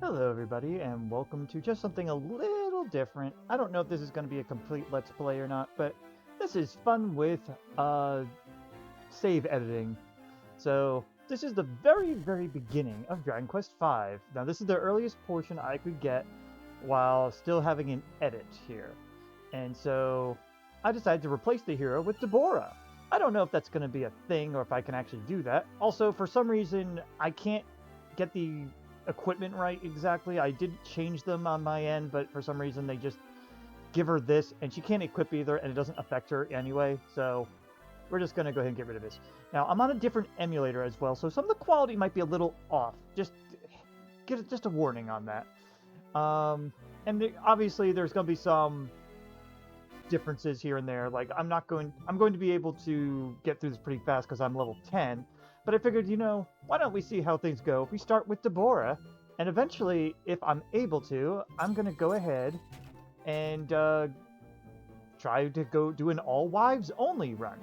Hello everybody, and welcome to just something a little different. I don't know if this is going to be a complete Let's Play or not, but this is fun with save editing. So, this is the very beginning of Dragon Quest V. Now, this is the earliest portion I could get while still having an edit here. And so, I decided to replace the hero with Debora. I don't know if that's going to be a thing or if I can actually do that. Also, for some reason, I can't get the equipment right exactly. I did change them on my end, but for some reason they just give her this and she can't equip either, and it doesn't affect her anyway, so we're just gonna go ahead and get rid of this. Now I'm on a different emulator as well, so some of the quality might be a little off. Just a warning on that. Obviously there's gonna be some differences here and there. Like I'm going to be able to get through this pretty fast because I'm level 10. But I figured, why don't we see how things go if we start with Debora, and eventually, if I'm able to, I'm going to go ahead and try to go do an all-wives only run.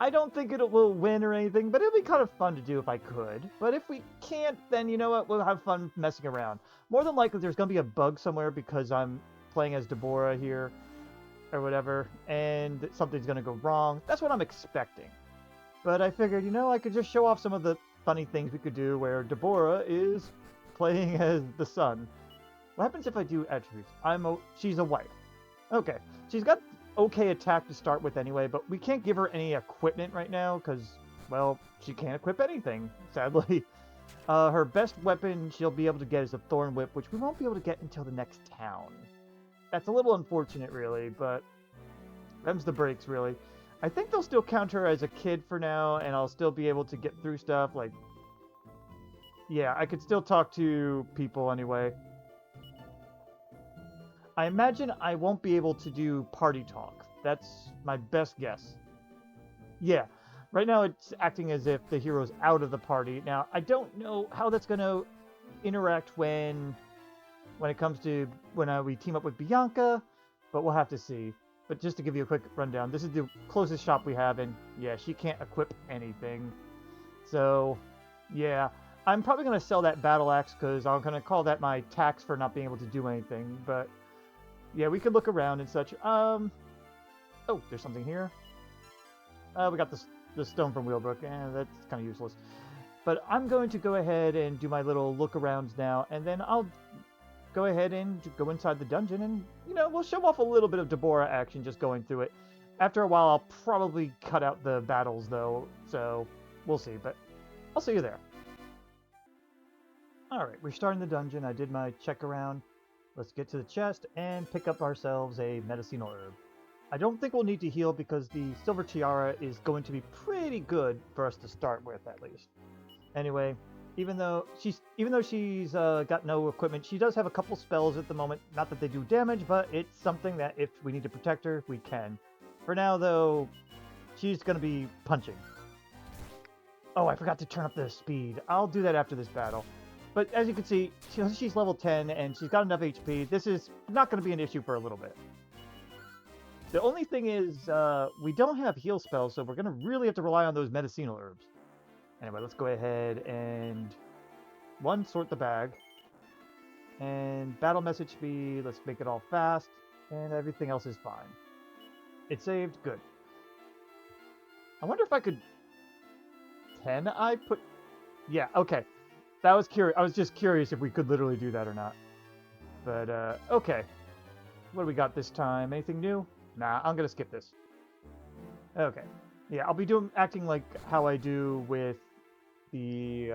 I don't think it will win or anything, but it'll be kind of fun to do if I could. But if we can't, then you know what, we'll have fun messing around. More than likely, there's going to be a bug somewhere because I'm playing as Debora here, or whatever, and something's going to go wrong. That's what I'm expecting. But I figured, I could just show off some of the funny things we could do where Debora is playing as the sun. What happens if I do attributes? She's a wife. Okay, she's got okay attack to start with anyway, but we can't give her any equipment right now because, well, she can't equip anything, sadly. Her best weapon she'll be able to get is a Thorn Whip, which we won't be able to get until the next town. That's a little unfortunate, really, but them's the breaks, really. I think they'll still count her as a kid for now, and I'll still be able to get through stuff, like... Yeah, I could still talk to people anyway. I imagine I won't be able to do party talk. That's my best guess. Yeah, right now it's acting as if the hero's out of the party. Now, I don't know how that's going to interact when it comes to when we team up with Bianca, but we'll have to see. But just to give you a quick rundown, this is the closest shop we have, and yeah, she can't equip anything. So, yeah, I'm probably going to sell that battle axe because I'm going to call that my tax for not being able to do anything. But, yeah, we could look around and such. Oh, there's something here. We got the stone from Whealbrook, and that's kind of useless. But I'm going to go ahead and do my little look arounds now, and then I'll go ahead and go inside the dungeon and, we'll show off a little bit of Debora action just going through it. After a while, I'll probably cut out the battles, though, so we'll see, but I'll see you there. Alright, we're starting the dungeon. I did my check around. Let's get to the chest and pick up ourselves a medicinal herb. I don't think we'll need to heal because the Silver Tiara is going to be pretty good for us to start with, at least. Anyway, even though she's got no equipment, she does have a couple spells at the moment. Not that they do damage, but it's something that if we need to protect her, we can. For now, though, she's going to be punching. Oh, I forgot to turn up the speed. I'll do that after this battle. But as you can see, she's level 10, and she's got enough HP. This is not going to be an issue for a little bit. The only thing is, we don't have heal spells, so we're going to really have to rely on those medicinal herbs. Anyway, let's go ahead and sort the bag. And battle message speed, let's make it all fast. And everything else is fine. It saved, good. I wonder if I could... Can I put... Yeah, okay. That was curious. I was just curious if we could literally do that or not. But, okay. What do we got this time? Anything new? Nah, I'm gonna skip this. Okay. Yeah, I'll be acting like how I do with the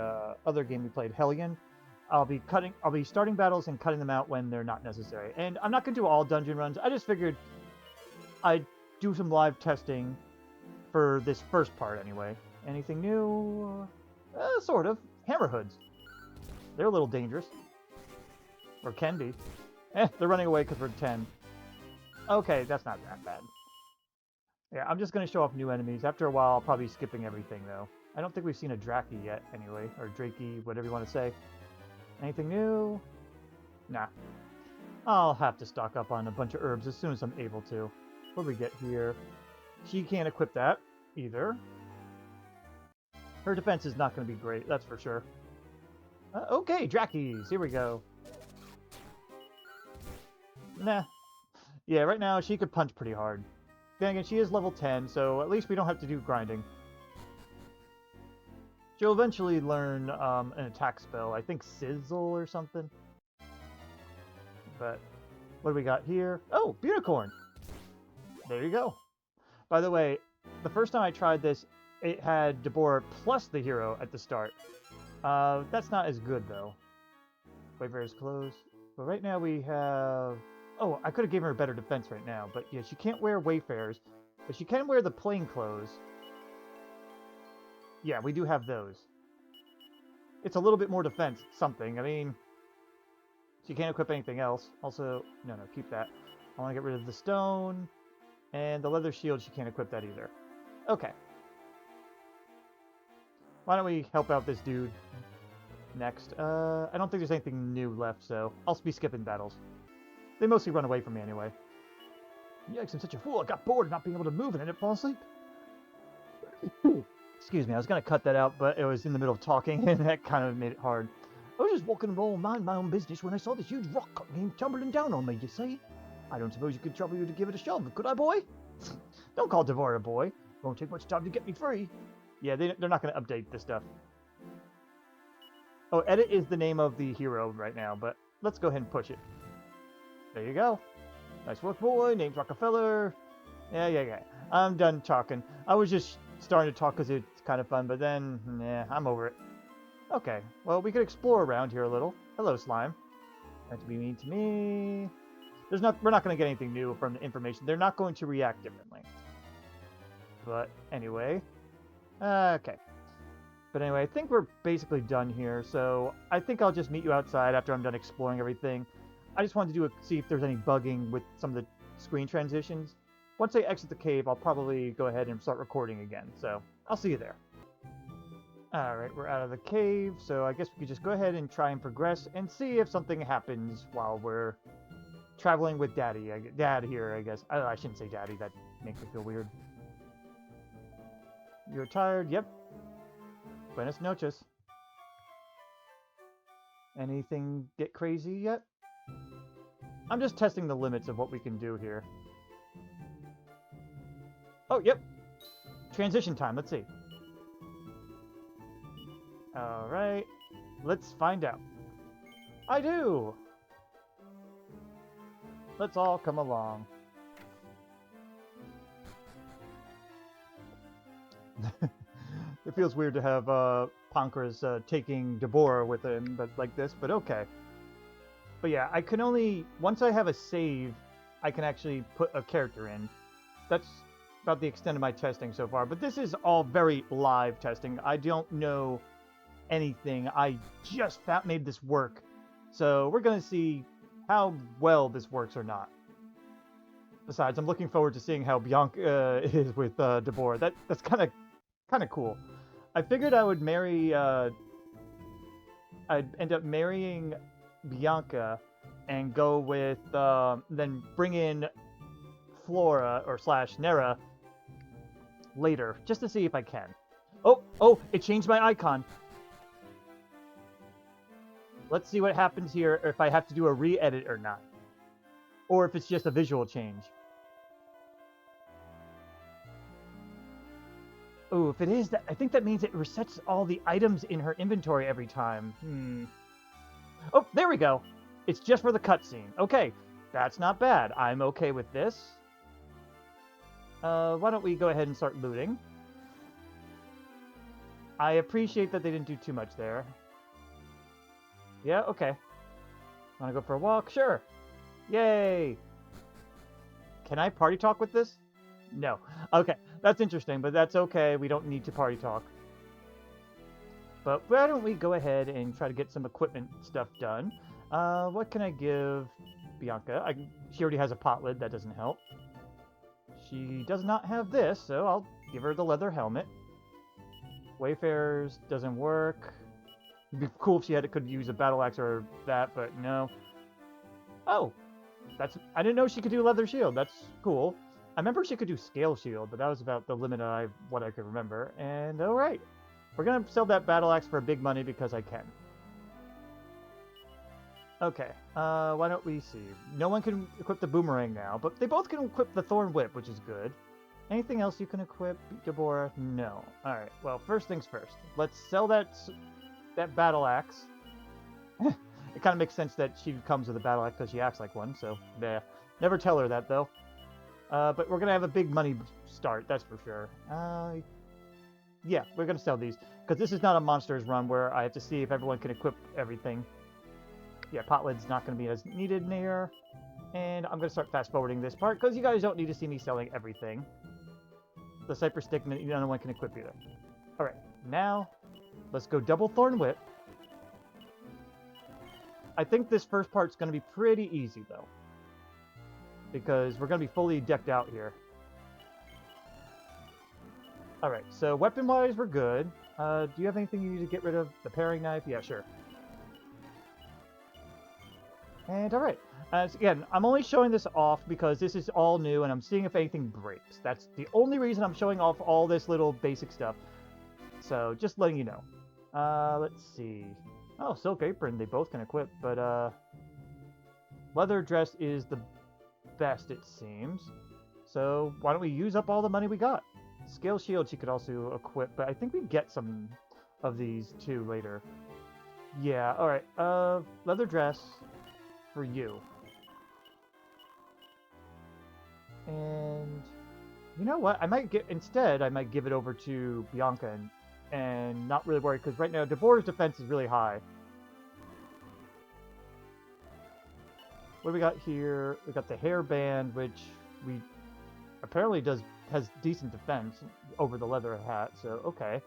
other game we played, Hellion. I'll be starting battles and cutting them out when they're not necessary. And I'm not going to do all dungeon runs. I just figured I'd do some live testing for this first part anyway. Anything new? Sort of. Hammerhoods. They're a little dangerous. Or can be. They're running away because we're 10. Okay, that's not that bad. Yeah, I'm just going to show off new enemies. After a while, I'll probably be skipping everything, though. I don't think we've seen a Draki yet, anyway. Or Drakey, whatever you want to say. Anything new? Nah. I'll have to stock up on a bunch of herbs as soon as I'm able to. What do we get here? She can't equip that, either. Her defense is not going to be great, that's for sure. Okay, Drackies, here we go. Nah. Yeah, right now she could punch pretty hard. Then again, she is level 10, so at least we don't have to do grinding. She'll eventually learn an attack spell. I think Sizzle or something. But what do we got here? Oh, Unicorn! There you go. By the way, the first time I tried this, it had Debora plus the hero at the start. That's not as good, though. Wayfarer's clothes. But right now we have... Oh, I could have given her better defense right now. But yeah, she can't wear Wayfarers. But she can wear the plain clothes. Yeah, we do have those. It's a little bit more defense. Something. I mean... She can't equip anything else. Also... No, keep that. I want to get rid of the stone. And the leather shield, she can't equip that either. Okay. Why don't we help out this dude next? I don't think there's anything new left, so I'll be skipping battles. They mostly run away from me anyway. Yikes, I'm such a fool. I got bored of not being able to move and ended up falling asleep. Excuse me, I was going to cut that out, but it was in the middle of talking, and that kind of made it hard. I was just walking along, mind my own business, when I saw this huge rock came tumbling down on me, you see? I don't suppose you could trouble you to give it a shove, could I, boy? Don't call Debora a boy. Won't take much time to get me free. Yeah, they're not going to update this stuff. Oh, Edit is the name of the hero right now, but let's go ahead and push it. There you go. Nice work, boy. Name's Rockefeller. Yeah. I'm done talking. I was just starting to talk because it's kind of fun, but then, nah, I'm over it. Okay, well, we could explore around here a little. Hello, slime. Not to be mean to me. We're not going to get anything new from the information. They're not going to react differently. But anyway. Okay. But anyway, I think we're basically done here. So I think I'll just meet you outside after I'm done exploring everything. I just wanted to see if there's any bugging with some of the screen transitions. Once I exit the cave, I'll probably go ahead and start recording again. So I'll see you there. Alright, we're out of the cave. So I guess we could just go ahead and try and progress and see if something happens while we're traveling with Dad here, I guess. I shouldn't say Daddy. That makes me feel weird. You're tired? Yep. Buenas noches. Anything get crazy yet? I'm just testing the limits of what we can do here. Oh, yep. Transition time. Let's see. Alright. Let's find out. I do! Let's all come along. It feels weird to have Pankraz taking Debora with him, but like this, but okay. But yeah, I can only... Once I have a save, I can actually put a character in. That's about the extent of my testing so far. But this is all very live testing. I don't know anything. I just made this work. So we're going to see how well this works or not. Besides, I'm looking forward to seeing how Bianca is with Debora. That's kind of cool. I figured I would marry... I'd end up marrying Bianca and go with... then bring in Flora or / Nera later, just to see if I can. Oh, it changed my icon. Let's see what happens here, or if I have to do a re-edit or not. Or if it's just a visual change. Oh, if it is, I think that means it resets all the items in her inventory every time. Oh, there we go. It's just for the cutscene. Okay, that's not bad. I'm okay with this. Why don't we go ahead and start looting? I appreciate that they didn't do too much there. Yeah, okay. Want to go for a walk? Sure. Yay! Can I party talk with this? No. Okay, that's interesting, but that's okay. We don't need to party talk. But why don't we go ahead and try to get some equipment stuff done? What can I give Bianca? She already has a pot lid. That doesn't help. She does not have this, so I'll give her the leather helmet. Wayfarers doesn't work. It'd be cool if she could use a battle axe or that, but no. Oh, I didn't know she could do leather shield. That's cool. I remember she could do scale shield, but that was about the limit of what I could remember. And all right, we're gonna sell that battle axe for big money because I can. Okay, why don't we see? No one can equip the boomerang now, but they both can equip the thorn whip, which is good. Anything else you can equip, Debora? No. Alright, well, first things first. Let's sell that battle axe. It kind of makes sense that she comes with a battle axe because she acts like one, so yeah. Never tell her that, though. But we're going to have a big money start, that's for sure. Yeah, we're going to sell these. Because this is not a monsters run where I have to see if everyone can equip everything. Yeah, Potlid's not going to be as needed near. And I'm going to start fast forwarding this part because you guys don't need to see me selling everything. The Cypress Stick, no one can equip either. Alright, now let's go double Thorn Whip. I think this first part's going to be pretty easy though. Because we're going to be fully decked out here. Alright, so weapon-wise we're good. Do you have anything you need to get rid of? The paring knife? Yeah, sure. And alright, again, I'm only showing this off because this is all new and I'm seeing if anything breaks. That's the only reason I'm showing off all this little basic stuff. So, just letting you know. Let's see. Oh, Silk Apron, they both can equip, but leather dress is the best, it seems. So, why don't we use up all the money we got? Scale Shield she could also equip, but I think we get some of these too later. Yeah, alright, leather dress for you. And you know what? I might give it over to Bianca and not really worry because right now Debora's defense is really high. What do we got here? We got the hairband, which we apparently has decent defense over the leather hat. So okay,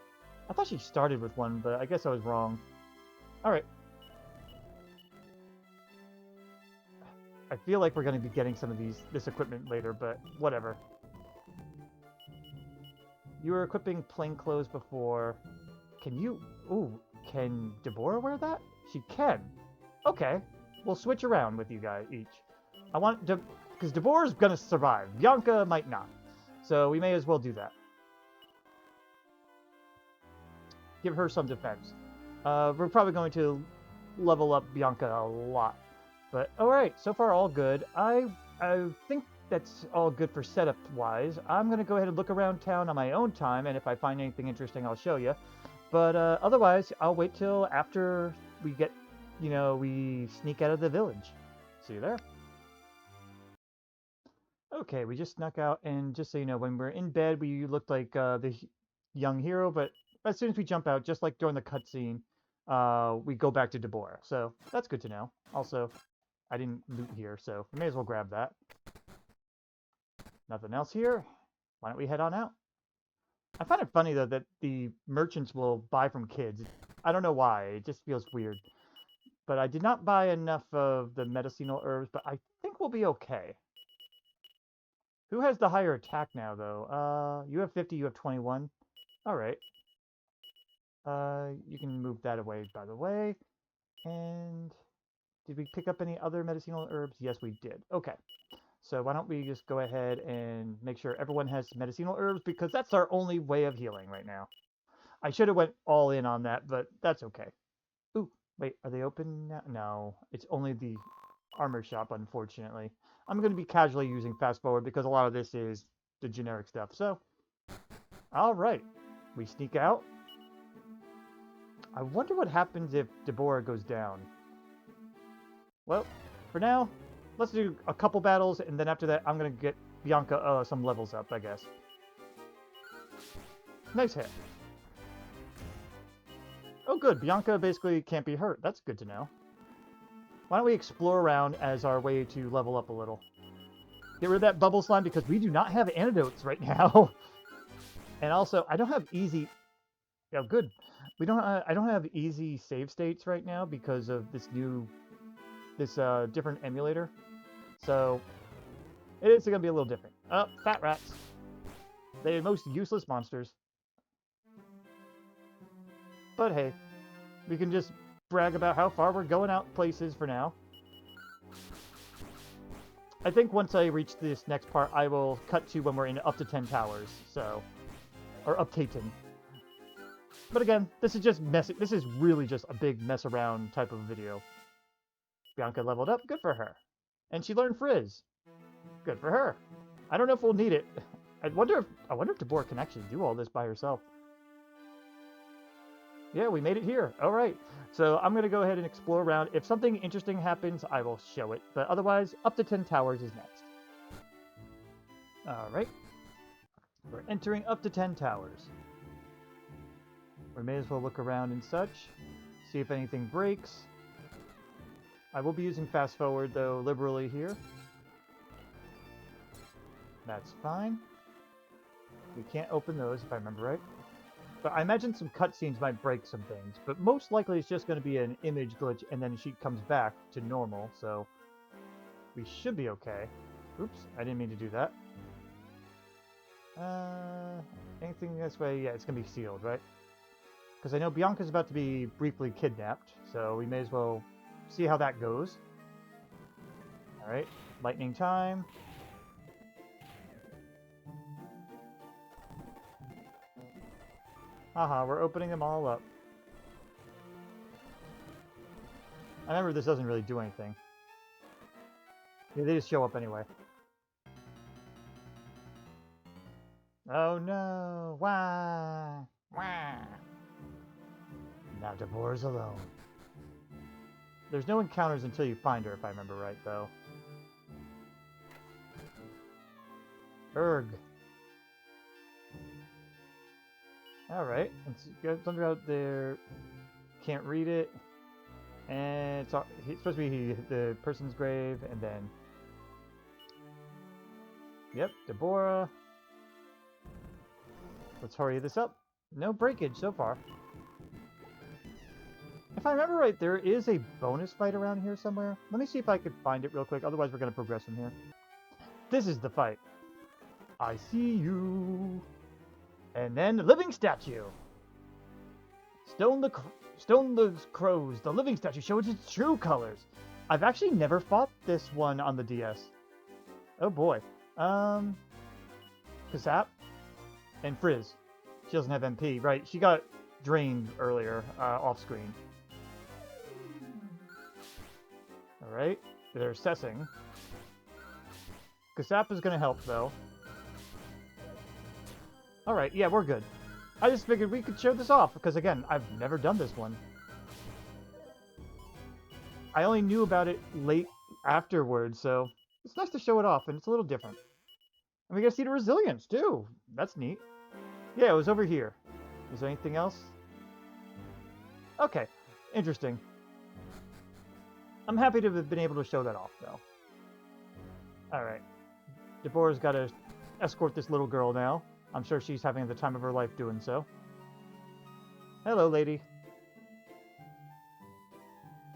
I thought she started with one, but I guess I was wrong. All right. I feel like we're going to be getting some of this equipment later, but whatever. You were equipping plain clothes before. Can you... Ooh, can Debora wear that? She can. Okay. We'll switch around with you guys each. I want to... Because Debora's going to survive. Bianca might not. So we may as well do that. Give her some defense. We're probably going to level up Bianca a lot. But, alright, so far all good. I think that's all good for setup-wise. I'm going to go ahead and look around town on my own time, and if I find anything interesting, I'll show you. But, otherwise, I'll wait till after we get, we sneak out of the village. See you there. Okay, we just snuck out, and just so you know, when we're in bed, we looked like the young hero, but as soon as we jump out, just like during the cutscene, we go back to Debora. So, that's good to know. Also... I didn't loot here, so we may as well grab that. Nothing else here. Why don't we head on out? I find it funny, though, that the merchants will buy from kids. I don't know why. It just feels weird. But I did not buy enough of the medicinal herbs, but I think we'll be okay. Who has the higher attack now, though? You have 50, you have 21. Alright. You can move that away, by the way. And... did we pick up any other medicinal herbs? Yes, we did. Okay. So why don't we just go ahead and make sure everyone has medicinal herbs, because that's our only way of healing right now. I should have went all in on that, but that's okay. Ooh, wait, are they open now? No, it's only the armor shop, unfortunately. I'm going to be casually using fast forward because a lot of this is the generic stuff. So, all right. We sneak out. I wonder what happens if Debora goes down. Well, for now, let's do a couple battles, and then after that, I'm going to get Bianca some levels up, I guess. Nice hit. Oh, good. Bianca basically can't be hurt. That's good to know. Why don't we explore around as our way to level up a little? Get rid of that bubble slime because we do not have antidotes right now. And also, I don't have easy... Yeah, good. I don't have easy save states right now because of this different emulator. So, it's going to be a little different. Oh, fat rats. They're the most useless monsters. But hey, we can just brag about how far we're going out places for now. I think once I reach this next part, I will cut to when we're in Uptaten Towers, so... or Uptaten. But again, this is just messy. This is really just a big mess around type of video. Bianca leveled up. Good for her. And she learned Frizz. Good for her. I don't know if we'll need it. I wonder if Debora can actually do all this by herself. Yeah, we made it here. All right. So I'm going to go ahead and explore around. If something interesting happens, I will show it. But otherwise, Uptaten Towers is next. All right. We're entering Uptaten Towers. We may as well look around and such. See if anything breaks. I will be using fast forward, though, liberally here. That's fine. We can't open those, if I remember right. But I imagine some cutscenes might break some things. But most likely it's just going to be an image glitch, and then she comes back to normal, so we should be okay. Oops, I didn't mean to do that. Anything this way? Yeah, it's going to be sealed, right? Because I know Bianca's about to be briefly kidnapped, so we may as well see how that goes. Alright, lightning time. Haha, we're opening them all up. I remember this doesn't really do anything. Yeah, they just show up anyway. Oh no! Wah! Wah! Now Debora's alone. There's no encounters until you find her, if I remember right, though. Erg. Alright, let's get something out there. Can't read it. And it's supposed to be the person's grave, and then... Yep, Debora. Let's hurry this up. No breakage so far. If I remember right, there is a bonus fight around here somewhere. Let me see if I could find it real quick, otherwise we're going to progress from here. This is the fight. I see you. And then the living statue. Stone the crows. The living statue shows its true colors. I've actually never fought this one on the DS. Oh boy. Kasap and Frizz. She doesn't have MP, right? She got drained earlier, off screen. Alright, they're assessing. Kasap is going to help, though. Alright, yeah, we're good. I just figured we could show this off, because again, I've never done this one. I only knew about it late afterwards, so it's nice to show it off, and it's a little different. And we get to see the resilience, too. That's neat. Yeah, it was over here. Is there anything else? Okay, interesting. I'm happy to have been able to show that off, though. Alright. Debora's got to escort this little girl now. I'm sure she's having the time of her life doing so. Hello, lady.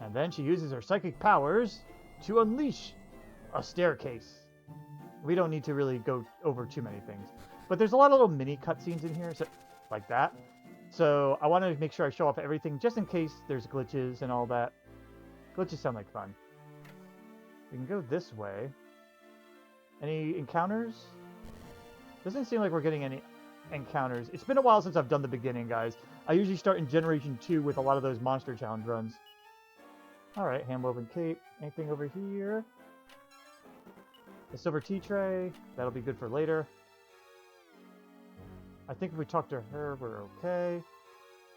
And then she uses her psychic powers to unleash a staircase. We don't need to really go over too many things. But there's a lot of little mini cutscenes in here, so, like that. So I want to make sure I show off everything just in case there's glitches and all that. Glitches sound like fun. We can go this way. Any encounters? Doesn't seem like we're getting any encounters. It's been a while since I've done the beginning, guys. I usually start in Generation 2 with a lot of those Monster Challenge runs. Alright, hand-woven cape. Anything over here? A silver tea tray. That'll be good for later. I think if we talk to her, we're okay.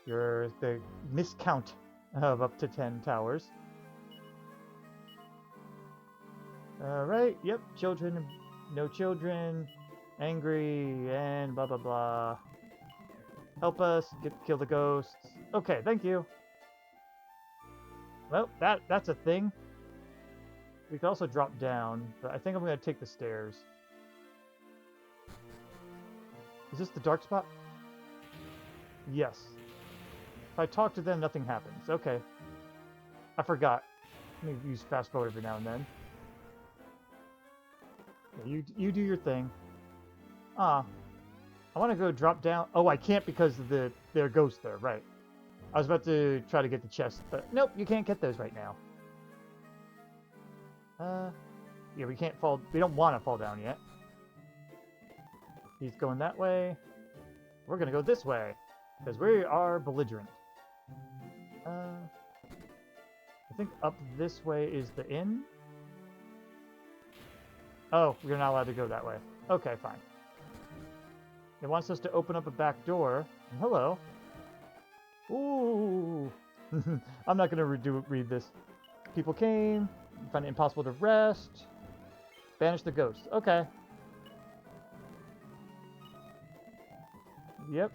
You're the miscount of Uptaten Towers. Alright, yep, children, no children, angry, and blah blah blah. Help us, kill the ghosts. Okay, thank you. Well, that's a thing. We could also drop down, but I think I'm going to take the stairs. Is this the dark spot? Yes. If I talk to them, nothing happens. Okay. I forgot. Let me use fast forward every now and then. Yeah, you do your thing. I want to go drop down. Oh, I can't because of there are ghosts there. Right. I was about to try to get the chest, but nope, you can't get those right now. Yeah, we can't fall. We don't want to fall down yet. He's going that way. We're going to go this way because we are belligerent. I think up this way is the inn. Oh, we're not allowed to go that way. Okay, fine. It wants us to open up a back door. Hello. Ooh. I'm not going to read this. People came. Find it impossible to rest. Banish the ghost. Okay. Yep.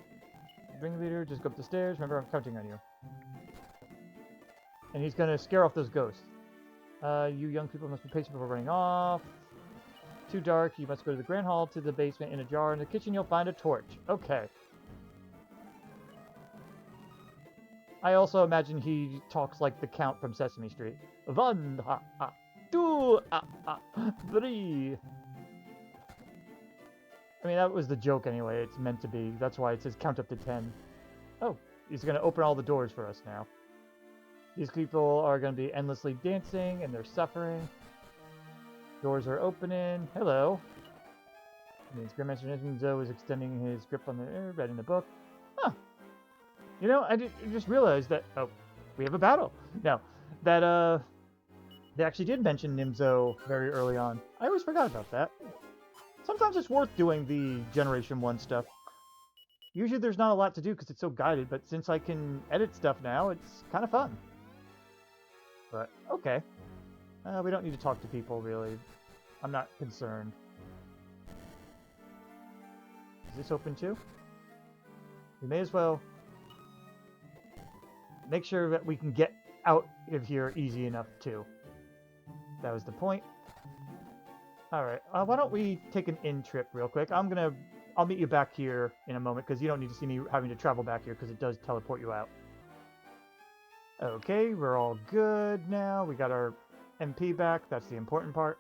Ringleader, just go up the stairs. Remember, I'm counting on you. And he's going to scare off those ghosts. You young people must be patient before running off. Too dark. You must go to the Grand Hall, to the basement, in a jar. In the kitchen, you'll find a torch. Okay. I also imagine he talks like the Count from Sesame Street. 1, 2, 3. I mean, that was the joke anyway. It's meant to be. That's why it says count up to 10. Oh, he's going to open all the doors for us now. These people are going to be endlessly dancing, and they're suffering. Doors are opening. Hello. It means Grandmaster Nimzo is extending his grip on the air, read in the book. Huh. You know, I just realized that... Oh, we have a battle. No, that, they actually did mention Nimzo very early on. I always forgot about that. Sometimes it's worth doing the Generation 1 stuff. Usually there's not a lot to do because it's so guided, but since I can edit stuff now, it's kind of fun. But, okay. We don't need to talk to people, really. I'm not concerned. Is this open too? We may as well make sure that we can get out of here easy enough, too. That was the point. Alright, why don't we take an in trip real quick? I'll meet you back here in a moment, because you don't need to see me having to travel back here, because it does teleport you out. Okay, we're all good now. We got our MP back. That's the important part.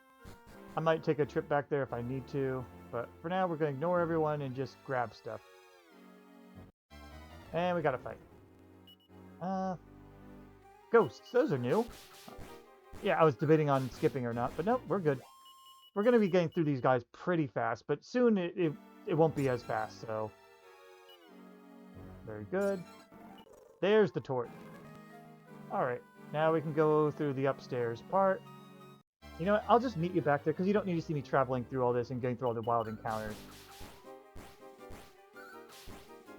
I might take a trip back there if I need to, but for now we're going to ignore everyone and just grab stuff. And we got to fight. Ghosts, those are new. Yeah, I was debating on skipping or not, but nope, we're good. We're going to be getting through these guys pretty fast, but soon it won't be as fast, so... Very good. There's the torch. Alright, now we can go through the upstairs part. You know what, I'll just meet you back there, because you don't need to see me traveling through all this and getting through all the wild encounters.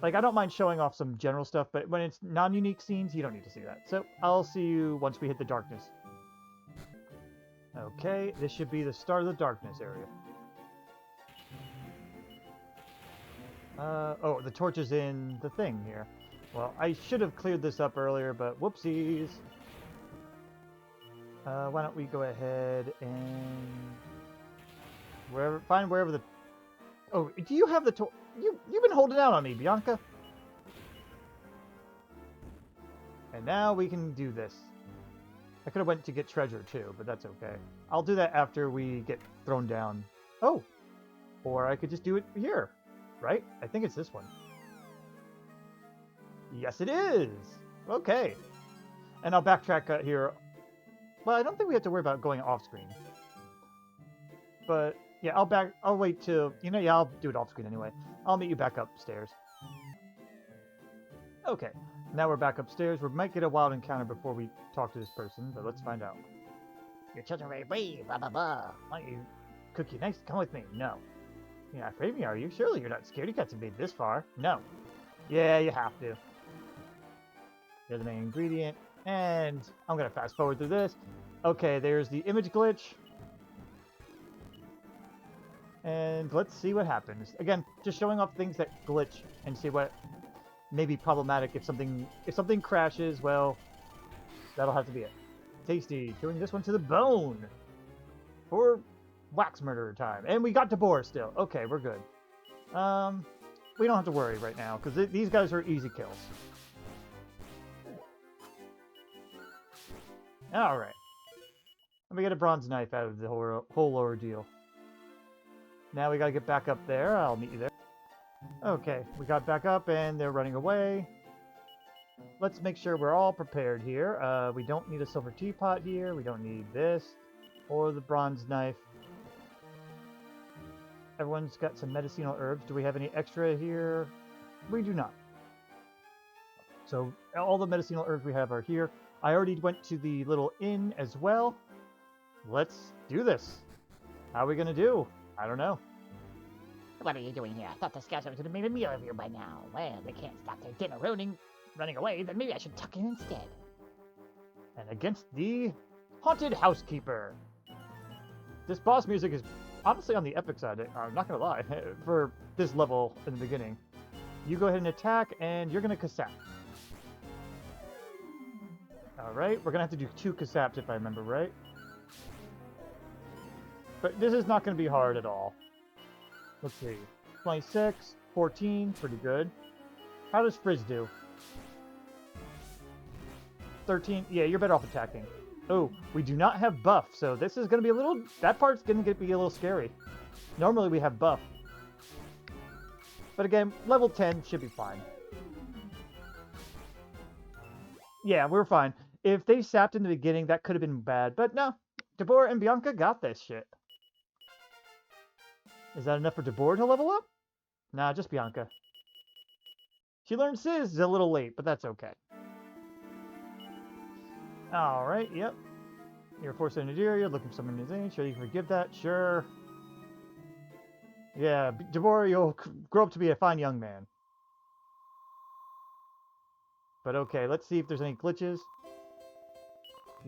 Like, I don't mind showing off some general stuff, but when it's non-unique scenes, you don't need to see that. So, I'll see you once we hit the darkness. Okay, this should be the start of the darkness area. Oh, the torch is in the thing here. Well, I should have cleared this up earlier, but whoopsies. Why don't we go ahead and... find wherever the... Oh, do you have the torch? You've been holding out on me, Bianca. And now we can do this. I could have went to get treasure too, but that's okay. I'll do that after we get thrown down. Oh! Or I could just do it here, right? I think it's this one. Yes, it is! Okay. And I'll backtrack here. Well, I don't think we have to worry about going off screen. But, yeah, I'll wait till... You know, yeah, I'll do it off screen anyway. I'll meet you back upstairs. Okay. Now we're back upstairs. We might get a wild encounter before we talk to this person, but let's find out. Your children are very brave, blah, blah, blah. Why don't you cook you nice? Come with me. No. You're not afraid of me, are you? Surely you're not scared. You got to be this far. No. Yeah, you have to. You're the main ingredient. And I'm going to fast forward through this. Okay, there's the image glitch. And let's see what happens. Again, just showing off things that glitch and see what may be problematic. If something crashes, well, that'll have to be it. Tasty. Chewing this one to the bone. For wax murderer time. And we got Debora still. Okay, we're good. We don't have to worry right now, because these guys are easy kills. Alright. Let me get a bronze knife out of the whole ordeal. Now we gotta get back up there. I'll meet you there. Okay, we got back up and they're running away. Let's make sure we're all prepared here. We don't need a silver teapot here. We don't need this. Or the bronze knife. Everyone's got some medicinal herbs. Do we have any extra here? We do not. So all the medicinal herbs we have are here. I already went to the little inn as well. Let's do this. How are we gonna do? I don't know. What are you doing here? I thought the scouts would have made a meal of you by now. Well, they can't stop their dinner running away, then maybe I should tuck in instead. And against the Haunted Housekeeper. This boss music is honestly on the epic side, I'm not gonna lie, for this level in the beginning. You go ahead and attack, and you're gonna Kasap. Alright, we're gonna have to do 2 Kasaps if I remember right. But this is not gonna be hard at all. Let's see. 26, 14, pretty good. How does Frizz do? 13, yeah, you're better off attacking. Oh, we do not have buff, so this is going to be a little... That part's going to be a little scary. Normally we have buff. But again, level 10 should be fine. Yeah, we're fine. If they sapped in the beginning, that could have been bad. But no, Debora and Bianca got this shit. Is that enough for Debora to level up? Nah, just Bianca. She learned Sizz a little late, but that's okay. Alright, yep. You're forced into Nigeria, you're looking for someone who's in. Sure, you can forgive that, sure. Yeah, Debora, you'll grow up to be a fine young man. But okay, let's see if there's any glitches.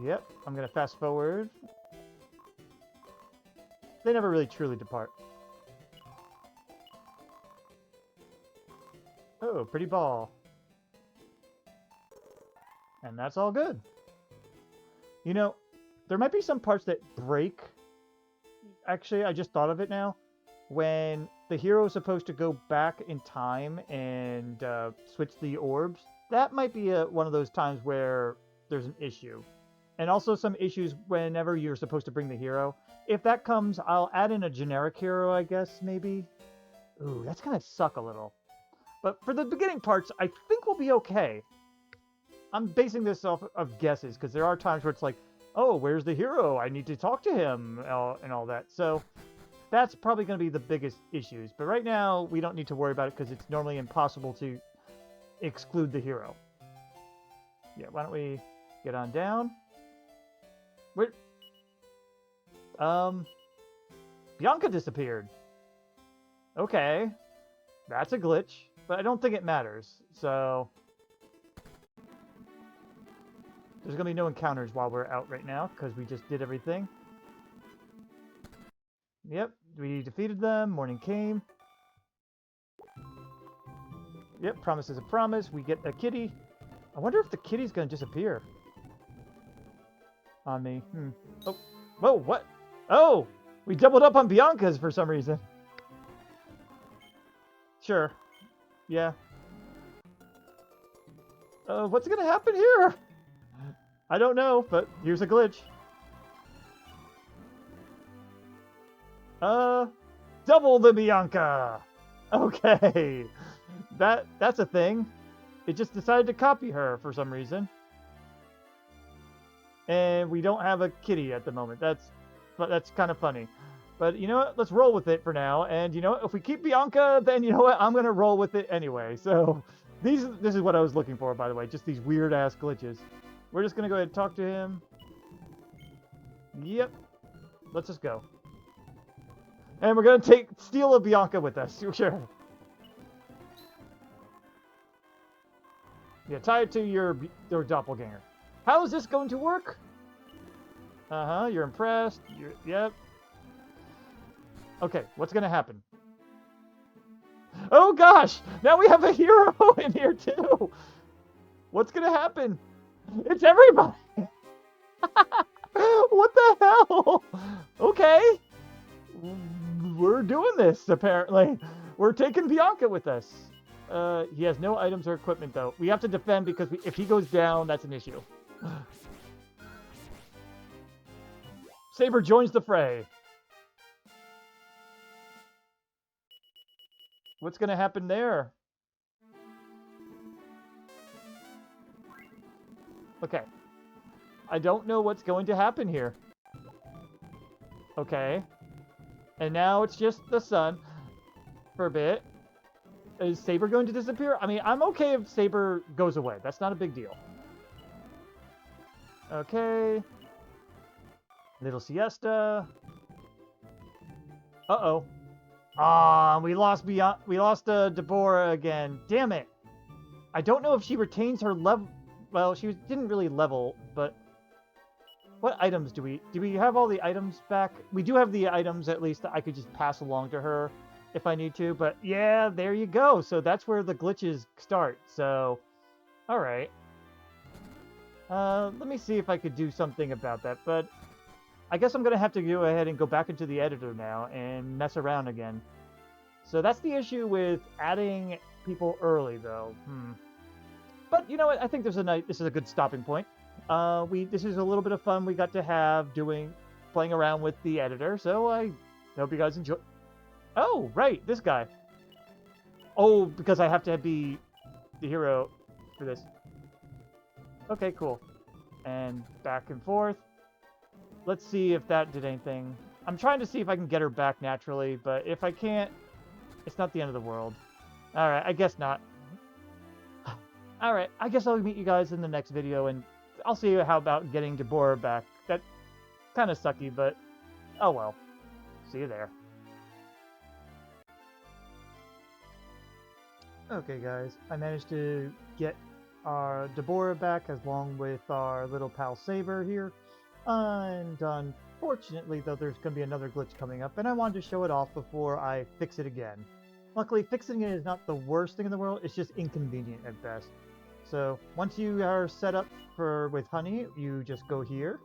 Yep, I'm gonna fast forward. They never really truly depart. Oh, pretty ball. And that's all good. You know, there might be some parts that break. Actually, I just thought of it now. When the hero is supposed to go back in time and switch the orbs, that might be one of those times where there's an issue. And also some issues whenever you're supposed to bring the hero. If that comes, I'll add in a generic hero, I guess, maybe. Ooh, that's gonna suck a little. But for the beginning parts, I think we'll be okay. I'm basing this off of guesses, because there are times where it's like, oh, where's the hero? I need to talk to him, and all that. So that's probably going to be the biggest issues. But right now, we don't need to worry about it, because it's normally impossible to exclude the hero. Yeah, why don't we get on down? Where? Bianca disappeared. Okay. That's a glitch, but I don't think it matters, so... There's going to be no encounters while we're out right now, because we just did everything. Yep, we defeated them. Morning came. Yep, promise is a promise. We get a kitty. I wonder if the kitty's going to disappear on me. Oh, whoa, what? Oh, we doubled up on Bianca's for some reason. Sure. Yeah. What's going to happen here? I don't know, but here's a glitch. Double the Bianca! Okay. That's a thing. It just decided to copy her for some reason. And we don't have a kitty at the moment. That's kind of funny. But you know what? Let's roll with it for now. And you know what? If we keep Bianca, then you know what? I'm going to roll with it anyway. So this is what I was looking for, by the way. Just these weird-ass glitches. We're just going to go ahead and talk to him. Yep. Let's just go. And we're going to steal a Bianca with us. Sure. Yeah, tie it to your doppelganger. How is this going to work? Uh-huh, you're impressed. Yep. Okay, what's going to happen? Oh gosh! Now we have a hero in here too! What's going to happen? It's everybody! What the hell? Okay. We're doing this, apparently. We're taking Bianca with us. He has no items or equipment, though. We have to defend because if he goes down, that's an issue. Saber joins the fray. What's going to happen there? Okay. I don't know what's going to happen here. Okay. And now it's just the sun for a bit. Is Saber going to disappear? I mean, I'm okay if Saber goes away. That's not a big deal. Okay. Little siesta. Uh-oh. Ah, we lost Debora again. Damn it. I don't know if she retains her level. Well, she didn't really level, but what items do we have all the items back? We do have the items at least that I could just pass along to her if I need to, but yeah, there you go. So that's where the glitches start. So, all right. Let me see if I could do something about that, but I guess I'm going to have to go ahead and go back into the editor now and mess around again. So that's the issue with adding people early, though. But you know what? I think this is a good stopping point. This is a little bit of fun we got to have playing around with the editor. So I hope you guys enjoy. Oh, right, this guy. Oh, because I have to be the hero for this. Okay, cool. And back and forth. Let's see if that did anything. I'm trying to see if I can get her back naturally, but if I can't, it's not the end of the world. Alright, I guess not. Alright, I guess I'll meet you guys in the next video, and I'll see how about getting Debora back. That's kind of sucky, but oh well. See you there. Okay, guys, I managed to get our Debora back along with our little pal Saber here. And unfortunately, though, there's going to be another glitch coming up, and I wanted to show it off before I fix it again. Luckily, fixing it is not the worst thing in the world, it's just inconvenient at best. So, once you are set up with honey, you just go here.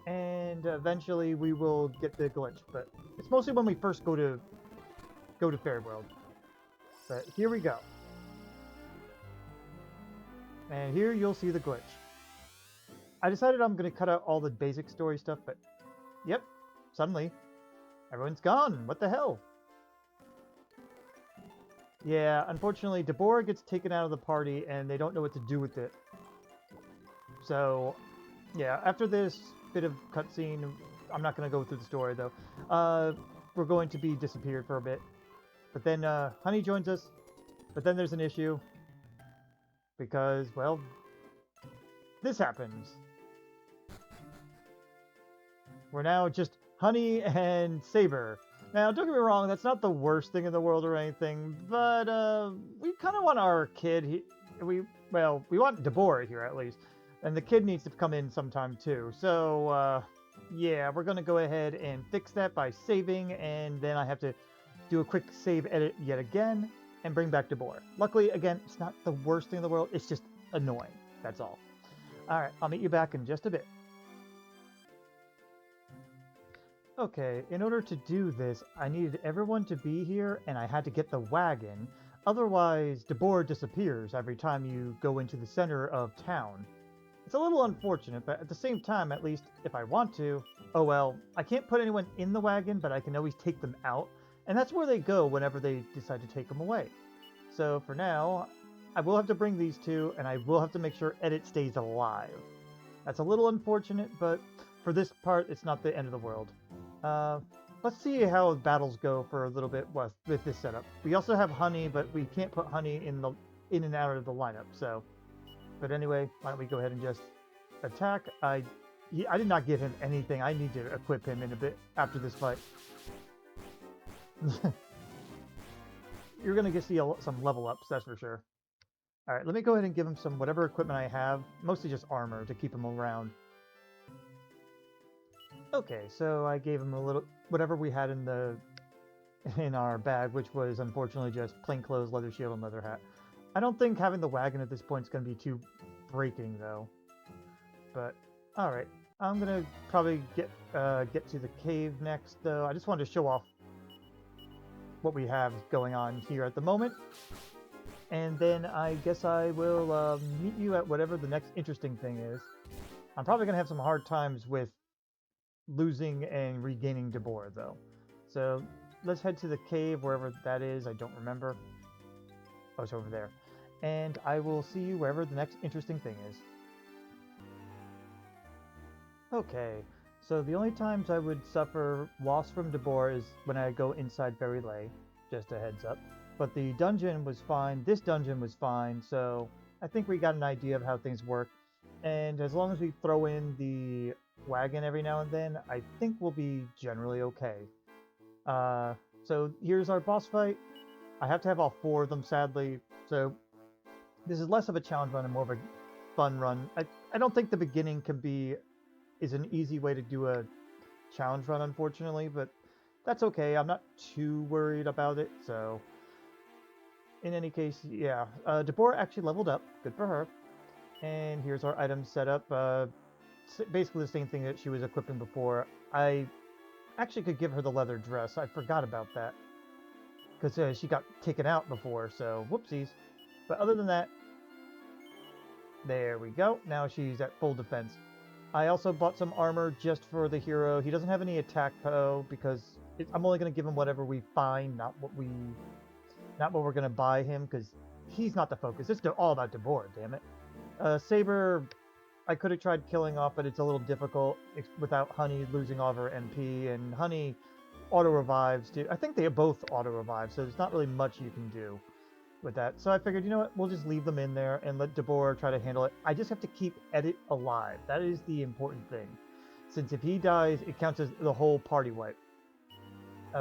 And eventually we will get the glitch, but it's mostly when we first go to Fairy World. But here we go. And here you'll see the glitch. I decided I'm going to cut out all the basic story stuff, but yep, suddenly everyone's gone. What the hell? Yeah, unfortunately, Debora gets taken out of the party and they don't know what to do with it. So, yeah, after this bit of cutscene, I'm not going to go through the story though. We're going to be disappeared for a bit. But then Honey joins us, but then there's an issue. Because, well, this happens. We're now just Honey and Saber. Now, don't get me wrong, that's not the worst thing in the world or anything, but we kind of want our kid. We want Debora here at least, and the kid needs to come in sometime too. So, yeah, we're gonna go ahead and fix that by saving, and then I have to do a quick save edit yet again and bring back Debora. Luckily, again, it's not the worst thing in the world. It's just annoying. That's all. All right, I'll meet you back in just a bit. Okay, in order to do this, I needed everyone to be here, and I had to get the wagon. Otherwise, Debora disappears every time you go into the center of town. It's a little unfortunate, but at the same time, at least, if I want to... Oh well, I can't put anyone in the wagon, but I can always take them out, and that's where they go whenever they decide to take them away. So, for now, I will have to bring these two, and I will have to make sure Edit stays alive. That's a little unfortunate, but for this part, it's not the end of the world. Let's see how battles go for a little bit with this setup. We also have Honey, but we can't put Honey in and out of the lineup, so... But anyway, why don't we go ahead and just attack. I did not give him anything. I need to equip him in a bit after this fight. You're going to see some level ups, that's for sure. Alright, let me go ahead and give him some whatever equipment I have. Mostly just armor to keep him around. Okay, so I gave him a little... whatever we had in our bag, which was unfortunately just plain clothes, leather shield, and leather hat. I don't think having the wagon at this point is going to be too breaking, though. But, alright. I'm going to probably get to the cave next, though. I just wanted to show off what we have going on here at the moment. And then I guess I will meet you at whatever the next interesting thing is. I'm probably going to have some hard times with losing and regaining Debora, though. So, let's head to the cave, wherever that is. I don't remember. Oh, it's over there. And I will see you wherever the next interesting thing is. Okay, so the only times I would suffer loss from Debora is when I go inside Faerie Lea, just a heads up. But the dungeon was fine, this dungeon was fine, so I think we got an idea of how things work. And as long as we throw in the wagon every now and then, I think we'll be generally okay. So here's our boss fight. I have to have all 4 of them, sadly. So this is less of a challenge run and more of a fun run. I don't think the beginning is an easy way to do a challenge run, unfortunately, but that's okay. I'm not too worried about it. So in any case, yeah. Debora actually leveled up. Good for her. And here's our item setup. Basically the same thing that she was equipping before. I actually could give her the leather dress. I forgot about that. Because she got taken out before, so whoopsies. But other than that, there we go. Now she's at full defense. I also bought some armor just for the hero. He doesn't have any attack though, because I'm only going to give him whatever we find, not what we're going to buy him, because he's not the focus. It's all about Debora, damn it. Saber, I could have tried killing off, but it's a little difficult without Honey losing all of her MP, and Honey auto-revives, too. I think they both auto-revive, so there's not really much you can do with that. So I figured, you know what, we'll just leave them in there and let Debora try to handle it. I just have to keep Edit alive. That is the important thing. Since if he dies, it counts as the whole party wipe.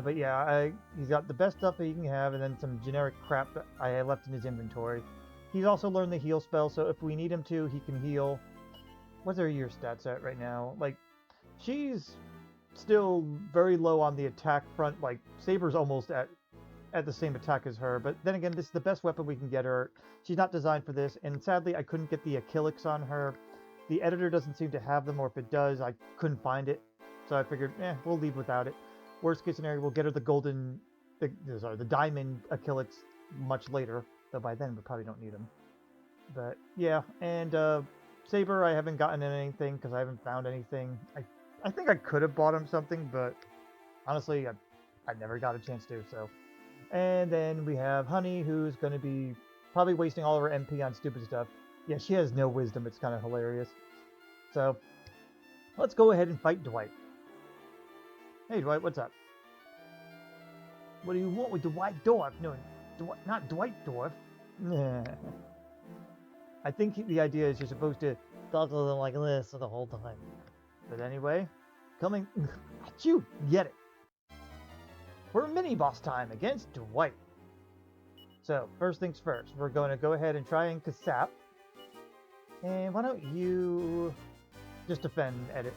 But yeah, he's got the best stuff that he can have, and then some generic crap that I have left in his inventory. He's also learned the heal spell, so if we need him to, he can heal. What's her year stats at right now? Like, she's still very low on the attack front. Like, Saber's almost at the same attack as her, but then again, this is the best weapon we can get her. She's not designed for this, and sadly, I couldn't get the Achilles on her. The editor doesn't seem to have them, or if it does, I couldn't find it. So I figured, we'll leave without it. Worst case scenario, we'll get her the diamond Achilles much later, though by then we probably don't need them. But yeah, and Saber, I haven't gotten anything because I haven't found anything. I think I could have bought him something, but honestly, I never got a chance to, so. And then we have Honey, who's going to be probably wasting all of her MP on stupid stuff. Yeah, she has no wisdom. It's kind of hilarious. So, let's go ahead and fight Dwight. Hey, Dwight, what's up? What do you want with Dwight Dwarf? No, not Dwight Dwarf. I think the idea is you're supposed to talk to them like this the whole time. But anyway, coming at you, get it. For mini-boss time against Dwight. So, first things first, we're going to go ahead and try and Kasap. And why don't you just defend, Edit?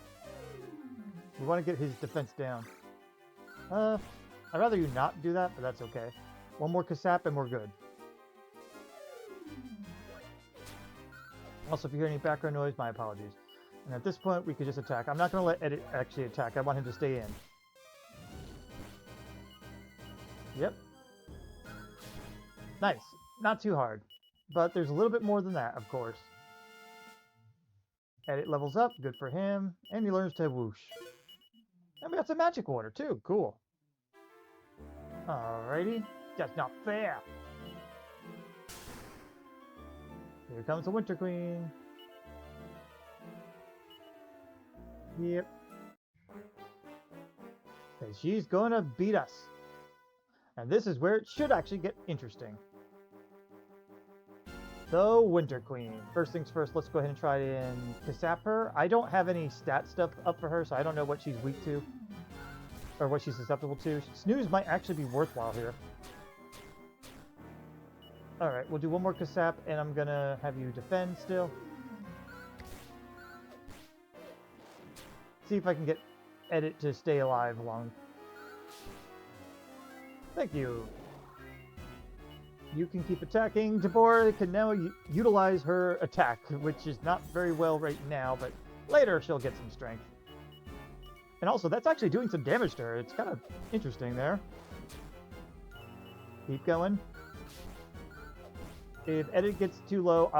We want to get his defense down. I'd rather you not do that, but that's okay. One more Kasap and we're good. Also, if you hear any background noise, my apologies. And at this point, we could just attack. I'm not going to let Edit actually attack. I want him to stay in. Yep. Nice. Not too hard. But there's a little bit more than that, of course. Edit levels up. Good for him. And he learns to whoosh. And we got some magic water, too. Cool. Alrighty. That's not fair. Here comes the Winter Queen. Yep. And she's gonna beat us. And this is where it should actually get interesting. The Winter Queen. First things first, let's go ahead and try and Kasap her. I don't have any stat stuff up for her, so I don't know what she's weak to. Or what she's susceptible to. Snooze might actually be worthwhile here. Alright, we'll do one more Kasap, and I'm gonna have you defend still. See if I can get Edit to stay alive long. Thank you. You can keep attacking. Debora can now utilize her attack, which is not very well right now, but later she'll get some strength. And also, that's actually doing some damage to her. It's kind of interesting there. Keep going. If Edit gets too low,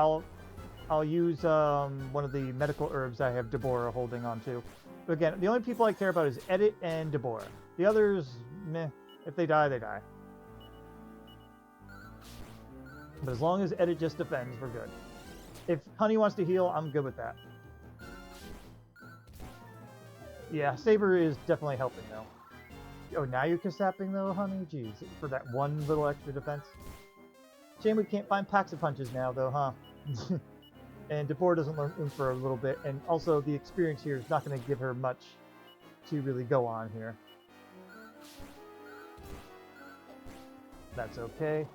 I'll use one of the medical herbs I have Debora holding on to. But again, the only people I care about is Edit and Debora. The others, meh. If they die, they die. But as long as Edit just defends, we're good. If Honey wants to heal, I'm good with that. Yeah, Saber is definitely helping, though. Oh, now you're Kasapping, though, Honey? Jeez, for that one little extra defense. Shame we can't find packs of punches now, though, huh? and Debora doesn't learn for a little bit, and also the experience here is not going to give her much to really go on here. That's okay.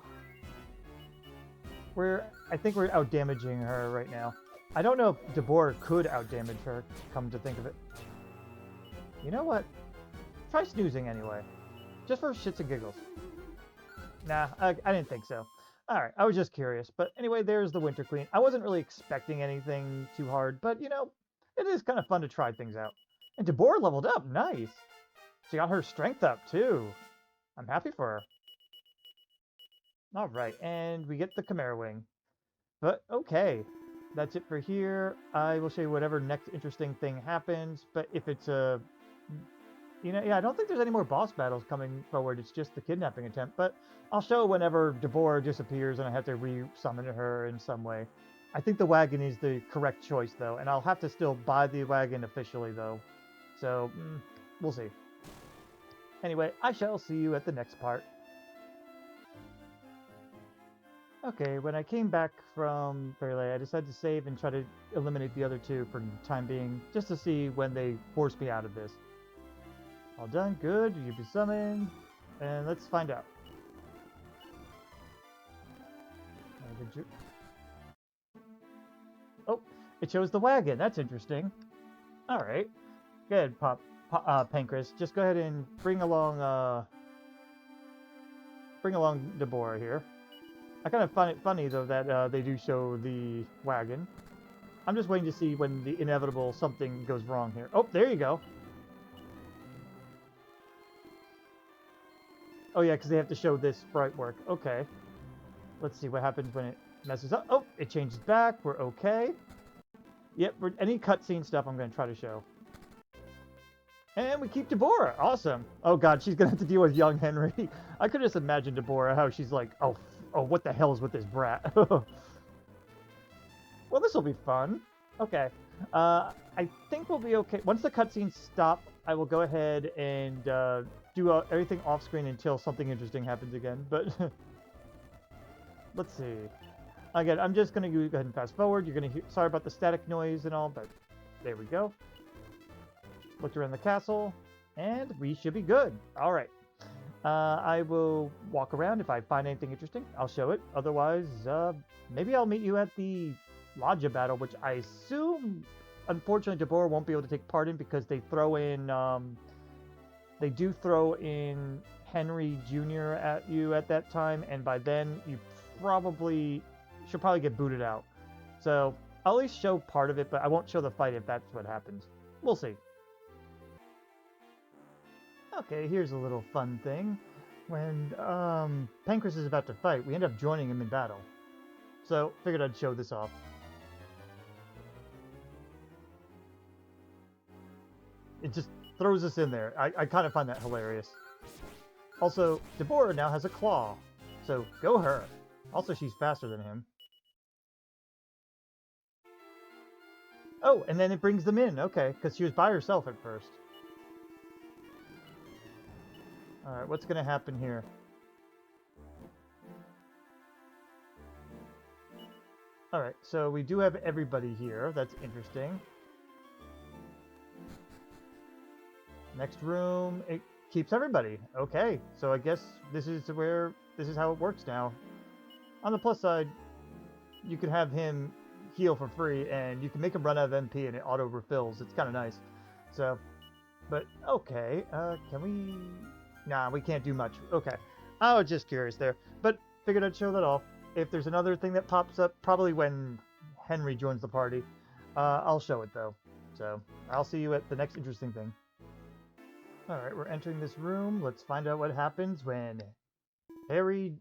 I think we're outdamaging her right now. I don't know if Debora could outdamage her, come to think of it. You know what? Try snoozing anyway. Just for shits and giggles. Nah, I didn't think so. Alright, I was just curious. But anyway, there's the Winter Queen. I wasn't really expecting anything too hard, but you know, it is kind of fun to try things out. And Debora leveled up, nice! She got her strength up too. I'm happy for her. Alright, and we get the Chimaera Wing. But okay, that's it for here. I will show you whatever next interesting thing happens, but if it's a... You know, yeah, I don't think there's any more boss battles coming forward. It's just the kidnapping attempt, but I'll show whenever Debora disappears and I have to re-summon her in some way. I think the wagon is the correct choice, though, and I'll have to still buy the wagon officially, though. So, we'll see. Anyway, I shall see you at the next part. Okay, when I came back from Faerie Lea, I decided to save and try to eliminate the other two for the time being, just to see when they force me out of this. All done, good, you be summoned, and let's find out. Oh, it shows the wagon, that's interesting. Alright, good, Pankraz, just go ahead and bring along Debora here. I kind of find it funny, though, that they do show the wagon. I'm just waiting to see when the inevitable something goes wrong here. Oh, there you go. Oh, yeah, because they have to show this sprite work. Okay. Let's see what happens when it messes up. Oh, it changes back. We're okay. Yep, any cutscene stuff I'm going to try to show. And we keep Debora. Awesome. Oh, God, she's going to have to deal with young Henry. I could just imagine Debora, how she's like, oh, what the hell is with this brat? Well, this will be fun. Okay. I think we'll be okay. Once the cutscenes stop, I will go ahead and do everything off screen until something interesting happens again. But let's see. Again, I'm just going to go ahead and fast forward. You're going to hear, sorry about the static noise and all, but there we go. Looked around the castle, and we should be good. All right. I will walk around. If I find anything interesting, I'll show it. Otherwise, maybe I'll meet you at the Ladja battle, which I assume, unfortunately, Debora won't be able to take part in because they throw in, they do throw in Henry Jr. at you at that time, and by then you should probably get booted out. So I'll at least show part of it, but I won't show the fight if that's what happens. We'll see. Okay, here's a little fun thing. When Pankraz is about to fight, we end up joining him in battle. So, figured I'd show this off. It just throws us in there. I kind of find that hilarious. Also, Debora now has a claw. So, go her. Also, she's faster than him. Oh, and then it brings them in. Okay, because she was by herself at first. Alright, what's going to happen here? Alright, so we do have everybody here. That's interesting. Next room, it keeps everybody. Okay, so I guess this is how it works now. On the plus side, you can have him heal for free, and you can make him run out of MP and it auto refills. It's kind of nice. So, but okay, can we... Nah, we can't do much. Okay. I was just curious there. But figured I'd show that off. If there's another thing that pops up, probably when Henry joins the party, I'll show it though. So, I'll see you at the next interesting thing. Alright, we're entering this room. Let's find out what happens when Henry...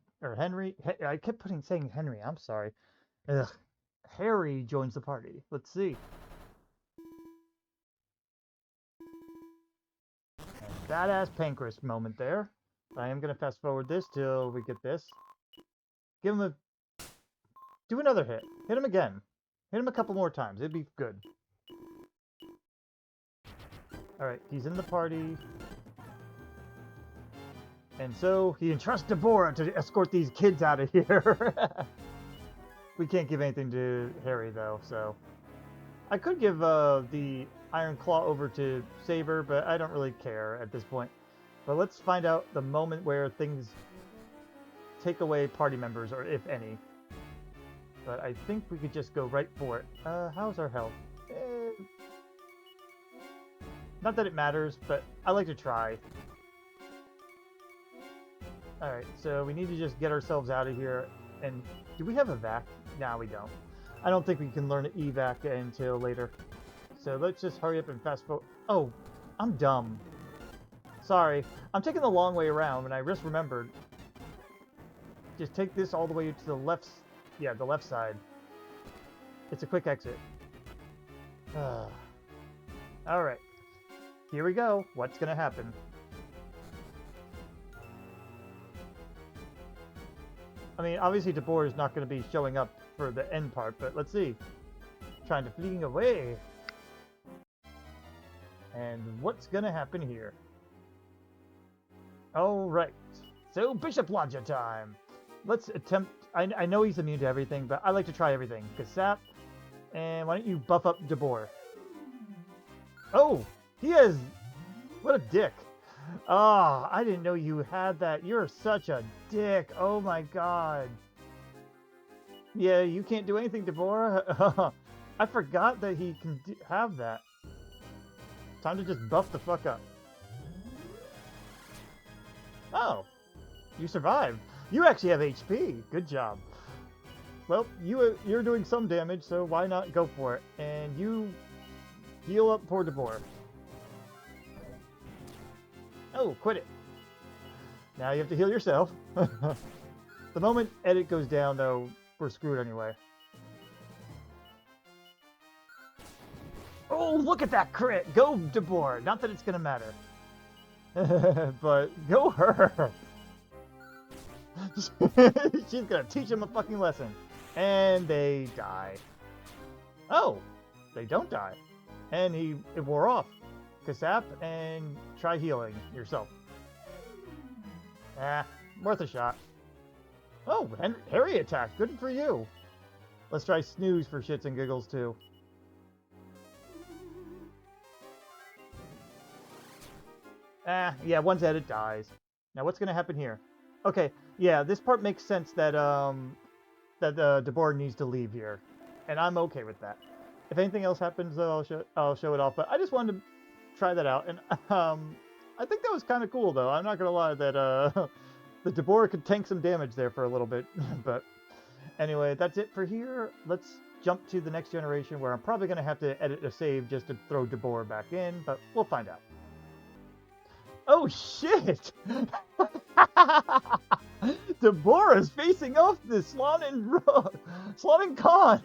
I kept saying Henry, I'm sorry. Ugh. Harry joins the party. Let's see. Badass Pankraz moment there. I am going to fast forward this till we get this. Give him do another hit. Hit him again. Hit him a couple more times. It'd be good. Alright, he's in the party. And so, he entrusts Debora to escort these kids out of here. We can't give anything to Harry, though, so... I could give the Iron Claw over to Saber, but I don't really care at this point. But let's find out the moment where things take away party members, or if any. But I think we could just go right for it. How's our health? Not that it matters, but I like to try. Alright, so we need to just get ourselves out of here. And do we have a vac? No, we don't. I don't think we can learn evac until later. So let's just hurry up and fast forward. Oh, I'm dumb. Sorry. I'm taking the long way around when I just remembered. Just take this all the way to the left. Yeah, the left side. It's a quick exit. Alright. Here we go. What's gonna happen? I mean, obviously Debora is not going to be showing up for the end part, but let's see. Trying to fleeing away. And what's going to happen here? Alright. So, Bishop Ladja time. Let's attempt... I know he's immune to everything, but I like to try everything. Kasap. And why don't you buff up Debora? Oh! He has... What a dick. Oh, I didn't know you had that. You're such a dick. Oh my god. Yeah, you can't do anything, Debora. I forgot that he can have that. Time to just buff the fuck up. Oh, you survived. You actually have HP. Good job. Well, you're doing some damage, so why not go for it? And you heal up poor Debora. Oh, quit it. Now you have to heal yourself. The moment edit goes down, though, we're screwed anyway. Oh, look at that crit! Go, Debora! Not that it's gonna matter. But go her! She's gonna teach him a fucking lesson. And they die. Oh! They don't die. And it wore off. Kasap, and try healing yourself. Worth a shot. Oh, and Harry attack. Good for you. Let's try snooze for shits and giggles, too. Yeah, once edit dies. Now, what's going to happen here? Okay, yeah, this part makes sense that, Debora needs to leave here. And I'm okay with that. If anything else happens, though, I'll show it off. But I just wanted to try that out, and I think that was kind of cool, though. I'm not gonna lie that the Debora could tank some damage there for a little bit. But anyway, that's it for here. Let's jump to the next generation, where I'm probably gonna have to edit a save just to throw Debora back in, but we'll find out. Oh shit! Debora's facing off the Slon and Kon.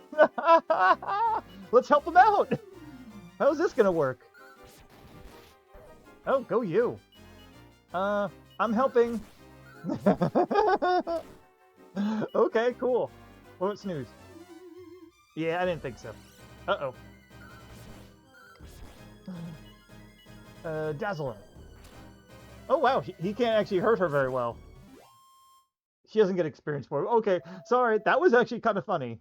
Let's help him out. How's this gonna work? Oh, go you. I'm helping. Okay, cool. Won't snooze. Yeah, I didn't think so. Uh-oh. Dazzler. Oh, wow. He can't actually hurt her very well. She doesn't get experience for it. Okay, sorry. That was actually kind of funny.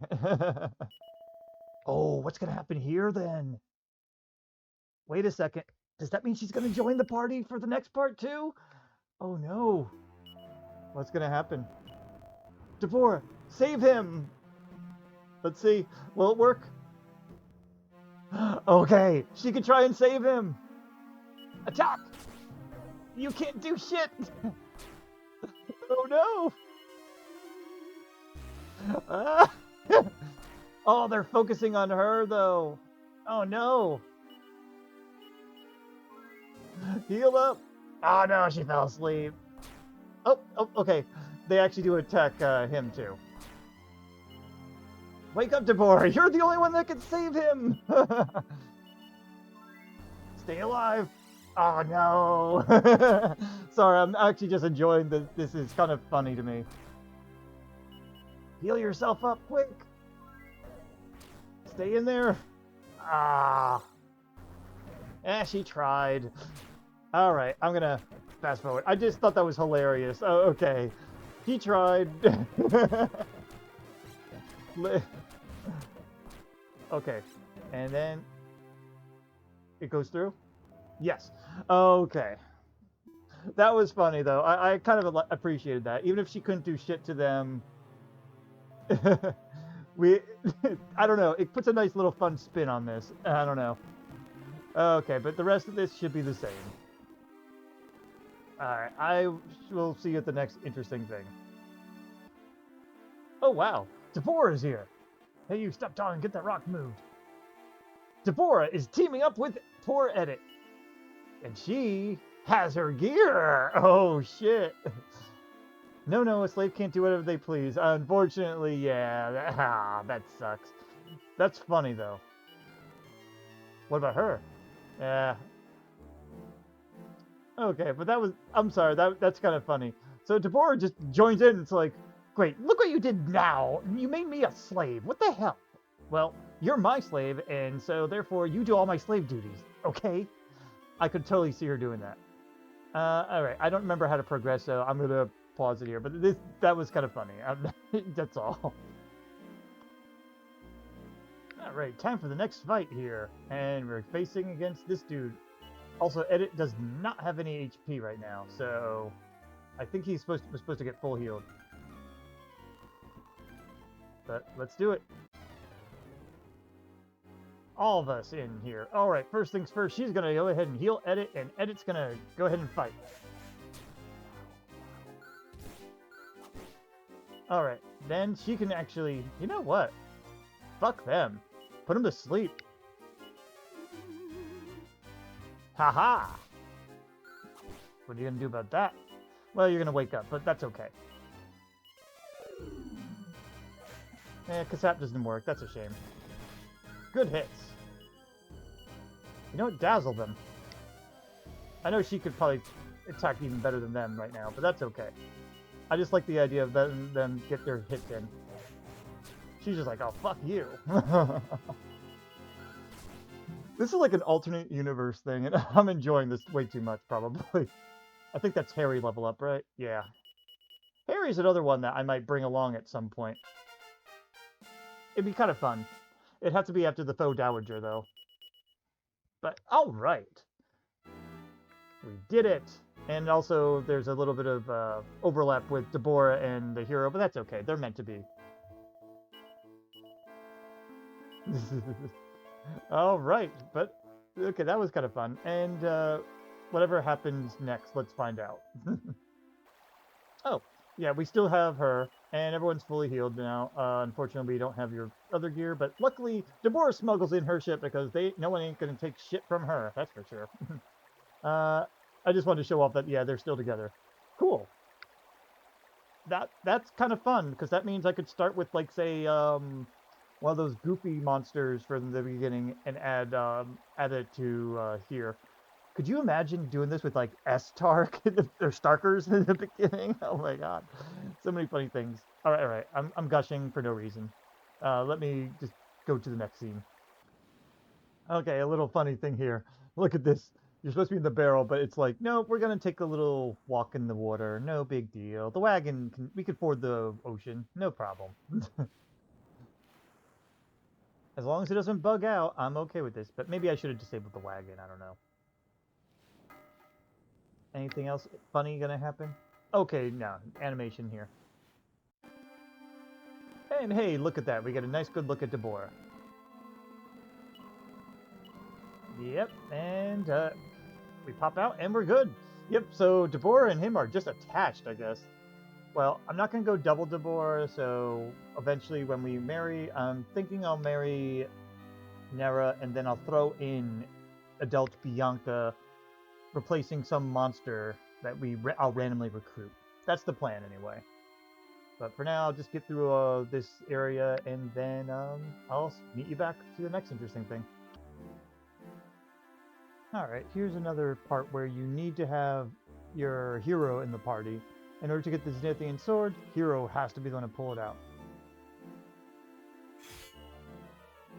Oh, what's going to happen here, then? Wait a second. Does that mean she's going to join the party for the next part, too? Oh, no. What's going to happen? Debora, save him! Let's see. Will it work? Okay, she can try and save him. Attack! You can't do shit! Oh, no! Oh, they're focusing on her, though. Oh, no. Heal up. Oh, no, she fell asleep. Oh, okay. They actually do attack him, too. Wake up, Debora. You're the only one that can save him. Stay alive. Oh, no. Sorry, I'm actually just enjoying this. This is kind of funny to me. Heal yourself up, quick. Stay in there. Ah. She tried. All right, I'm going to fast forward. I just thought that was hilarious. Oh, okay. He tried. Okay, and then it goes through? Yes. Okay. That was funny, though. I kind of appreciated that. Even if she couldn't do shit to them, we... I don't know. It puts a nice little fun spin on this. I don't know. Okay, but the rest of this should be the same. Alright, I will see you at the next interesting thing. Oh, wow. Debora is here. Hey, you, stop talking. Get that rock moved. Debora is teaming up with poor Edit. And she has her gear. Oh, shit. No, a slave can't do whatever they please. Unfortunately, yeah. That sucks. That's funny, though. What about her? Yeah. Okay, but that was... I'm sorry, that's kind of funny. So Debora just joins in. It's like, great, look what you did now. You made me a slave. What the hell? Well, you're my slave, and so therefore you do all my slave duties, okay? I could totally see her doing that. Alright, I don't remember how to progress, so I'm going to pause it here. But that was kind of funny. That's all. Alright, time for the next fight here. And we're facing against this dude. Also, Edit does not have any HP right now, so I think he's supposed to get full healed. But let's do it. All of us in here. Alright, first things first, she's going to go ahead and heal Edit, and Edit's going to go ahead and fight. Alright, then she can actually... You know what? Fuck them. Put them to sleep. Haha! What are you going to do about that? Well, you're going to wake up, but that's okay. Kasap doesn't work. That's a shame. Good hits. You know what? Dazzle them. I know she could probably attack even better than them right now, but that's okay. I just like the idea of letting them get their hits in. She's just like, oh, fuck you. This is like an alternate universe thing, and I'm enjoying this way too much, probably. I think that's Harry level up, right? Yeah. Harry's another one that I might bring along at some point. It'd be kind of fun. It'd have to be after the Faux Dowager, though. But, alright. We did it! And also, there's a little bit of overlap with Debora and the hero, but that's okay. They're meant to be. Alright, but... Okay, that was kind of fun. And, whatever happens next, let's find out. Oh, yeah, we still have her, and everyone's fully healed now. Unfortunately, we don't have your other gear, but luckily, Debora smuggles in her shit because no one ain't gonna take shit from her, that's for sure. I just wanted to show off that, yeah, they're still together. Cool. That's kind of fun, because that means I could start with, like, say, one of those goofy monsters from the beginning and add it to here. Could you imagine doing this with, like, Estark or Starkers in the beginning? Oh my god. So many funny things. Alright. I'm gushing for no reason. Let me just go to the next scene. Okay, a little funny thing here. Look at this. You're supposed to be in the barrel, but it's like, no, we're going to take a little walk in the water. No big deal. The wagon, we could ford the ocean. No problem. As long as it doesn't bug out, I'm okay with this. But maybe I should have disabled the wagon. I don't know. Anything else funny gonna happen? Okay, no. Animation here. And hey, look at that. We get a nice good look at Debora. Yep, and we pop out and we're good. Yep, so Debora and him are just attached, I guess. Well, I'm not going to go double Debora, so eventually when we marry, I'm thinking I'll marry Nera, and then I'll throw in adult Bianca, replacing some monster that I'll randomly recruit. That's the plan, anyway. But for now, I'll just get through this area, and then I'll meet you back to the next interesting thing. Alright, here's another part where you need to have your hero in the party. In order to get the Zenithian sword, hero has to be the one to pull it out.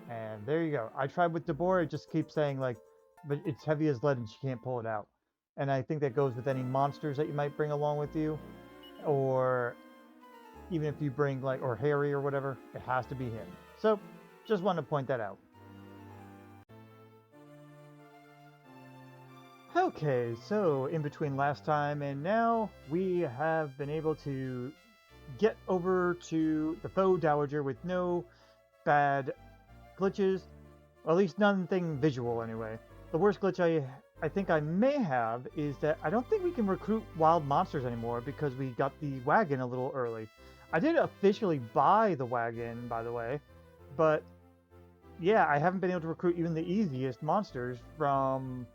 And there you go. I tried with Debora, it just keeps saying, like, but it's heavy as lead and she can't pull it out. And I think that goes with any monsters that you might bring along with you. Or, even if you bring like, or Harry or whatever, it has to be him. So, just wanted to point that out. Okay, so in between last time and now, we have been able to get over to the Faux Dowager with no bad glitches, or at least nothing visual anyway. The worst glitch I think I may have is that I don't think we can recruit wild monsters anymore because we got the wagon a little early. I did officially buy the wagon, by the way, but yeah, I haven't been able to recruit even the easiest monsters from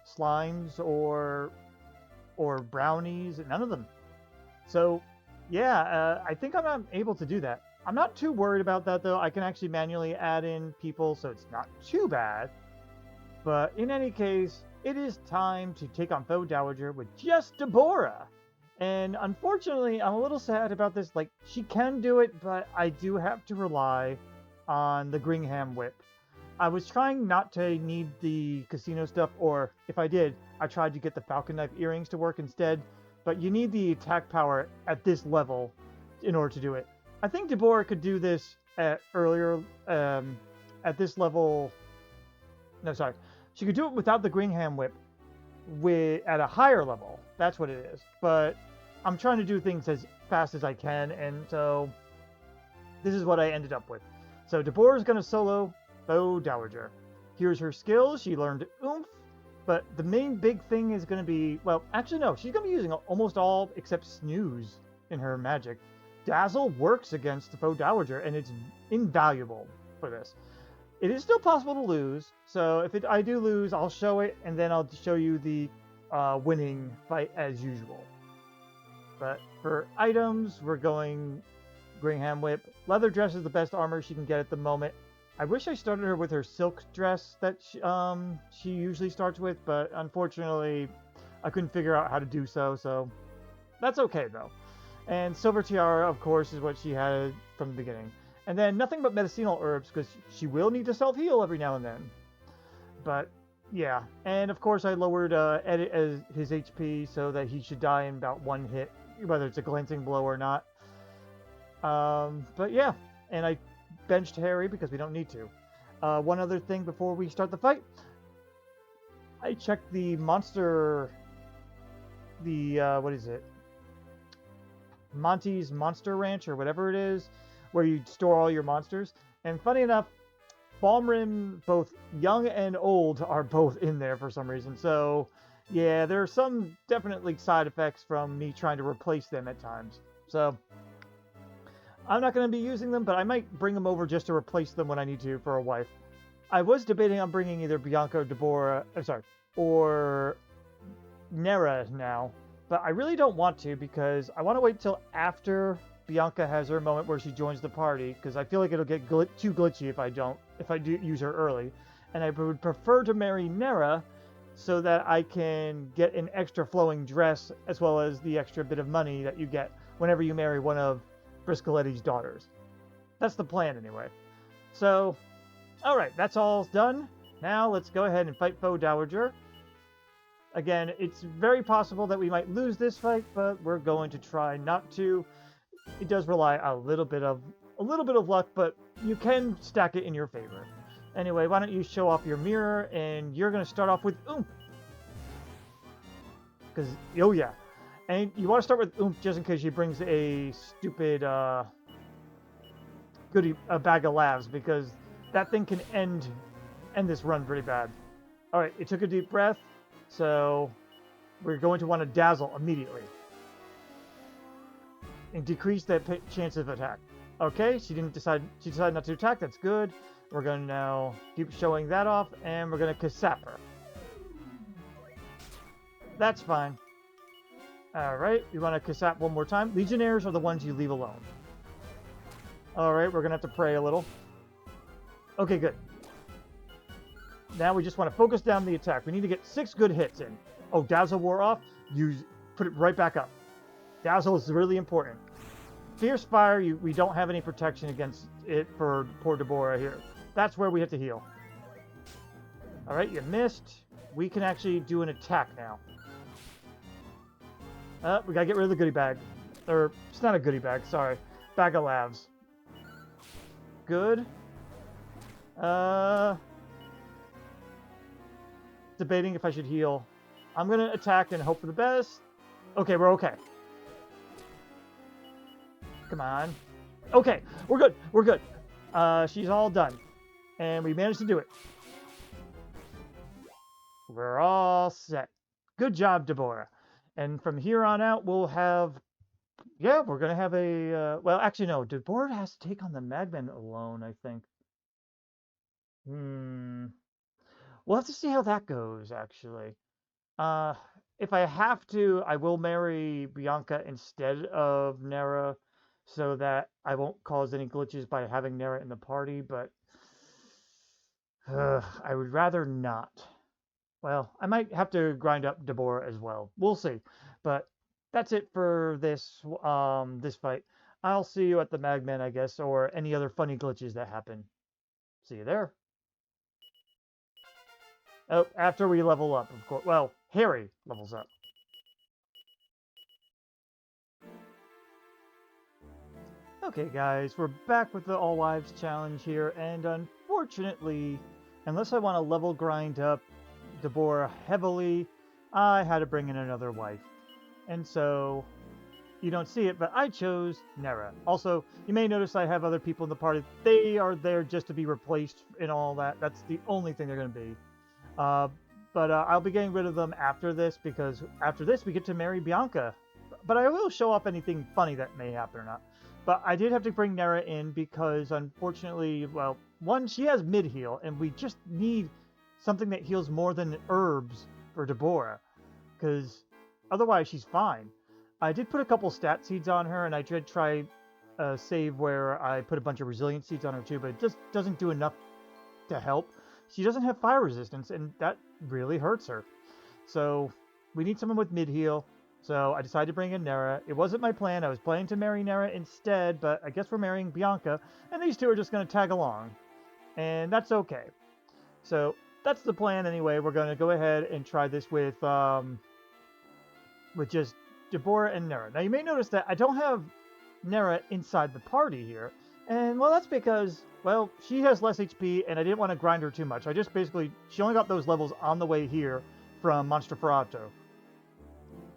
slimes or brownies, none of them. So yeah, I think I'm not able to do that. I'm not too worried about that though. I can actually manually add in people, so it's not too bad. But in any case, it is time to take on Faux Dowager with just Debora. And unfortunately, I'm a little sad about this. Like, she can do it, but I do have to rely on the Gringham Whip. I was trying not to need the casino stuff, or if I did, I tried to get the Falcon Knife earrings to work instead. But you need the attack power at this level in order to do it. I think Debora could do this at this level. No, sorry. She could do it without the Gringham Whip at a higher level. That's what it is. But I'm trying to do things as fast as I can, and so this is what I ended up with. So Debora's going to solo Faux Dowager. Here's her skills. She learned Oomph, but the main big thing is going to be, well, actually no, she's going to be using almost all except Snooze in her magic. Dazzle works against the Faux Dowager, and it's invaluable for this. It is still possible to lose, so if I do lose, I'll show it, and then I'll show you the winning fight as usual. But for items, we're going Gringham Whip. Leather dress is the best armor she can get at the moment. I wish I started her with her silk dress that she usually starts with, but unfortunately, I couldn't figure out how to do so that's okay though. And Silver Tiara, of course, is what she had from the beginning. And then nothing but medicinal herbs, because she will need to self-heal every now and then. But, yeah. And, of course, I lowered Edit as his HP so that he should die in about one hit, whether it's a glancing blow or not. But, yeah. And I benched Harry because we don't need to. One other thing before we start the fight. I checked the monster... what is it? Monty's Monster Ranch, or whatever it is, where you store all your monsters. And funny enough, Balmrim, both young and old, are both in there for some reason. So, yeah, there are some definitely side effects from me trying to replace them at times. So, I'm not going to be using them, but I might bring them over just to replace them when I need to for a wife. I was debating on bringing either Bianca or Debora, or Nera now, but I really don't want to because I want to wait till after Bianca has her moment where she joins the party, because I feel like it'll get too glitchy if I do use her early. And I would prefer to marry Nera so that I can get an extra flowing dress as well as the extra bit of money that you get whenever you marry one of Briscoletti's daughters. That's the plan anyway. So, alright, that's all done. Now let's go ahead and fight Faux Dowager. Again, it's very possible that we might lose this fight, but we're going to try not to. It does rely a little bit of luck, but you can stack it in your favor. Anyway, why don't you show off your mirror, and you're going to start off with Oomph. Because, oh yeah. And you want to start with Oomph just in case she brings a stupid a bag of laughs, because that thing can end this run pretty bad. Alright, it took a deep breath, so we're going to want to Dazzle immediately. And decrease that chance of attack. Okay, she decided not to attack, that's good. We're going to now keep showing that off, and we're going to Kasap her. That's fine. Alright, you want to Kasap one more time. Legionnaires are the ones you leave alone. Alright, we're going to have to pray a little. Okay, good. Now we just want to focus down the attack. We need to get 6 good hits in. Oh, Dazzle wore off. Put it right back up. Dazzle is really important. Fierce Fire, we don't have any protection against it for poor Debora here. That's where we have to heal. Alright, you missed. We can actually do an attack now. We gotta get rid of the goodie bag. Or, it's not a goodie bag, sorry. Bag of laughs. Good. Debating if I should heal. I'm gonna attack and hope for the best. Okay, we're okay. Come on. Okay, we're good. We're good. She's all done. And we managed to do it. We're all set. Good job, Debora. And from here on out, we'll have... Yeah, we're going to have a... well, actually, no. Debora has to take on the Magmen alone, I think. We'll have to see how that goes, actually. If I have to, I will marry Bianca instead of Nera, so that I won't cause any glitches by having Nera in the party, but I would rather not. Well, I might have to grind up Debora as well. We'll see. But that's it for this this fight. I'll see you at the Magmen, I guess, or any other funny glitches that happen. See you there. Oh, after we level up, of course. Well, Harry levels up. Okay, guys, we're back with the All Wives Challenge here, and unfortunately, unless I want to level grind up Debora heavily, I had to bring in another wife. And so, you don't see it, but I chose Nera. Also, you may notice I have other people in the party. They are there just to be replaced and all that. That's the only thing they're going to be. But I'll be getting rid of them after this, because after this we get to marry Bianca. But I will show off anything funny that may happen or not. But I did have to bring Nera in because, unfortunately, well, one, she has mid-heal, and we just need something that heals more than herbs for Debora, because otherwise she's fine. I did put a couple stat seeds on her, and I did try a save where I put a bunch of resilient seeds on her too, but it just doesn't do enough to help. She doesn't have fire resistance, and that really hurts her. So we need someone with mid-heal. So I decided to bring in Nera. It wasn't my plan. I was planning to marry Nera instead, but I guess we're marrying Bianca, and these two are just going to tag along. And that's okay. So that's the plan anyway. We're going to go ahead and try this with just Debora and Nera. Now you may notice that I don't have Nera inside the party here. And, well, that's because, well, she has less HP, and I didn't want to grind her too much. I just basically, she only got those levels on the way here from Monster Ferrato.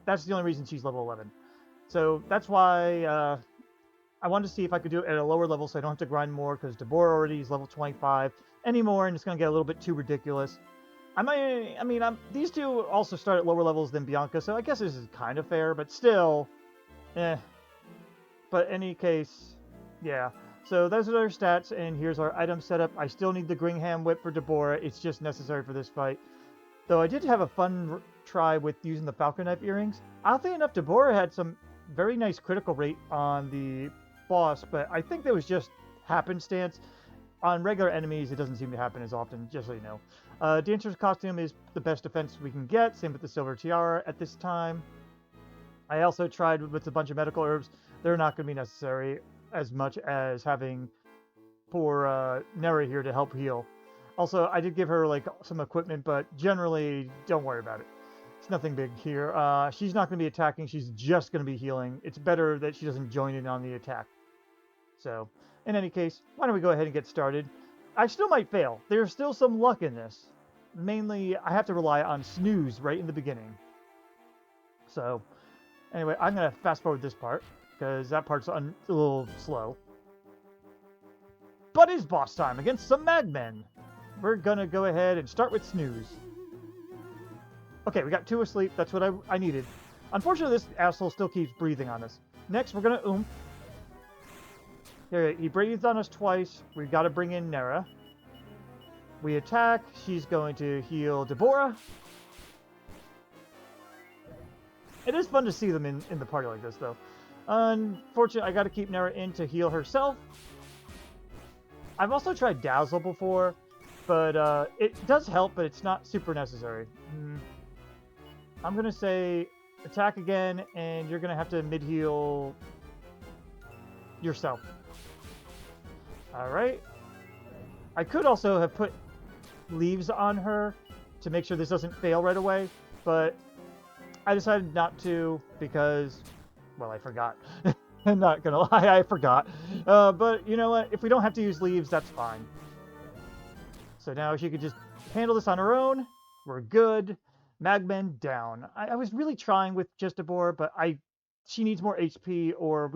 That's the only reason she's level 11. So that's why I wanted to see if I could do it at a lower level so I don't have to grind more, because Debora already is level 25 anymore, and it's going to get a little bit too ridiculous. These two also start at lower levels than Bianca, so I guess this is kind of fair, but still, But in any case, yeah. So those are their stats, and here's our item setup. I still need the Gringham Whip for Debora. It's just necessary for this fight. Though I did have a fun try with using the Falcon Knife earrings. Oddly enough, Debora had some very nice critical rate on the boss, but I think that was just happenstance. On regular enemies, it doesn't seem to happen as often, just so you know. Dancer's costume is the best defense we can get, same with the Silver Tiara at this time. I also tried with a bunch of medical herbs. They're not going to be necessary as much as having poor Nera here to help heal. Also, I did give her like some equipment, but generally, don't worry about it. It's nothing big here. She's not going to be attacking. She's just going to be healing. It's better that she doesn't join in on the attack. So, in any case, why don't we go ahead and get started? I still might fail. There's still some luck in this. Mainly, I have to rely on snooze right in the beginning. So, anyway, I'm going to fast forward this part, because that part's a little slow. But it's boss time against some Magmen. We're going to go ahead and start with snooze. Okay, we got 2 asleep. That's what I needed. Unfortunately, this asshole still keeps breathing on us. Next, we're going to oomph. Here, he breathed on us twice. We've got to bring in Nera. We attack. She's going to heal Debora. It is fun to see them in the party like this, though. Unfortunately, I got to keep Nera in to heal herself. I've also tried Dazzle before, but it does help, but it's not super necessary. I'm going to say attack again, and you're going to have to mid-heal yourself. Alright. I could also have put leaves on her to make sure this doesn't fail right away, but I decided not to because, well, I forgot. I'm not gonna lie, I forgot. But you know what? If we don't have to use leaves, that's fine. So now she could just handle this on her own. We're good. Magmen down. I was really trying with just Debora, but she needs more HP, or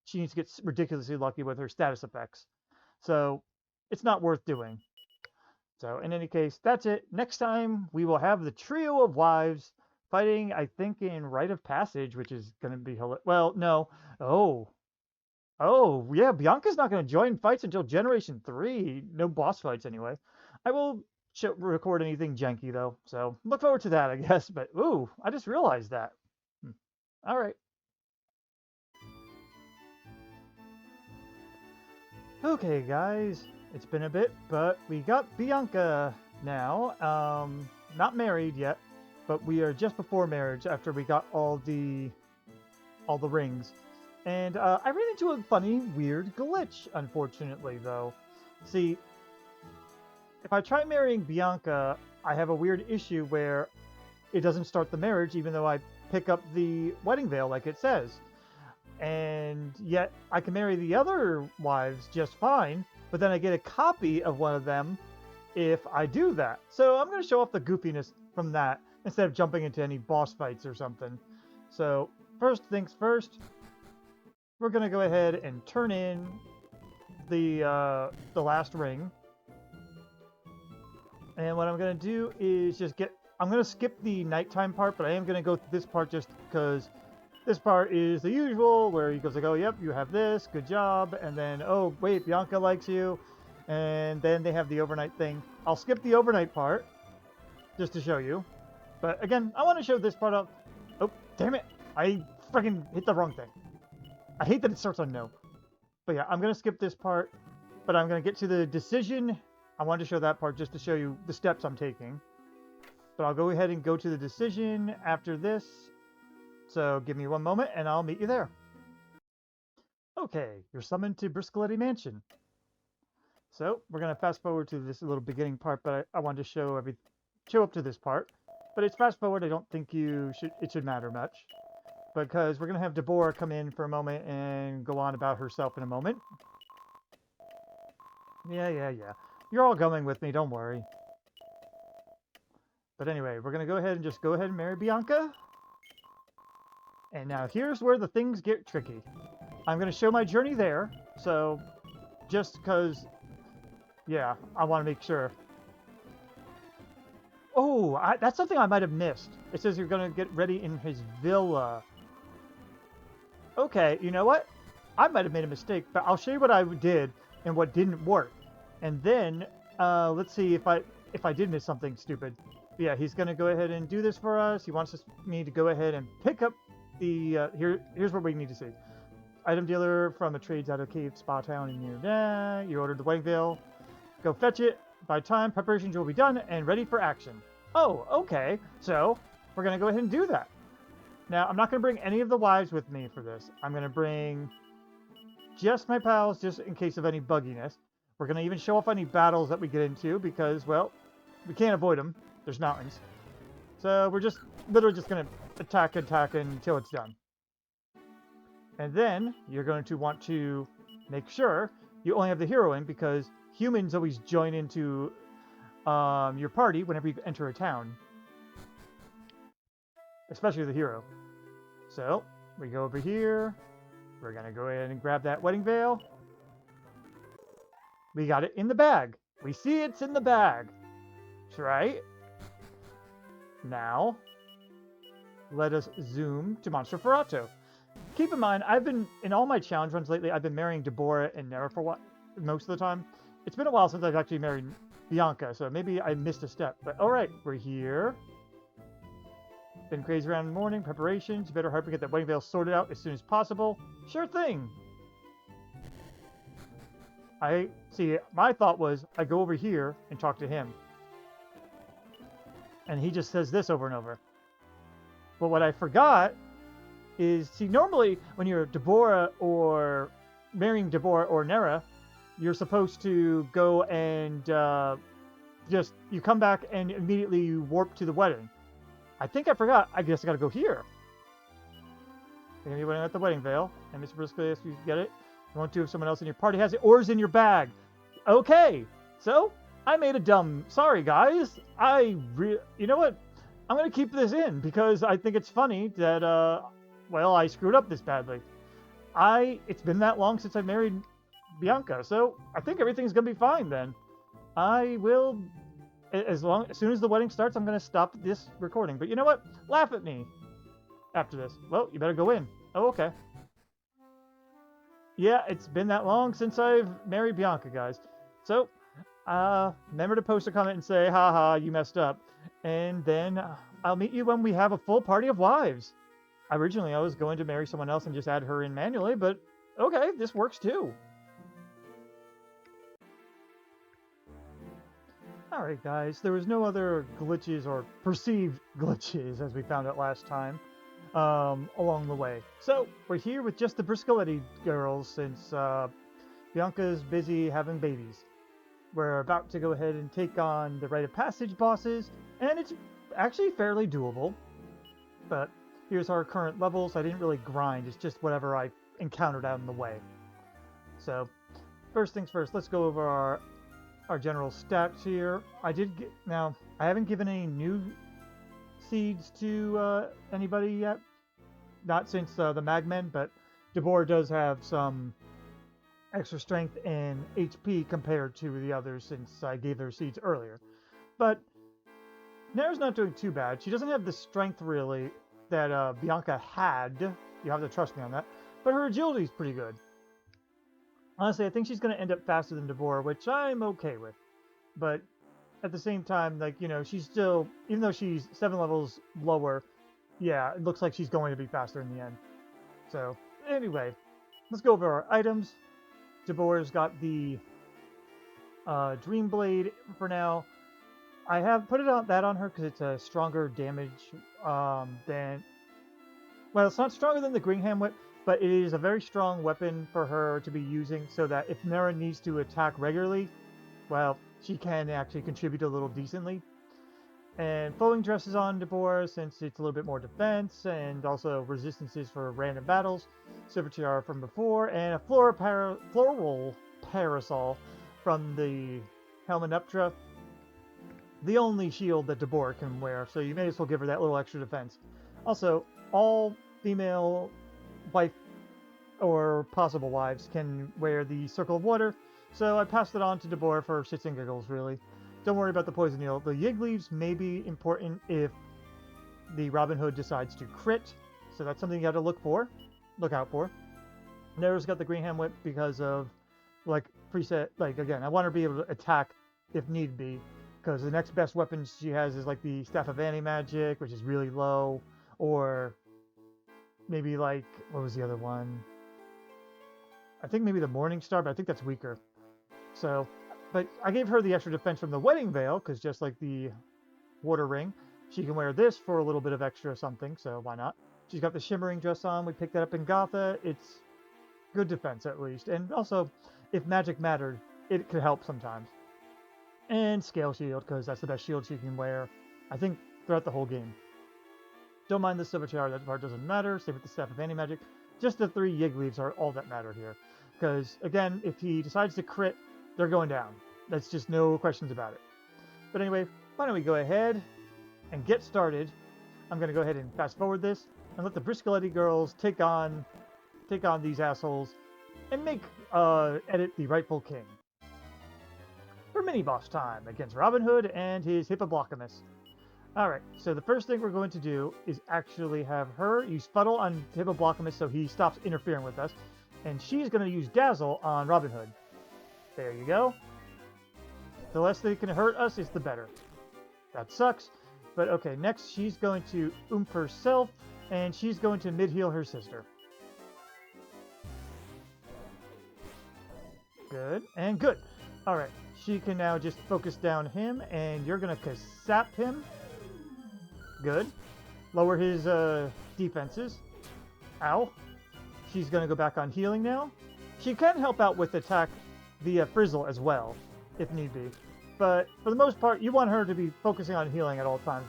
she needs to get ridiculously lucky with her status effects. So it's not worth doing. So in any case, that's it. Next time we will have the trio of wives fighting, I think, in Rite of Passage, which is going to be hilarious. Well, no. Oh, yeah, Bianca's not going to join fights until Generation 3. No boss fights, anyway. I will record anything janky, though, so look forward to that, I guess. But, ooh, I just realized that. All right. Okay, guys, it's been a bit, but we got Bianca now. Not married yet, but we are just before marriage after we got all the rings. And I ran into a funny, weird glitch, unfortunately, though. See, if I try marrying Bianca, I have a weird issue where it doesn't start the marriage, even though I pick up the wedding veil like it says. And yet, I can marry the other wives just fine, but then I get a copy of one of them if I do that. So I'm going to show off the goofiness from that instead of jumping into any boss fights or something. So, first things first, we're going to go ahead and turn in the last ring. And what I'm going to do is I'm going to skip the nighttime part, but I am going to go through this part just because this part is the usual, where he goes like, oh, yep, you have this, good job. And then, oh, wait, Bianca likes you. And then they have the overnight thing. I'll skip the overnight part just to show you. But again, I want to show this part up. Oh, damn it. I freaking hit the wrong thing. I hate that it starts on no. But yeah, I'm going to skip this part, but I'm going to get to the decision. I wanted to show that part just to show you the steps I'm taking. But I'll go ahead and go to the decision after this. So give me one moment and I'll meet you there. Okay, you're summoned to Briscoletti Mansion. So we're going to fast forward to this little beginning part, but I wanted to show up to this part. But it's fast forward. I don't think it should matter much, because we're going to have Debora come in for a moment and go on about herself in a moment. Yeah. You're all going with me, don't worry. But anyway, we're going to go ahead and marry Bianca. And now here's where the things get tricky. I'm going to show my journey there, so just because, yeah, I want to make sure. Oh, that's something I might have missed. It says you're going to get ready in his villa. Okay, you know what? I might have made a mistake, but I'll show you what I did and what didn't work. And then, let's see if I did miss something stupid. But yeah, he's going to go ahead and do this for us. He wants me to go ahead and pick up the, here's what we need to see. Item dealer from a trades out of Cave Spa Town in near. You ordered the wedding veil. Go fetch it. By time, preparations will be done and ready for action. Oh, okay. So, we're going to go ahead and do that. Now, I'm not going to bring any of the wives with me for this. I'm going to bring just my pals, just in case of any bugginess. We're going to even show off any battles that we get into because, well, we can't avoid them. There's mountains. So we're just literally just going to attack until it's done. And then you're going to want to make sure you only have the hero in, because humans always join into your party whenever you enter a town. Especially the hero. So, we go over here. We're going to go ahead and grab that wedding veil. We got it in the bag. We see it's in the bag. That's right. Now, let us zoom to Monster Ferrato. Keep in mind, in all my challenge runs lately, I've been marrying Debora and Nera for most of the time. It's been a while since I've actually married Bianca, so maybe I missed a step. But alright, we're here. Been crazy around in the morning, preparations. You better hurry to get that wedding veil sorted out as soon as possible. Sure thing. My thought was, I go over here and talk to him. And he just says this over and over. But what I forgot is, normally when you're Debora or marrying Debora or Nera, you're supposed to go and you come back and immediately you warp to the wedding. I think I forgot. I guess I gotta go here. You're gonna be wearing at the wedding veil. And Mr. Briscoletti asks you to get it. You want to if someone else in your party has it, or is in your bag. Okay, so I made a dumb. Sorry, guys. You know what? I'm gonna keep this in because I think it's funny that well, I screwed up this badly. It's been that long since I married Bianca, so I think everything's gonna be fine then. I will, as soon as the wedding starts, I'm gonna stop this recording. But you know what? Laugh at me after this. Well, you better go in. Oh, okay. Yeah, it's been that long since I've married Bianca, guys. So, remember to post a comment and say, haha, you messed up. And then I'll meet you when we have a full party of wives. Originally, I was going to marry someone else and just add her in manually, but okay, this works too. Alright guys, there was no other glitches or perceived glitches, as we found out last time, along the way. So, we're here with just the Briscoletti girls since Bianca's busy having babies. We're about to go ahead and take on the Rite of Passage bosses, and it's actually fairly doable. But here's our current levels. I didn't really grind, it's just whatever I encountered out in the way. So, first things first, let's go over our general stats here. I haven't given any new seeds to anybody yet. Not since the Magmen, but Debora does have some extra strength and HP compared to the others since I gave her seeds earlier. But Nera's not doing too bad. She doesn't have the strength really that Bianca had. You have to trust me on that. But her agility is pretty good. Honestly, I think she's going to end up faster than Debora, which I'm okay with. But at the same time, like, you know, she's still, even though she's 7 levels lower, yeah, it looks like she's going to be faster in the end. So, anyway, let's go over our items. Debora's got the Dream Blade for now. I have put that on her because it's a stronger damage than... Well, it's not stronger than the Gringham Whip, but it is a very strong weapon for her to be using so that if Nera needs to attack regularly, well, she can actually contribute a little decently. And flowing dresses on Debora since it's a little bit more defense and also resistances for random battles. Silver Tiara from before, and a floral parasol from the Helmet Uptra. The only shield that Debora can wear, so you may as well give her that little extra defense. Also, all female wife or possible wives can wear the Circle of Water, so I passed it on to Debora for shits and giggles, really. Don't worry about the poison needle. The Yig Leaves may be important if the Robin Hood decides to crit, so that's something you have to look out for. Nera's got the Greenham Whip because of, like, preset, like, again, I want her to be able to attack if need be, because the next best weapon she has is, like, the Staff of Anti-Magic, which is really low, or maybe, like, what was the other one? I think maybe the Morning Star, but I think that's weaker. So, but I gave her the extra defense from the Wedding Veil, because just like the Water Ring, she can wear this for a little bit of extra something, so why not? She's got the Shimmering Dress on. We picked that up in Gotha. It's good defense, at least. And also, if magic mattered, it could help sometimes. And Scale Shield, because that's the best shield she can wear, I think, throughout the whole game. Don't mind the Silver Tiara, that part doesn't matter. Same with the Staff of Anti-Magic. Just the 3 Yig Leaves are all that matter here. Because, again, if he decides to crit, they're going down. That's just no questions about it. But anyway, why don't we go ahead and get started. I'm going to go ahead and fast forward this and let the Briscoletti girls take on these assholes and edit the rightful king. For mini-boss time against Robin Hood and his Hippoblocamus. Alright, so the first thing we're going to do is actually have her use Fuddle on Hippoblocamus so he stops interfering with us. And she's going to use Dazzle on Robin Hood. There you go. The less they can hurt us is the better. That sucks. But okay, next she's going to oomph herself, and she's going to mid-heal her sister. Good, and good. Alright, she can now just focus down him, and you're going to Kasap him. Good. Lower his defenses. Ow. She's going to go back on healing now. She can help out with attack via Frizzle as well, if need be. But for the most part, you want her to be focusing on healing at all times.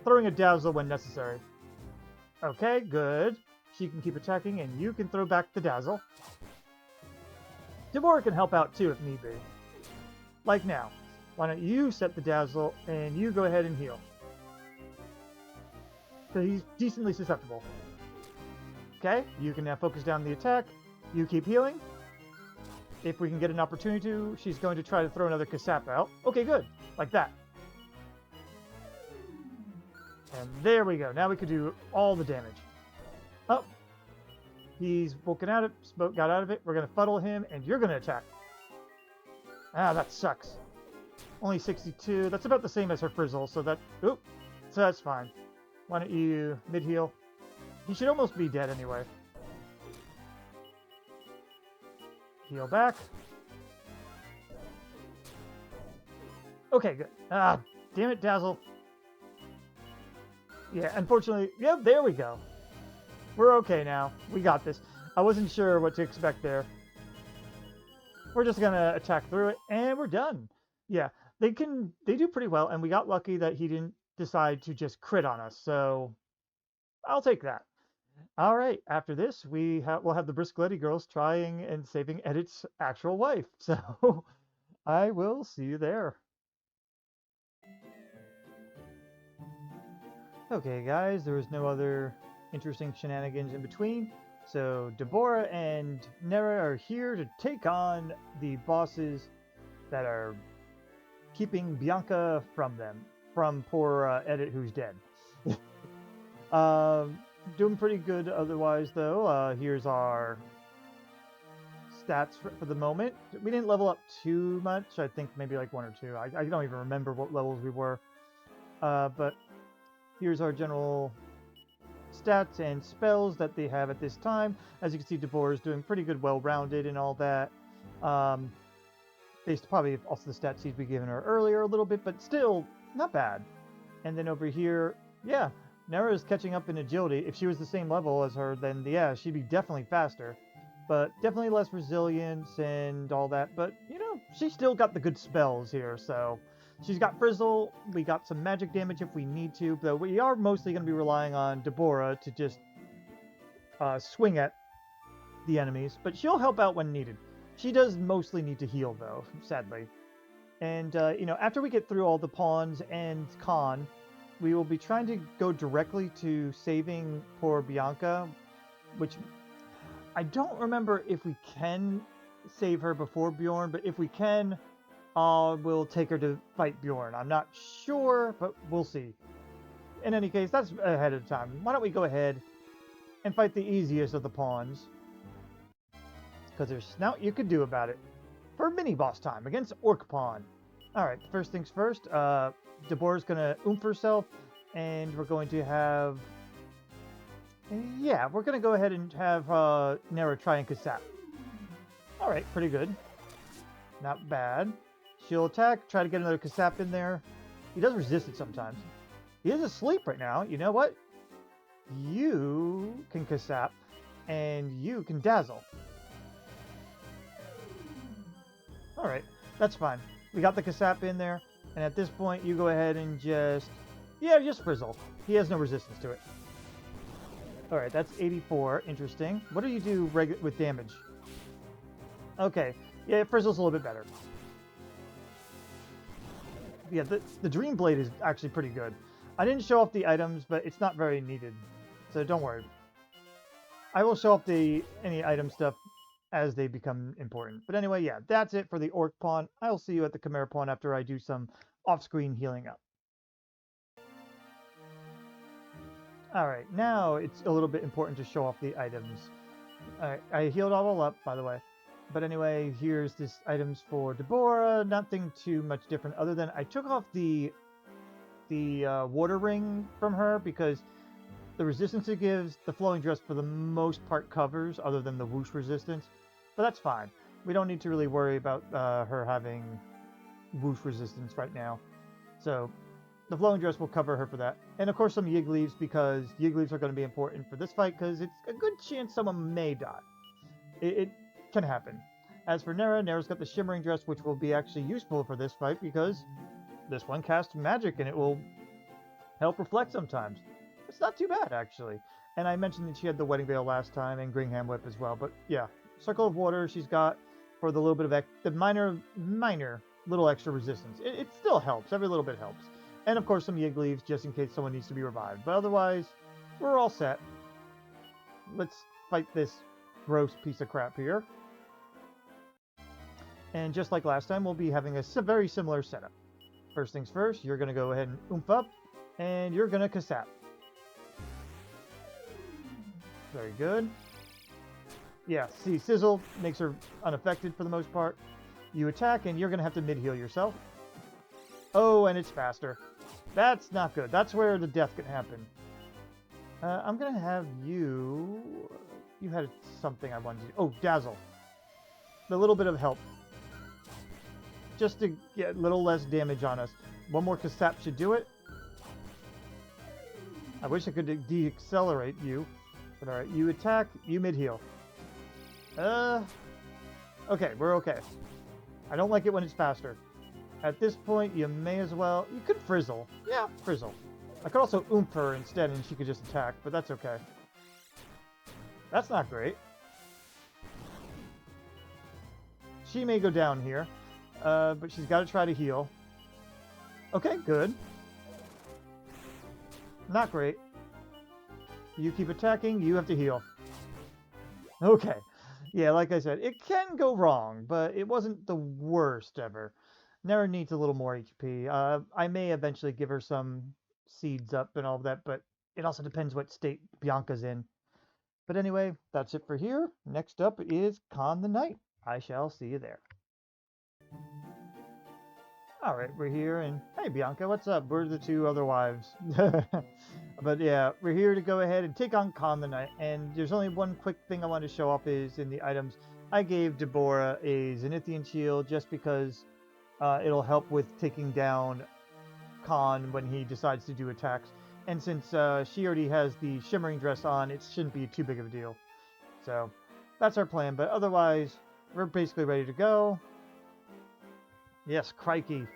Throwing a Dazzle when necessary. Okay, good. She can keep attacking, and you can throw back the Dazzle. Debora can help out too if need be. Like now. Why don't you set the Dazzle, and you go ahead and heal. So he's decently susceptible. Okay, you can now focus down the attack. You keep healing. If we can get an opportunity to, she's going to try to throw another Kasap out. Okay, good. Like that. And there we go. Now we can do all the damage. Oh. He's woken out of it, got out of it. We're going to fuddle him, and you're going to attack. Ah, that sucks. Only 62. That's about the same as her Frizzle, so that... Oop. So that's fine. Why don't you mid-heal? He should almost be dead anyway. Heal back. Okay, good. Ah, damn it, Dazzle. Yeah, unfortunately... Yeah, there we go. We're okay now. We got this. I wasn't sure what to expect there. We're just gonna attack through it, and we're done. Yeah, they do pretty well, and we got lucky that he didn't decide to just crit on us, so I'll take that. All right, after this, we'll have the Briscoletti girls trying and saving Edith's actual wife, so I will see you there. Okay, guys, there was no other interesting shenanigans in between. So Debora and Nera are here to take on the bosses that are keeping Bianca from them, from poor Edith, who's dead. Doing pretty good otherwise, though. Here's our stats for the moment. We didn't level up too much. I think maybe like 1 or 2. I don't even remember what levels we were. But here's our general stats and spells that they have at this time. As you can see, Debora is doing pretty good, well-rounded and all that. Based probably also the stats she'd be given her earlier a little bit, but still not bad. And then over here, yeah, Nera is catching up in agility. If she was the same level as her, then yeah, she'd be definitely faster. But definitely less resilience and all that. But, you know, she still got the good spells here, so... She's got Frizzle, we got some magic damage if we need to, though we are mostly going to be relying on Debora to just swing at the enemies, but she'll help out when needed. She does mostly need to heal, though, sadly. And, you know, after we get through all the pawns and Kon, we will be trying to go directly to saving poor Bianca, which I don't remember if we can save her before Bjorn, but if we can... we'll take her to fight Bjorn. I'm not sure, but we'll see. In any case, that's ahead of time. Why don't we go ahead and fight the easiest of the pawns? Because there's nothing you could do about it. For mini-boss time against Orc Pawn. Alright, first things first. Debora's going to oomph herself, and we're going to have... Yeah, we're going to go ahead and have Nera try and Kasap. Alright, pretty good. Not bad. She'll attack, try to get another Kasap in there. He does resist it sometimes. He is asleep right now. You know what? You can Kasap, and you can Dazzle. Alright, that's fine. We got the Kasap in there, and at this point, you go ahead and just... Yeah, just Frizzle. He has no resistance to it. Alright, that's 84. Interesting. What do you do with damage? Okay. Yeah, Frizzle's a little bit better. Yeah, the Dream Blade is actually pretty good. I didn't show off the items, but it's not very needed. So don't worry. I will show off any item stuff as they become important. But anyway, yeah, that's it for the Orc Pawn. I'll see you at the Chimaera Pawn after I do some off-screen healing up. Alright, now it's a little bit important to show off the items. Alright, I healed all up, by the way. But anyway, here's this items for Debora. Nothing too much different other than I took off the water ring from her because the resistance it gives, the flowing dress for the most part covers, other than the whoosh resistance. But that's fine. We don't need to really worry about her having whoosh resistance right now. So the flowing dress will cover her for that. And of course some Yig Leaves, because Yig Leaves are going to be important for this fight because it's a good chance someone may die. It can happen. As for Nera, Nera's got the shimmering dress, which will be actually useful for this fight because this one casts magic and it will help reflect sometimes. It's not too bad, actually. And I mentioned that she had the Wedding Veil last time and Gringham Whip as well. But yeah, Circle of Water she's got for the little bit of the minor little extra resistance. It still helps. Every little bit helps. And of course some Yig Leaves just in case someone needs to be revived. But otherwise, we're all set. Let's fight this gross piece of crap here. And just like last time, we'll be having a very similar setup. First things first, you're going to go ahead and oomph up, and you're going to Kasap. Very good. Yeah, see, Sizzle makes her unaffected for the most part. You attack, and you're going to have to mid-heal yourself. Oh, and it's faster. That's not good. That's where the death can happen. I'm going to have you... You had something I wanted to... Oh, Dazzle. A little bit of help. Just to get a little less damage on us. One more Kasap should do it. I wish I could de-accelerate you. But alright, you attack, you mid-heal. Okay, we're okay. I don't like it when it's faster. At this point, you may as well... You could Frizzle. Yeah, Frizzle. I could also Oomph her instead and she could just attack, but that's okay. That's not great. She may go down here, but she's got to try to heal. Okay, good. Not great. You keep attacking, you have to heal. Okay. Yeah, like I said, it can go wrong, but it wasn't the worst ever. Nera needs a little more HP. I may eventually give her some seeds up and all of that, but it also depends what state Bianca's in. But anyway, that's it for here. Next up is Kon the Knight. I shall see you there. Alright, we're here, and hey Bianca, what's up? We're the two other wives. But yeah, we're here to go ahead and take on Kon the Knight, and there's only one quick thing I want to show off is in the items. I gave Debora a Zenithian shield just because it'll help with taking down Kon when he decides to do attacks. And since she already has the shimmering dress on, it shouldn't be too big of a deal. So that's our plan, but otherwise, we're basically ready to go. Yes, crikey.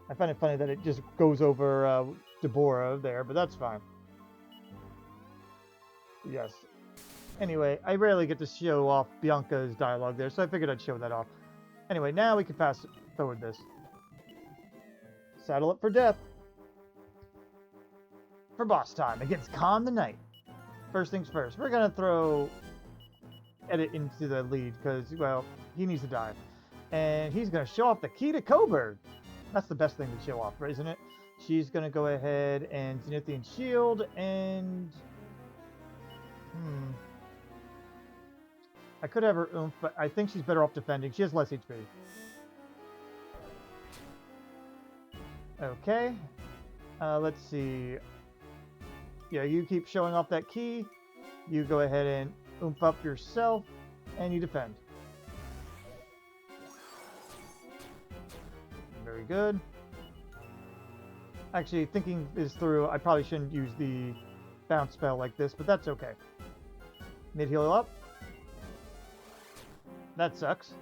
I find it funny that it just goes over Debora there, but that's fine. Yes. Anyway, I rarely get to show off Bianca's dialogue there, so I figured I'd show that off. Anyway, now we can fast forward this. Saddle up for death. For boss time against Kon the Knight. First things first, we're going to throw Edit into the lead because, well, he needs to die. And he's going to show off the key to Coburg. That's the best thing to show off, isn't it? She's going to go ahead and Zenithian Shield and... I could have her oomph, but I think she's better off defending. She has less HP. Okay. Let's see. Yeah, you keep showing off that key. You go ahead and oomph up yourself, and you defend. Very good. Actually, thinking this through, I probably shouldn't use the bounce spell like this, but that's okay. Mid-heal up. That sucks.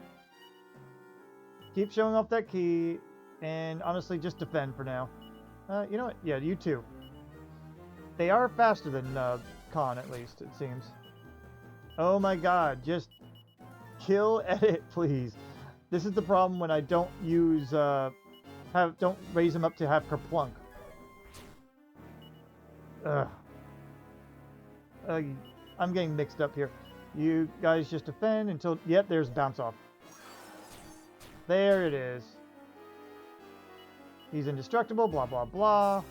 Keep showing off that key, and honestly, just defend for now. You know what? Yeah, you too. They are faster than Kon, at least, it seems. Oh my god, just kill Edit, please. This is the problem when I don't use, don't raise him up to have Kerplunk. Ugh. I'm getting mixed up here. You guys just defend until... Yep, there's bounce off. There it is. He's indestructible, blah, blah, blah.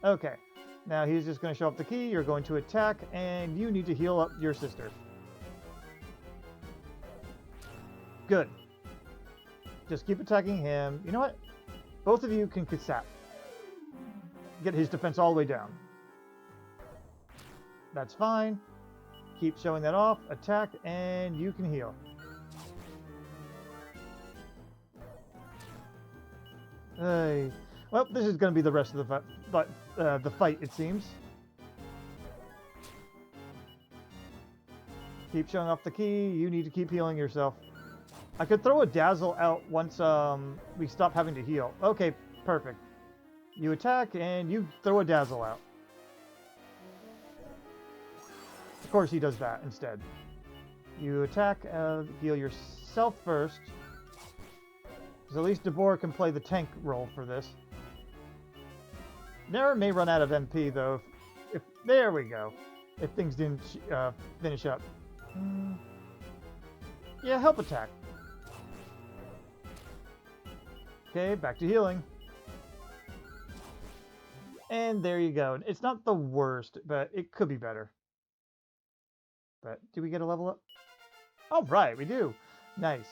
Okay. Now he's just going to show up the key. You're going to attack, and you need to heal up your sister. Good. Just keep attacking him. You know what? Both of you can Kasap. Get his defense all the way down. That's fine. Keep showing that off. Attack, and you can heal. Well, this is going to be the rest of the fight, it seems. Keep showing off the key. You need to keep healing yourself. I could throw a Dazzle out once we stop having to heal. Okay, perfect. You attack and you throw a dazzle out. Of course he does that instead. You attack, heal yourself first. Because at least Debora can play the tank role for this. Nera may run out of MP though. If there we go. If things didn't finish up. Yeah, help attack. Okay, back to healing. And there you go. It's not the worst, but it could be better. But do we get a level up? All right, we do. Nice.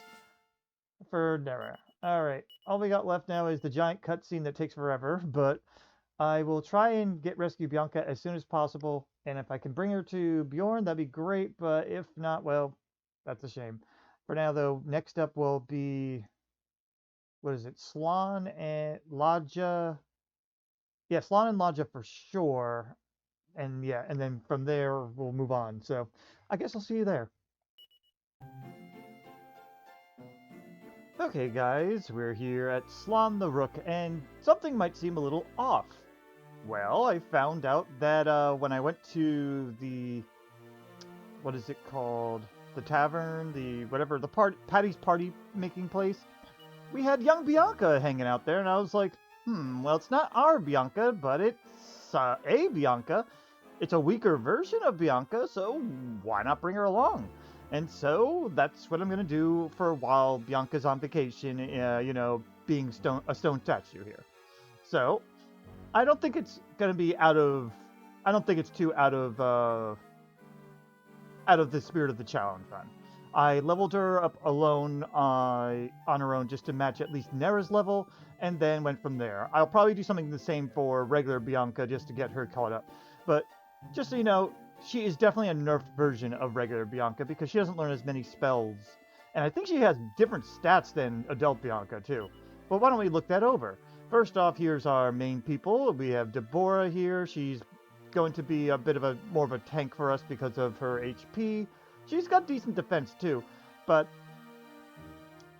For Nera. All right. All we got left now is the giant cutscene that takes forever, but I will try and rescue Bianca as soon as possible. And if I can bring her to Bjorn, that'd be great. But if not, well, that's a shame. For now, though, next up will be, what is it? Slon and Ladja. Yeah, Slon and Ladja for sure. And yeah, and then from there, we'll move on. So I guess I'll see you there. Okay, guys, we're here at Slon the Rook, and something might seem a little off. Well, I found out that when I went to the, what is it called? The tavern, the whatever, the Patty's party making place, we had young Bianca hanging out there, and I was like, well, it's not our Bianca, but it's a Bianca. It's a weaker version of Bianca, so why not bring her along? And so that's what I'm going to do for a while Bianca's on vacation, you know, being a stone statue here. So I don't think it's going to be I don't think it's too out of the spirit of the challenge run. I leveled her up alone on her own just to match at least Nera's level, and then went from there. I'll probably do something the same for regular Bianca just to get her caught up. But just so you know, she is definitely a nerfed version of regular Bianca because she doesn't learn as many spells. And I think she has different stats than adult Bianca too. But why don't we look that over? First off, here's our main people. We have Debora here. She's going to be a bit of more of a tank for us because of her HP. She's got decent defense too. But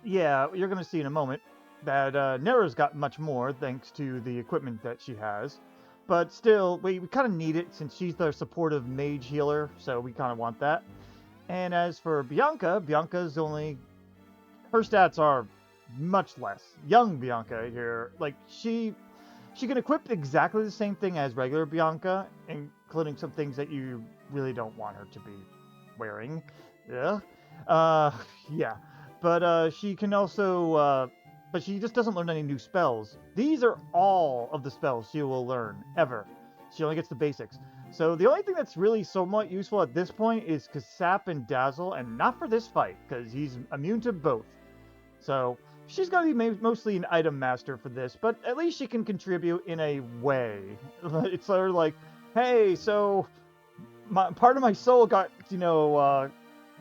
yeah, you're going to see in a moment that Nera's got much more thanks to the equipment that she has. But still, we kind of need it since she's the supportive mage healer, so we kind of want that. And as for Bianca, Bianca's only... her stats are much less. Young Bianca here, like, she can equip exactly the same thing as regular Bianca, including some things that you really don't want her to be wearing. Yeah. Yeah. But she can also... but she just doesn't learn any new spells. These are all of the spells she will learn, ever. She only gets the basics. So the only thing that's really somewhat useful at this point is Kasap and Dazzle, and not for this fight, because he's immune to both. So she's going to be mostly an item master for this, but at least she can contribute in a way. It's sort of like, hey, so part of my soul got, you know,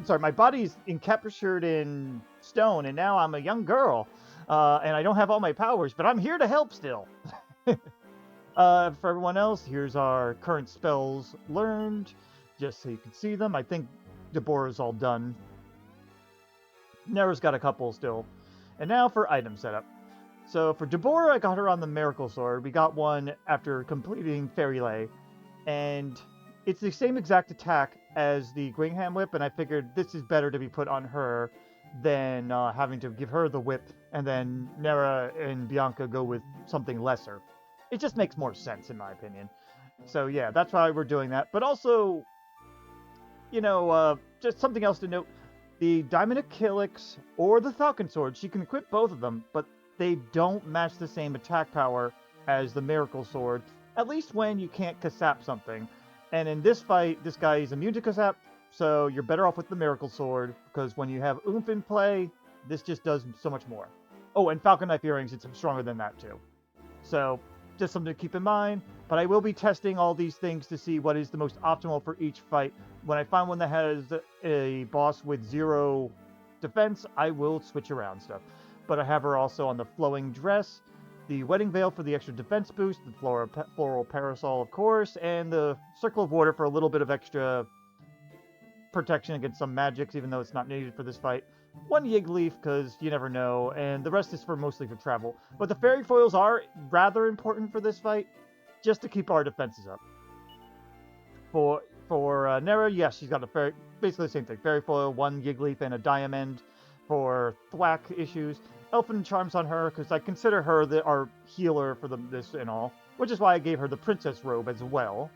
sorry, my body's encaptured in stone, and now I'm a young girl. And I don't have all my powers, but I'm here to help still. For everyone else, here's our current spells learned, just so you can see them. I think Debora's all done. Nera's got a couple still. And now for item setup. So for Debora, I got her on the Miracle Sword. We got one after completing Faerie Lea. And it's the same exact attack as the Gringham Whip, and I figured this is better to be put on her than having to give her the whip, and then Nera and Bianca go with something lesser. It just makes more sense, in my opinion. So yeah, that's why we're doing that. But also, you know, just something else to note. The Diamond Achilles or the Falcon Sword, she can equip both of them, but they don't match the same attack power as the Miracle Sword, at least when you can't Kasap something. And in this fight, this guy is immune to Kasap, so you're better off with the Miracle Sword, because when you have Oomph in play, this just does so much more. Oh, and Falcon Knife Earrings, it's stronger than that too. So, just something to keep in mind. But I will be testing all these things to see what is the most optimal for each fight. When I find one that has a boss with 0 defense, I will switch around stuff. But I have her also on the Flowing Dress, the Wedding Veil for the extra defense boost, the Floral Parasol, of course, and the Circle of Water for a little bit of extra protection against some magics, even though it's not needed for this fight. one Yiggleaf, because you never know, and the rest is mostly for travel. But the fairy foils are rather important for this fight, just to keep our defenses up. For Nera, yes, she's got a fairy, basically the same thing. Fairy foil, one Yiggleaf, and a diamond for thwack issues. Elfin charms on her, because I consider her our healer for this and all, which is why I gave her the princess robe as well.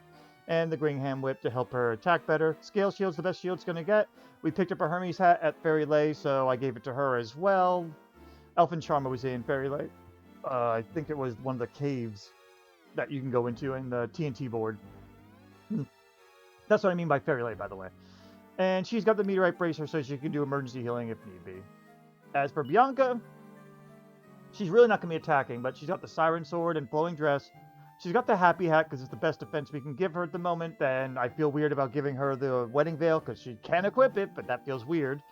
And the Gringham Whip to help her attack better. Scale Shield's the best shield it's going to get. We picked up a Hermes hat at Faerie Lea, so I gave it to her as well. Elfin Charm was in Faerie Lea. I think it was one of the caves that you can go into in the TNT board. That's what I mean by Faerie Lea, by the way. And she's got the Meteorite Bracer, so she can do emergency healing if need be. As for Bianca, she's really not going to be attacking, but she's got the Siren Sword and Flowing Dress. She's got the Happy Hat because it's the best defense we can give her at the moment. Then I feel weird about giving her the Wedding Veil because she can equip it, but that feels weird.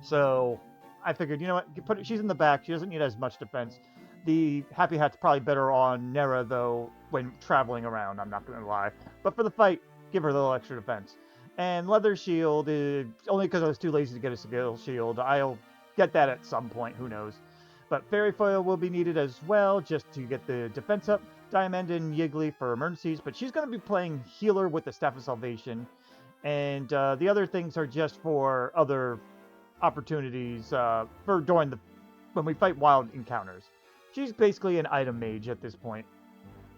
So I figured, you know what, she's in the back. She doesn't need as much defense. The Happy Hat's probably better on Nera, though, when traveling around, I'm not going to lie. But for the fight, give her a little extra defense. And Leather Shield, only because I was too lazy to get a Skill Shield. I'll get that at some point, who knows. But Fairy Foil will be needed as well, just to get the defense up. Diamond and Yiggly for emergencies, but she's going to be playing healer with the Staff of Salvation. And the other things are just for other opportunities for when we fight wild encounters. She's basically an item mage at this point.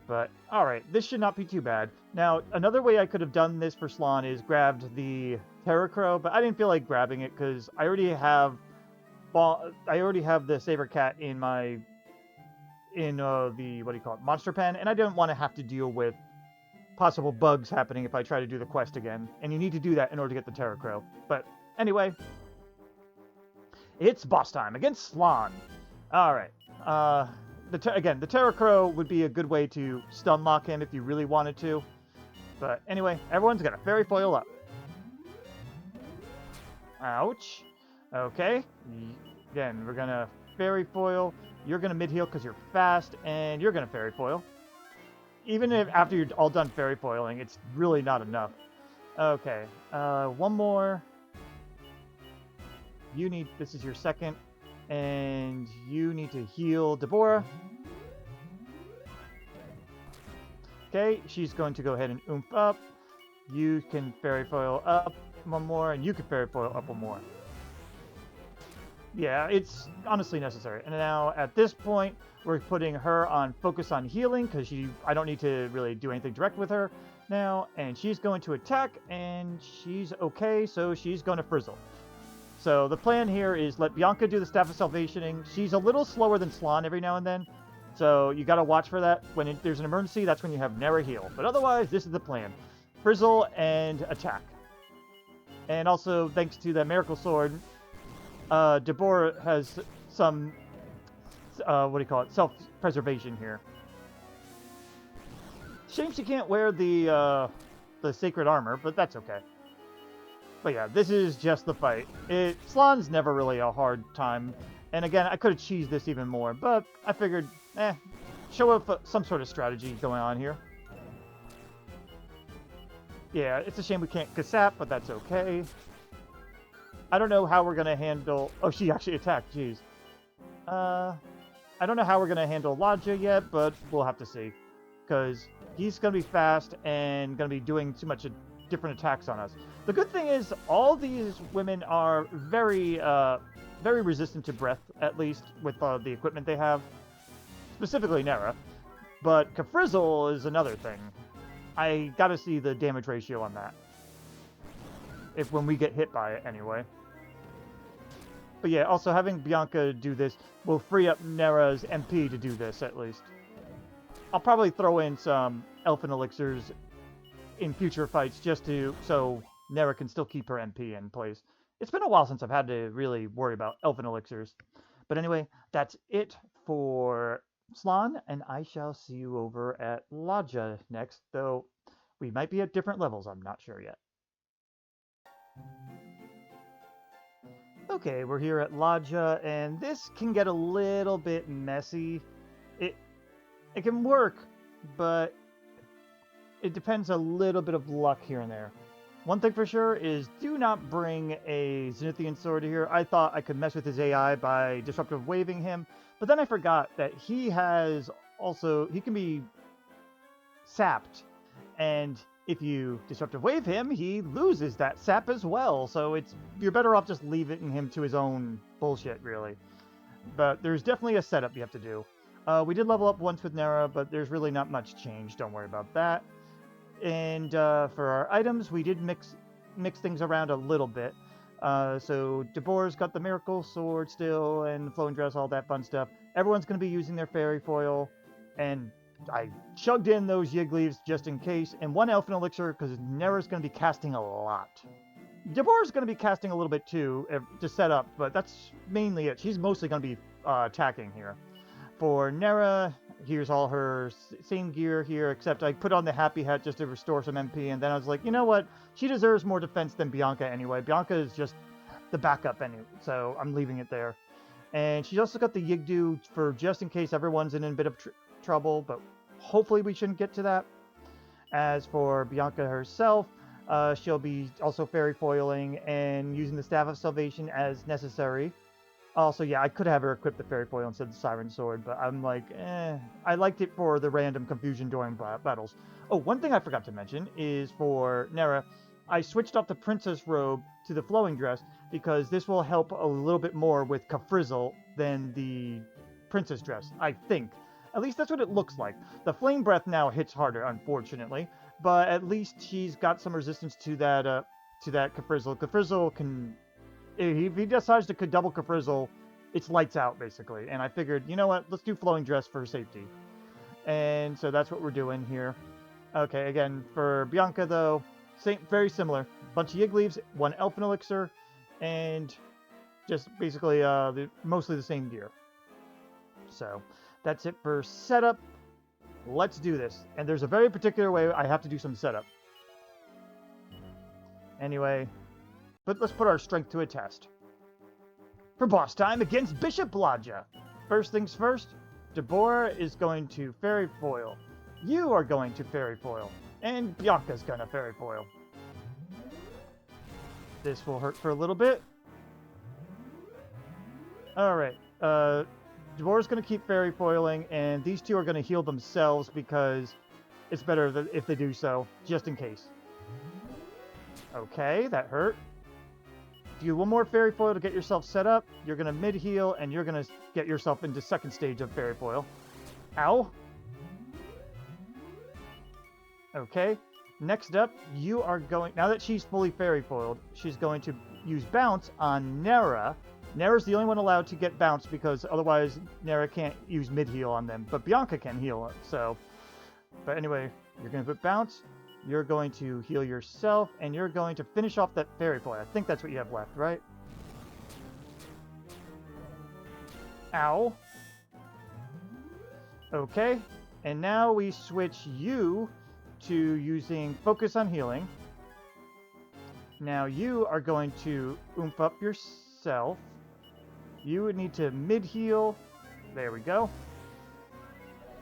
But, alright, this should not be too bad. Now, another way I could have done this for Slon is grabbed the Terror Crow, but I didn't feel like grabbing it because I already have the Saber Cat in my Monster Pen, and I didn't want to have to deal with possible bugs happening if I try to do the quest again. And you need to do that in order to get the Terror Crow. But anyway, it's boss time against Slon. Alright, the Terror Crow would be a good way to stun lock him if you really wanted to. But anyway, everyone's got a Fairy Foil up. Ouch. Okay. Again, we're going to Fairy Foil. You're going to mid-heal because you're fast, and you're going to Fairy Foil. Even if after you're all done Fairy Foiling, it's really not enough. Okay. One more. This is your second. And you need to heal Debora. Okay, she's going to go ahead and oomph up. You can Fairy Foil up one more, and you can Fairy Foil up one more. Yeah, it's honestly necessary. And now, at this point, we're putting her on Focus on Healing, because I don't need to really do anything direct with her now. And she's going to attack, and she's okay, so she's going to Frizzle. So the plan here is let Bianca do the Staff of Salvationing. She's a little slower than Slon every now and then, so you got to watch for that. When there's an emergency, that's when you have Nera heal. But otherwise, this is the plan. Frizzle and attack. And also, thanks to the Miracle Sword, Debora has some, self-preservation here. Shame she can't wear the Sacred Armor, but that's okay. But yeah, this is just the fight. Slon's never really a hard time. And again, I could have cheesed this even more, but I figured, show up some sort of strategy going on here. Yeah, it's a shame we can't Kasap, but that's okay. I don't know how we're going to handle... Oh, she actually attacked, jeez. I don't know how we're going to handle Ladja yet, but we'll have to see. Because he's going to be fast and going to be doing too much different attacks on us. The good thing is, all these women are very resistant to breath, at least, with the equipment they have. Specifically Nera. But Kafrizzle is another thing. I gotta see the damage ratio on that. When we get hit by it, anyway. But yeah, also having Bianca do this will free up Nera's MP to do this, at least. I'll probably throw in some Elfin Elixirs in future fights just so Nera can still keep her MP in place. It's been a while since I've had to really worry about Elfin Elixirs. But anyway, that's it for Slon, and I shall see you over at Ladja next, though we might be at different levels, I'm not sure yet. Okay, we're here at Ladja, and this can get a little bit messy. It can work, but it depends a little bit of luck here and there. One thing for sure is do not bring a Zenithian sword here. I thought I could mess with his AI by disruptive waving him, but then I forgot that he can be sapped, and if you disruptive wave him, he loses that sap as well, so you're better off just leaving him to his own bullshit, really. But there's definitely a setup you have to do. We did level up once with Nera, but there's really not much change, don't worry about that. And for our items, we did mix things around a little bit. So Debora's got the Miracle Sword still, and the Flowing Dress, all that fun stuff. Everyone's going to be using their Fairy Foil, and I chugged in those Yig Leaves just in case, and 1 Elfin Elixir, because Nera's going to be casting a lot. Debora's going to be casting a little bit too, to set up, but that's mainly it. She's mostly going to be attacking here. For Nera, here's all her same gear here, except I put on the Happy Hat just to restore some MP, and then I was like, you know what? She deserves more defense than Bianca anyway. Bianca is just the backup anyway, so I'm leaving it there. And she's also got the Yigdu for just in case everyone's in a bit of trouble, but hopefully we shouldn't get to that. As for Bianca herself, she'll be also fairy foiling and using the Staff of Salvation as necessary. Also, yeah, I could have her equip the Fairy Foil instead of the Siren Sword, but I'm like, I liked it for the random confusion during battles. Oh, one thing I forgot to mention is for Nera, I switched off the Princess Robe to the Flowing Dress because this will help a little bit more with Kafrizzle than the Princess Dress, I think. At least that's what it looks like. The Flame Breath now hits harder, unfortunately, but at least she's got some resistance to that Kafrizzle. Kafrizzle can... If he decides to double Kafrizzle, it's lights out, basically. And I figured, you know what? Let's do Flowing Dress for safety. And so that's what we're doing here. Okay, again, for Bianca, though, very similar. Bunch of Yig Leaves, 1 Elfin Elixir, and just basically mostly the same gear. So that's it for setup. Let's do this. And there's a very particular way I have to do some setup. Anyway... But let's put our strength to a test. For boss time against Bishop Ladja. First things first, Debora is going to Fairy Foil. You are going to Fairy Foil. And Bianca's going to Fairy Foil. This will hurt for a little bit. Alright, Debora's going to keep Fairy Foiling, and these two are going to heal themselves because it's better if they do so, just in case. Okay, that hurt. Do one more Fairy Foil to get yourself set up. You're going to mid-heal, and you're going to get yourself into second stage of Fairy Foil. Ow. Okay. Next up, you are going... Now that she's fully Fairy Foiled, she's going to use Bounce on Nera. Nera's the only one allowed to get Bounce because otherwise Nera can't use mid-heal on them. But Bianca can heal, so... But anyway, you're going to put Bounce... You're going to heal yourself, and you're going to finish off that Fairy Foil. I think that's what you have left, right? Ow. Okay, and now we switch you to using Focus on Healing. Now you are going to oomph up yourself. You would need to mid-heal. There we go.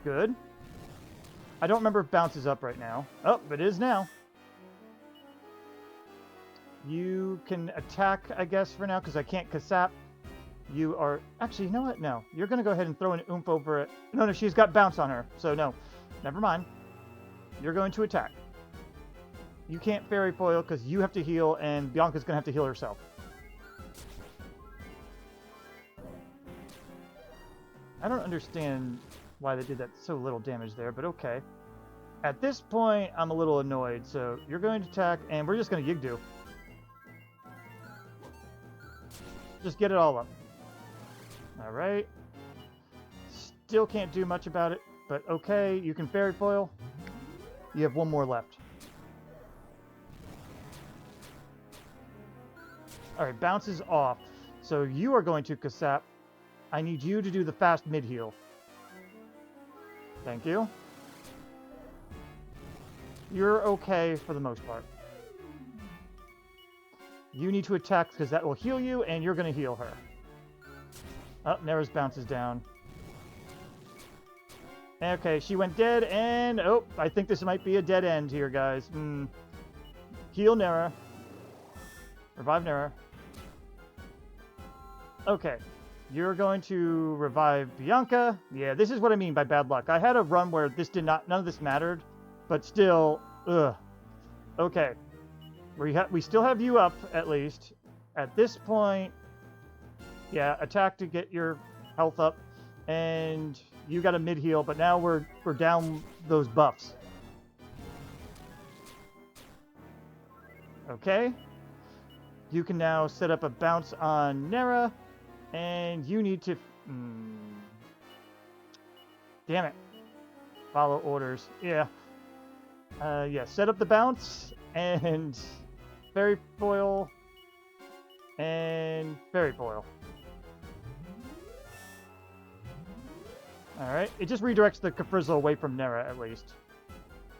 Good. I don't remember if Bounce is up right now. Oh, it is now. You can attack, I guess, for now, because I can't Kasap. You are... Actually, you know what? No. You're going to go ahead and throw an oomph over it. No, she's got Bounce on her. So, no. Never mind. You're going to attack. You can't Fairy Foil because you have to heal, and Bianca's going to have to heal herself. I don't understand why they did that so little damage there, but okay. At this point, I'm a little annoyed, so you're going to attack, and we're just going to Yigdu. Just get it all up. Alright. Still can't do much about it, but okay, you can Fairy Foil. You have one more left. Alright, Bounce is off. So you are going to Kasap. I need you to do the fast mid-heal. Thank you. You're okay for the most part. You need to attack because that will heal you, and you're going to heal her. Oh, Nera's Bounce is down. Okay, she went dead, and... Oh, I think this might be a dead end here, guys. Heal Nera. Revive Nera. Okay. You're going to revive Bianca. Yeah, this is what I mean by bad luck. I had a run where none of this mattered, but still, ugh. Okay. We still have you up, at least. At this point, yeah, attack to get your health up, and you got a mid-heal, but now we're down those buffs. Okay. You can now set up a bounce on Nera, and you need to... Damn it. Follow orders. Yeah. Yeah, set up the bounce, and Fairy Foil, and Fairy Foil. Alright, it just redirects the Frizzle away from Nera, at least.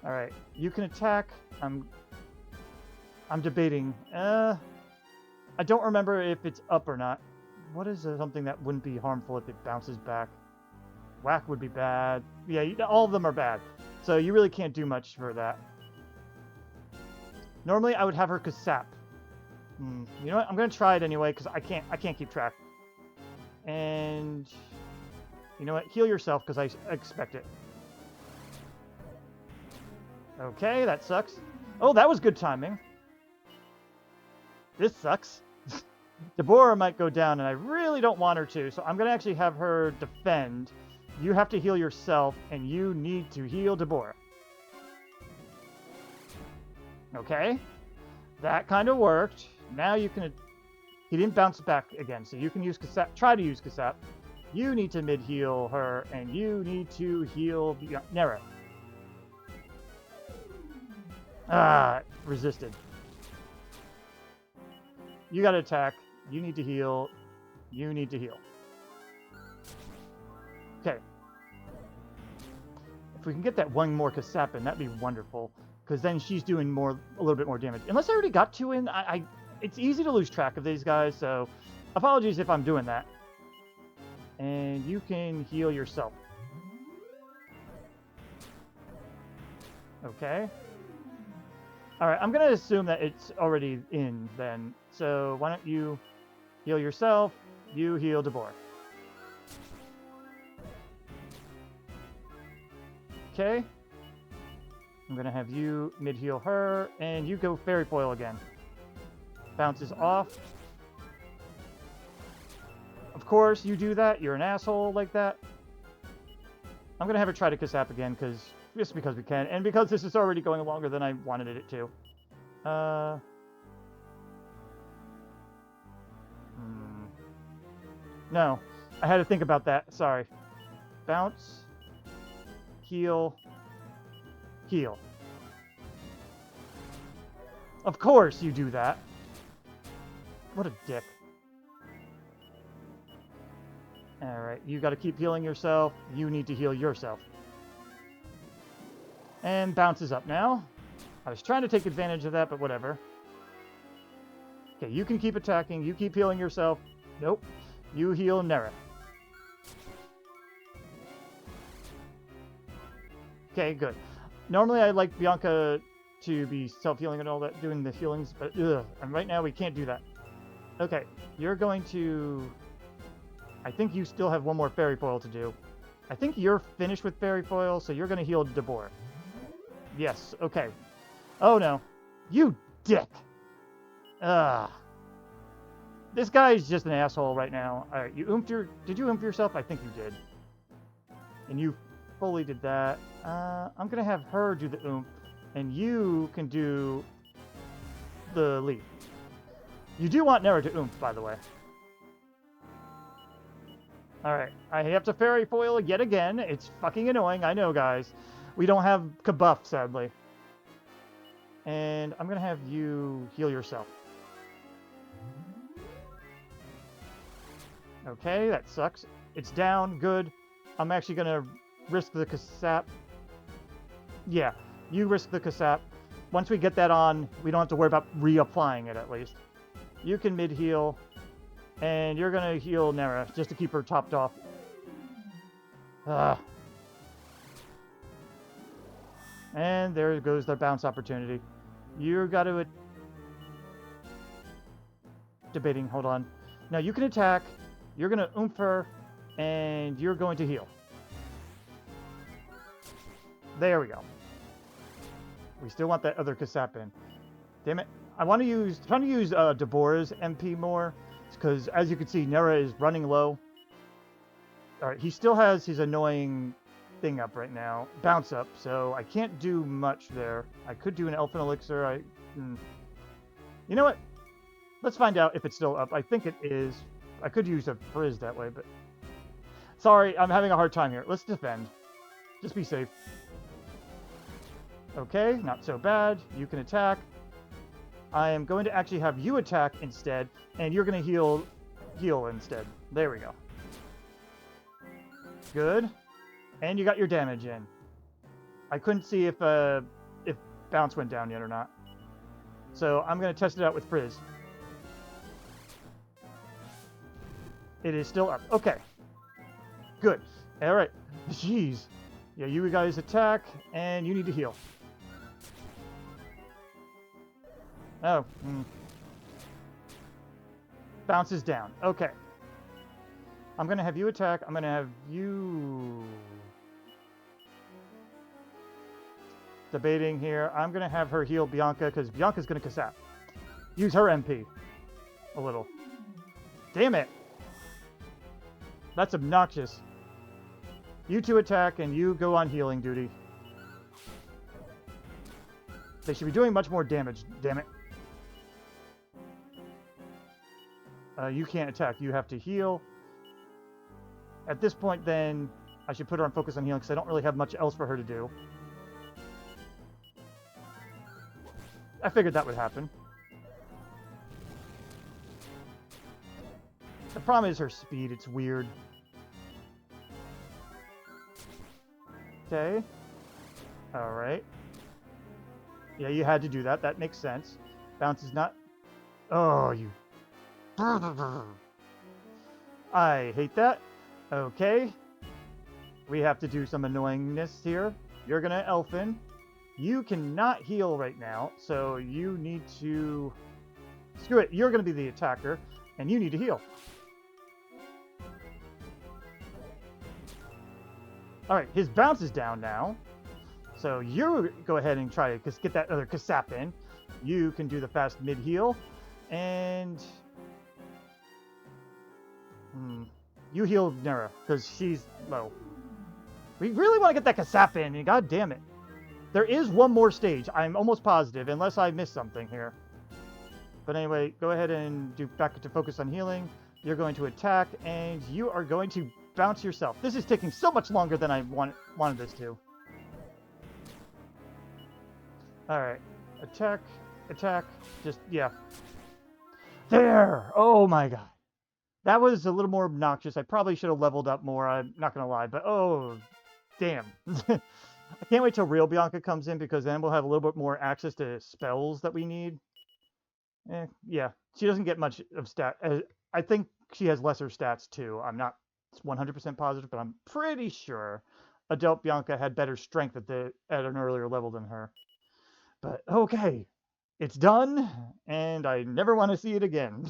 Alright, you can attack. I'm debating. I don't remember if it's up or not. What is something that wouldn't be harmful if it bounces back? Whack would be bad. Yeah, all of them are bad. So you really can't do much for that. Normally, I would have her Kasap. You know what? I'm going to try it anyway, because I can't keep track. And... You know what? Heal yourself, because I expect it. Okay, that sucks. Oh, that was good timing. This sucks. Debora might go down, and I really don't want her to, so I'm going to actually have her defend. You have to heal yourself, and you need to heal Debora. Okay. That kind of worked. Now you can... He didn't bounce back again, so you can use Kasap. Try to use Kasap. You need to mid-heal her, and you need to heal Nera. Ah, resisted. You gotta attack. You need to heal. You need to heal. Okay. If we can get that one more Kasap in, that'd be wonderful. Because then she's doing a little bit more damage. Unless I already got 2 in, it's easy to lose track of these guys, so apologies if I'm doing that. And you can heal yourself. Okay. Alright, I'm going to assume that it's already in then. So why don't you heal yourself, you heal Debora. Okay. I'm going to have you mid-heal her, and you go Fairy Foil again. Bounces off. Of course, you do that. You're an asshole like that. I'm going to have her try to Kasap again, just because we can. And because this is already going longer than I wanted it to. No. I had to think about that. Sorry. Bounce. Heal. Heal. Of course you do that. What a dick. Alright, you gotta keep healing yourself. You need to heal yourself. And bounces up now. I was trying to take advantage of that, but whatever. Okay, you can keep attacking. You keep healing yourself. Nope. You heal Nera. Okay, good. Normally I like Bianca to be self-healing and all that, doing the healings, but ugh. And right now we can't do that. Okay, you're going to... I think you still have one more Fairy Foil to do. I think you're finished with Fairy Foil, so you're going to heal Debora. Yes, okay. Oh no. You dick! Ugh. This guy is just an asshole right now. Alright, did you oomph yourself? I think you did. And you fully did that. I'm going to have her do the oomph, and you can do the leap. You do want Nera to oomph, by the way. Alright, I have to Fairy Foil yet again. It's fucking annoying, I know, guys. We don't have Kabuff, sadly. And I'm going to have you heal yourself. Okay, that sucks. It's down, good. I'm actually going to risk the Kasap. Yeah, you risk the Kasap. Once we get that on, we don't have to worry about reapplying it, at least. You can mid-heal. And you're going to heal Nera, just to keep her topped off. And there goes the bounce opportunity. You got to debating. Hold on. Now you can attack. You're going to oomph her, and you're going to heal. There we go. We still want that other Kasap in. Damn it. I want to use... trying to use Debora's MP more, because as you can see, Nera is running low. Alright, he still has his annoying thing up right now. Bounce up, so I can't do much there. I could do an Elfin Elixir. You know what? Let's find out if it's still up. I think it is. I could use a Frizz that way, but... sorry, I'm having a hard time here. Let's defend. Just be safe. Okay, not so bad. You can attack. I am going to actually have you attack instead, and you're going to heal instead. There we go. Good. And you got your damage in. I couldn't see if bounce went down yet or not. So I'm going to test it out with Frizz. It is still up. Okay. Good. All right. Jeez. Yeah, you guys attack, and you need to heal. Oh. Bounces down. Okay. I'm going to have you attack. I'm going to have you... debating here. I'm going to have her heal Bianca, because Bianca's going to Kasap. Use her MP. A little. Damn it. That's obnoxious. You two attack, and you go on healing duty. They should be doing much more damage. Damn it. You can't attack. You have to heal. At this point, then, I should put her on focus on healing, because I don't really have much else for her to do. I figured that would happen. The problem is her speed. It's weird. Okay. Alright. Yeah, you had to do that. That makes sense. Bounce is not... oh, you... I hate that. Okay. We have to do some annoyingness here. You're gonna Elfin. You cannot heal right now, so you need to... screw it. You're gonna be the attacker, and you need to heal. Alright, his bounce is down now. So you go ahead and try to get that other Kasap in. You can do the fast mid-heal. And... you heal Nera, because she's low. We really want to get that Kasap in, and god damn it. There is one more stage, I'm almost positive, unless I missed something here. But anyway, go ahead and do back to focus on healing. You're going to attack, and you are going to bounce yourself. This is taking so much longer than I wanted this to. Alright. Attack. Attack. Just, yeah. There! Oh my god. That was a little more obnoxious. I probably should have leveled up more, I'm not going to lie. But, oh, damn. I can't wait till real Bianca comes in, because then we'll have a little bit more access to spells that we need. Yeah. She doesn't get much of stat. I think she has lesser stats, too. I'm not 100% positive, but I'm pretty sure adult Bianca had better strength at an earlier level than her. But, okay. It's done, and I never want to see it again.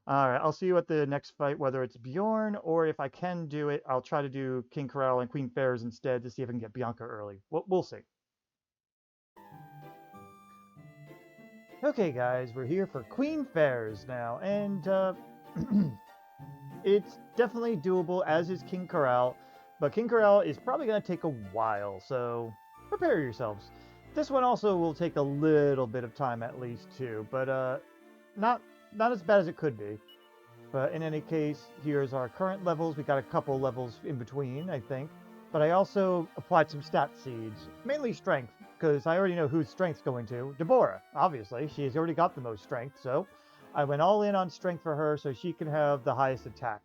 Alright, I'll see you at the next fight, whether it's Bjorn, or if I can do it, I'll try to do King Korol and Queen Ferz instead to see if I can get Bianca early. We'll see. Okay, guys, we're here for Queen Ferz now, and it's definitely doable, as is King Korol, but King Korol is probably going to take a while, so prepare yourselves. This one also will take a little bit of time at least, too, but not as bad as it could be. But in any case, here's our current levels. We got a couple levels in between, I think. But I also applied some stat seeds, mainly strength, because I already know whose strength's going to. Debora, obviously. She's already got the most strength, so I went all in on strength for her so she can have the highest attack.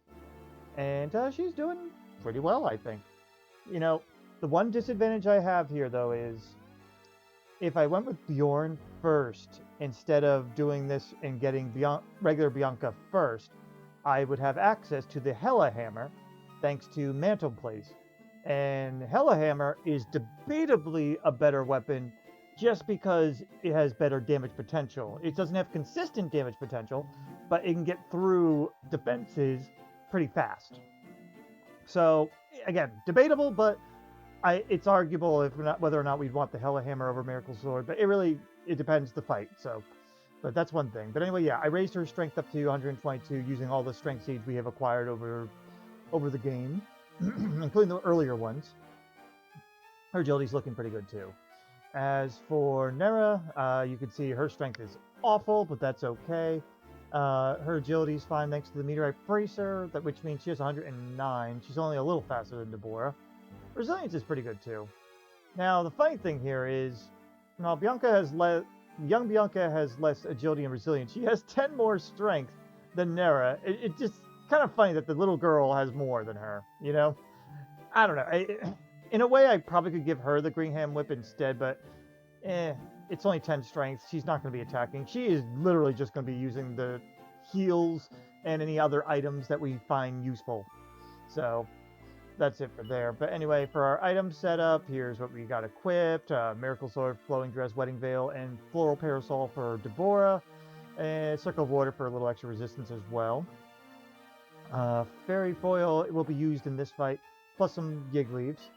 And she's doing pretty well, I think. You know, the one disadvantage I have here, though, is if I went with Bjorn first, instead of doing this and getting regular Bianca first, I would have access to the Hella Hammer, thanks to Mantle Place. And Hella Hammer is debatably a better weapon, just because it has better damage potential. It doesn't have consistent damage potential, but it can get through defenses pretty fast. So again, debatable, but it's arguable if not whether or not we'd want the Hella Hammer over Miracle Sword, but it depends the fight. So, but that's one thing. But anyway, yeah, I raised her strength up to 122 using all the strength seeds we have acquired over the game, including the earlier ones. Her agility's looking pretty good too. As for Nera, you can see her strength is awful, but that's okay. Her agility's fine thanks to the Meteorite Bracer, which means she has 109. She's only a little faster than Debora. Resilience is pretty good too. Now, the funny thing here is, while young Bianca has less agility and resilience, she has 10 more strength than Nera. It's just kind of funny that the little girl has more than her, you know? I don't know. In a way, I probably could give her the Greenham Whip instead, but it's only 10 strength. She's not going to be attacking. She is literally just going to be using the heals and any other items that we find useful. So that's it for there. But anyway, for our item setup, here's what we got equipped. Miracle Sword, Flowing Dress, Wedding Veil, and Floral Parasol for Debora. And Circle of Water for a little extra resistance as well. Fairy Foil will be used in this fight, plus some Yig Leaves.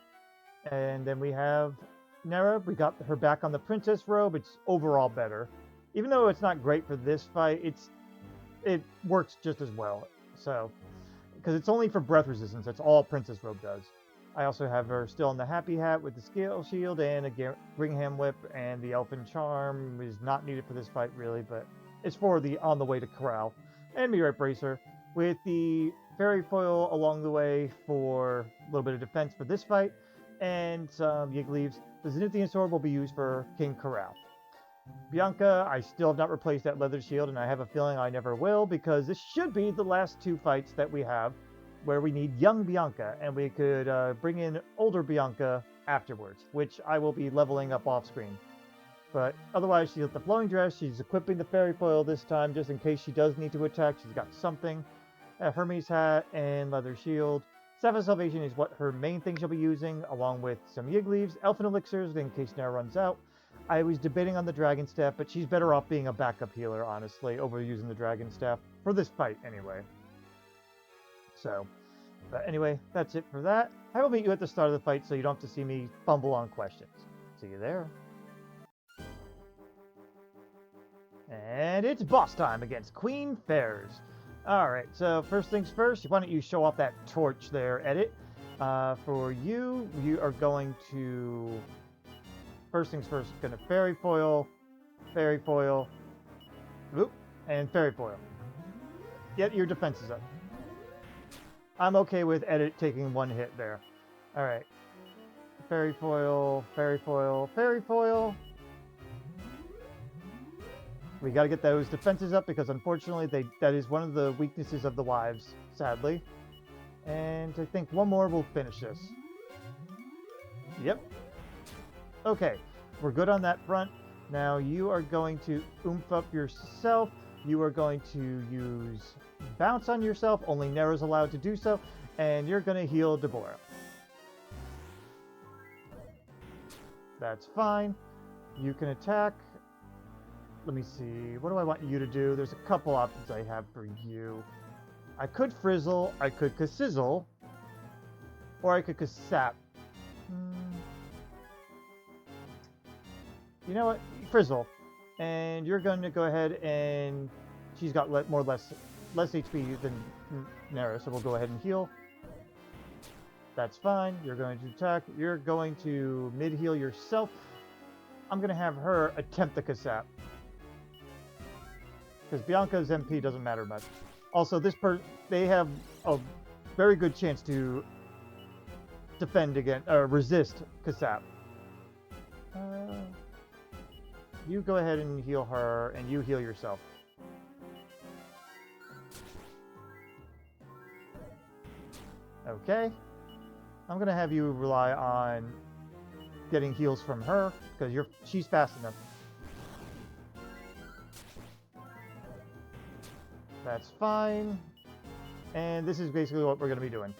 And then we have Nera. We got her back on the Princess Robe. It's overall better. Even though it's not great for this fight, it works just as well. So, because it's only for breath resistance. That's all Princess Robe does. I also have her still in the Happy Hat with the Scale Shield and a Greenham Whip, and the Elfin Charm is not needed for this fight really, but it's for the On the Way to Korol. And Meteorite Bracer with the Fairy Foil along the way for a little bit of defense for this fight. And some Yig Leaves. The Zenithian Sword will be used for King Korol. Bianca, I still have not replaced that leather shield, and I have a feeling I never will, because this should be the last two fights that we have where we need young Bianca, and we could bring in older Bianca afterwards, which I will be leveling up off screen. But otherwise, she's got the Flowing Dress. She's equipping the Fairy Foil this time, just in case she does need to attack. She's got something. A Hermes Hat and Leather Shield. Staff of Salvation is what her main thing she'll be using, along with some Yig Leaves, Elfin Elixirs in case Nera runs out. I was debating on the Dragon Staff, but she's better off being a backup healer, honestly, over using the Dragon Staff, for this fight anyway. So, but anyway, that's it for that. I will meet you at the start of the fight so you don't have to see me fumble on questions. See you there. And it's boss time against Queen Ferz. Alright, so first things first, why don't you show off that torch there, Edit. For you are going to... First things first, going to Fairy Foil, whoop, and Fairy Foil. Get your defenses up. I'm okay with Edit taking one hit there. Alright. Fairy Foil. We got to get those defenses up because unfortunately that is one of the weaknesses of the wives, sadly. And I think one more will finish this. Yep. Okay, we're good on that front. Now you are going to oomph up yourself. You are going to use bounce on yourself. Only Nera's allowed to do so. And you're going to heal Debora. That's fine. You can attack. Let me see. What do I want you to do? There's a couple options I have for you. I could Frizzle, I could Kassizzle, or I could Kassap. You know what? Frizzle. And you're going to go ahead and... She's got less HP than Nera, so we'll go ahead and heal. That's fine. You're going to attack. You're going to mid-heal yourself. I'm going to have her attempt the Kassap. Because Bianca's MP doesn't matter much. Also, they have a very good chance to defend against, resist Kassap. You go ahead and heal her, and you heal yourself. Okay. I'm gonna have you rely on getting heals from her, because she's fast enough. That's fine. And this is basically what we're going to be doing.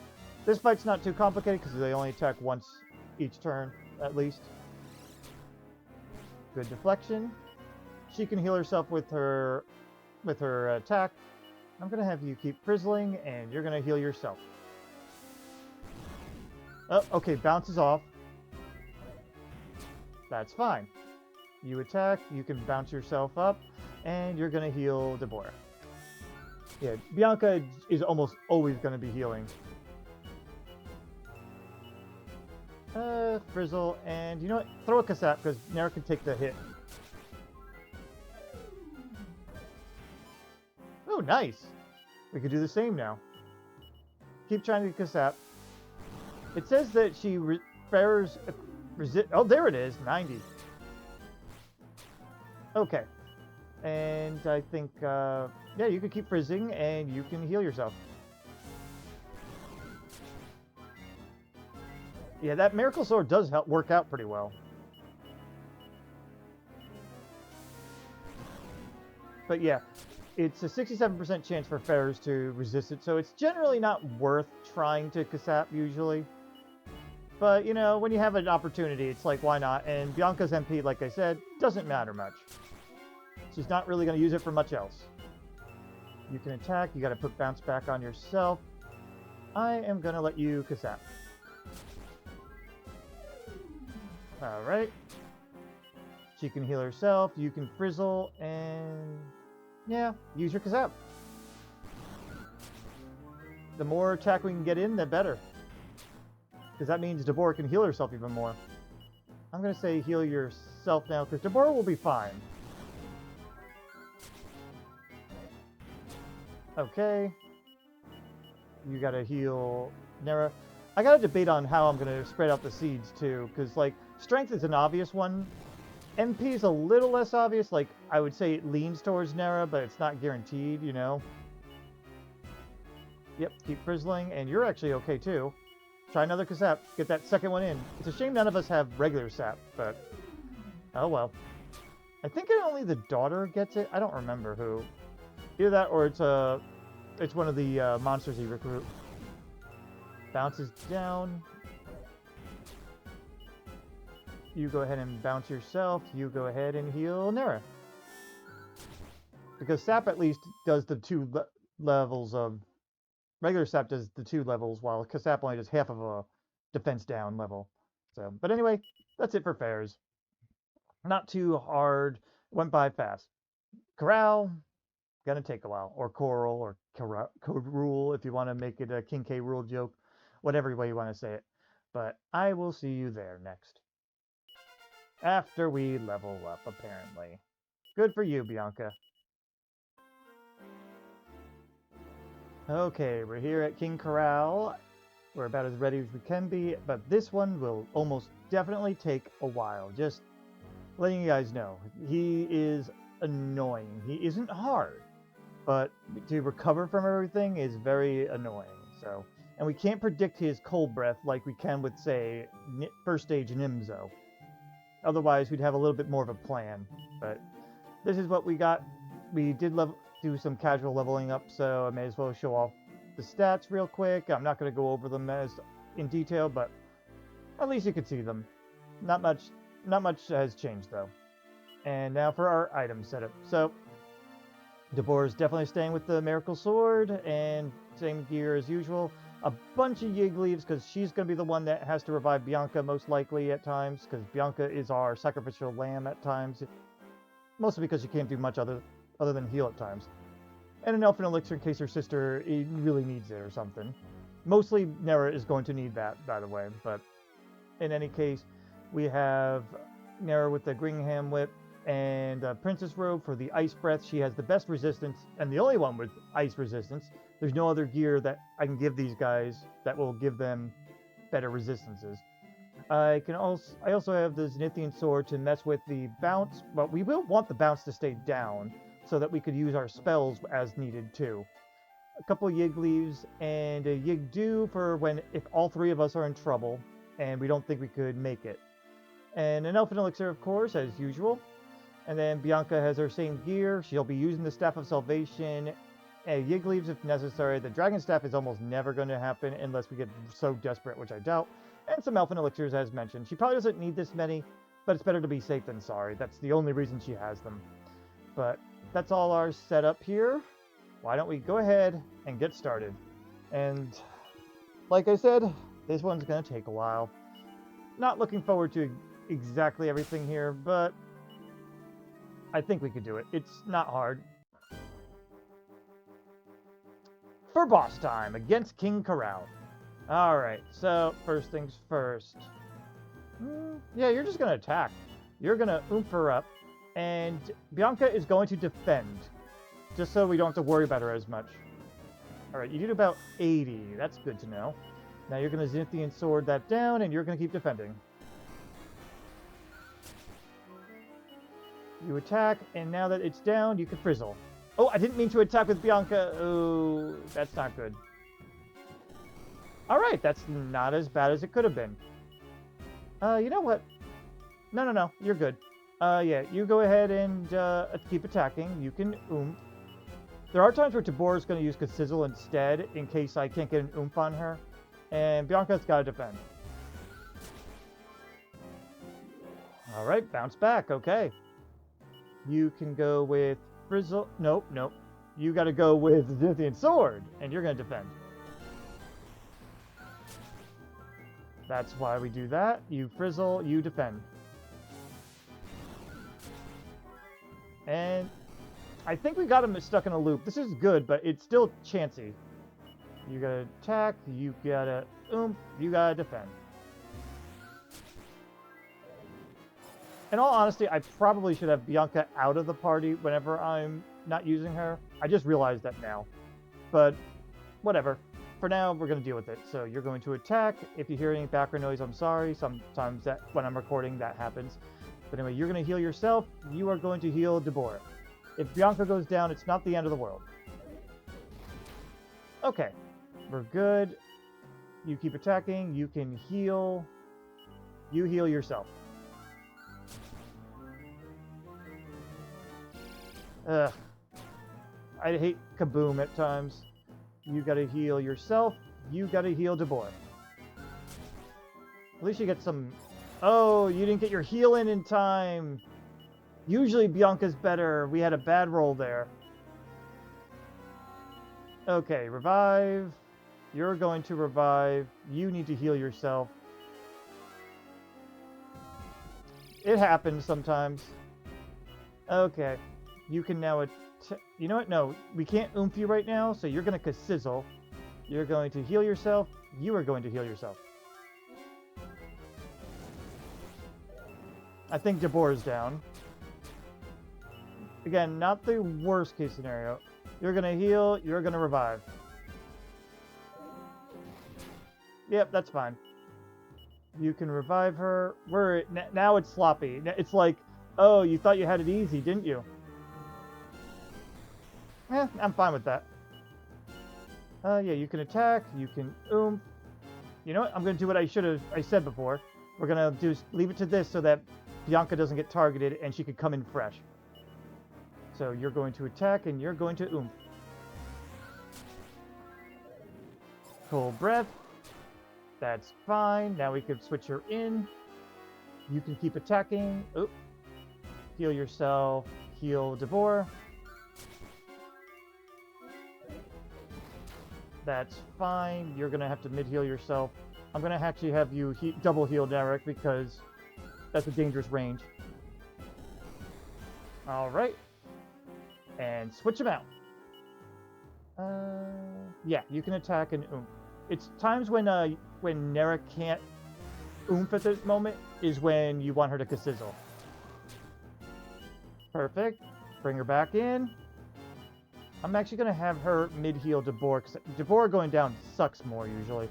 This fight's not too complicated because they only attack once each turn, at least. Good deflection. She can heal herself with her attack. I'm going to have you keep frizzling, and you're going to heal yourself. Oh, okay, bounces off. That's fine. You attack, you can bounce yourself up, and you're going to heal Debora. Yeah, Bianca is almost always going to be healing. Frizzle, and you know what? Throw a Kasap, because Nera can take the hit. Oh, nice! We could do the same now. Keep trying to Kasap. It says that she Ferz resist. Oh, there it is, 90. Okay. And I think, yeah, you can keep frizzing, and you can heal yourself. Yeah, that Miracle Sword does help work out pretty well. But yeah, it's a 67% chance for Ferz to resist it, so it's generally not worth trying to Kasap usually. But, you know, when you have an opportunity, it's like, why not? And Bianca's MP, like I said, doesn't matter much. She's not really going to use it for much else. You can attack, you got to put bounce back on yourself. I am going to let you Kasap. Alright. She can heal herself, you can frizzle, and yeah, use your Kasap. The more attack we can get in, the better. Because that means Debora can heal herself even more. I'm going to say heal yourself now, because Debora will be fine. Okay. You got to heal Nera. I got to debate on how I'm going to spread out the seeds, too, because, like, strength is an obvious one. MP is a little less obvious. Like, I would say it leans towards Nera, but it's not guaranteed, you know? Yep, keep frizzling, and you're actually okay, too. Try another Kasap. Get that second one in. It's a shame none of us have regular sap, but... oh, well. I think only the daughter gets it. I don't remember who. Either that, or it's one of the monsters you recruit. Bounces down. You go ahead and bounce yourself. You go ahead and heal Nera. Because sap at least does the two levels of... regular sap does the 2 levels, while Kasap only does half of a defense down level. So, but anyway, that's it for Ferz. Not too hard. Went by fast. Korol, gonna take a while. Or Korol, or Korol, if you want to make it a King K. Rool joke. Whatever way you want to say it. But I will see you there next. After we level up, apparently. Good for you, Bianca. Okay, we're here at King Korol. We're about as ready as we can be, but this one will almost definitely take a while. Just letting you guys know. He is annoying. He isn't hard, but to recover from everything is very annoying. So, and we can't predict his cold breath like we can with, say, first stage Nimzo. Otherwise, we'd have a little bit more of a plan. But this is what we got. We did do some casual leveling up, so I may as well show off the stats real quick. I'm not going to go over them in detail, but at least you can see them. Not much has changed though. And now for our item setup. So Debora's definitely staying with the Miracle Sword and same gear as usual. A bunch of Yig leaves because she's going to be the one that has to revive Bianca most likely at times, because Bianca is our sacrificial lamb at times. Mostly because she can't do much other than heal at times. And an elfin elixir in case her sister really needs it or something. Mostly Nera is going to need that, by the way, but in any case, we have Nera with the Gringham Whip and Princess Robe for the Ice Breath. She has the best resistance, and the only one with ice resistance. There's no other gear that I can give these guys that will give them better resistances. I also have the Zenithian Sword to mess with the bounce, but we will want the bounce to stay down so that we could use our spells as needed too. A couple of Yig leaves and a Yig Dew for if all 3 of us are in trouble and we don't think we could make it. And an Elfin Elixir, of course, as usual. And then Bianca has her same gear. She'll be using the Staff of Salvation, and Yig leaves if necessary. The Dragon Staff is almost never going to happen unless we get so desperate, which I doubt. And some Elfin Elixirs, as mentioned. She probably doesn't need this many, but it's better to be safe than sorry. That's the only reason she has them. But that's all our setup here. why don't we go ahead and get started? And like I said, this one's going to take a while. Not looking forward to exactly everything here, but I think we could do it. It's not hard. For boss time against King Korol. Alright, so first things first. Yeah, you're just going to attack. You're going to oomph her up, and Bianca is going to defend, just so we don't have to worry about her as much. Alright, you did about 80. That's good to know. Now you're going to Zenithian Sword that down, and you're going to keep defending. You attack, and now that it's down, you can frizzle. Oh, I didn't mean to attack with Bianca. Oh, that's not good. Alright, that's not as bad as it could have been. You know what? No, you're good. Yeah, you go ahead and keep attacking. You can oomph. There are times where Deborah's going to use Sizzle instead, in case I can't get an oomph on her. And Bianca's got to defend. Alright, bounce back. Okay. You can go with Frizzle. Nope. You got to go with Zenithian Sword, and you're going to defend. That's why we do that. You frizzle, you defend. And I think we got him stuck in a loop. This is good, but it's still chancy. You gotta attack, you gotta oomph, you gotta defend. In all honesty, I probably should have Bianca out of the party whenever I'm not using her. I just realized that now. But whatever. For now, we're going to deal with it. So you're going to attack. If you hear any background noise, I'm sorry. Sometimes when I'm recording, that happens. But anyway, you're going to heal yourself. You are going to heal Debora. If Bianca goes down, it's not the end of the world. Okay. We're good. You keep attacking. You can heal. You heal yourself. Ugh. I hate Kaboom at times. You gotta heal yourself. You gotta heal Debora. At least you get some... Oh, you didn't get your heal in time. Usually Bianca's better. We had a bad roll there. Okay, revive. You're going to revive. You need to heal yourself. It happens sometimes. Okay. You can now... You know what? No, we can't oomph you right now, so you're going to sizzle. You're going to heal yourself. You are going to heal yourself. I think Debora's down. Again, not the worst case scenario. You're going to heal. You're going to revive. Yep, that's fine. You can revive her. Now it's sloppy. It's like, oh, you thought you had it easy, didn't you? I'm fine with that. Yeah, you can attack, you can oomph. You know what? I'm going to do what I said before. We're going to leave it to this so that Bianca doesn't get targeted and she could come in fresh. So you're going to attack and you're going to oomph. Full breath. That's fine. Now we can switch her in. You can keep attacking. Oop. Heal yourself. Heal Debora. That's fine. You're going to have to mid-heal yourself. I'm going to actually have you double heal Derek because that's a dangerous range. Alright. And switch them out. Yeah, you can attack and oomph. It's times when Nera can't oomph at this moment is when you want her to sizzle. Perfect. Bring her back in. I'm actually going to have her mid-heal Debora, because Debora going down sucks more, usually.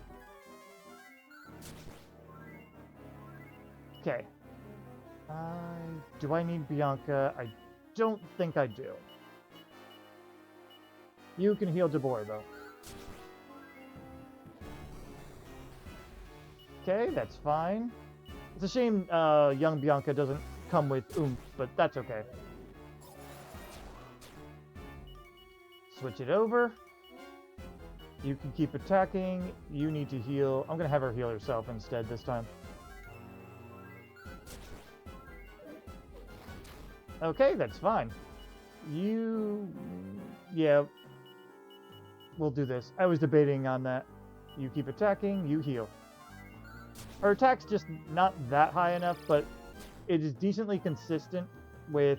Okay. Do I need Bianca? I don't think I do. You can heal Debora, though. Okay, that's fine. It's a shame young Bianca doesn't come with oomph, but that's okay. Switch it over. You can keep attacking. You need to heal. I'm going to have her heal herself instead this time. Okay, that's fine. Yeah. we'll do this. I was debating on that. You keep attacking, you heal. Her attack's just not that high enough, but it is decently consistent with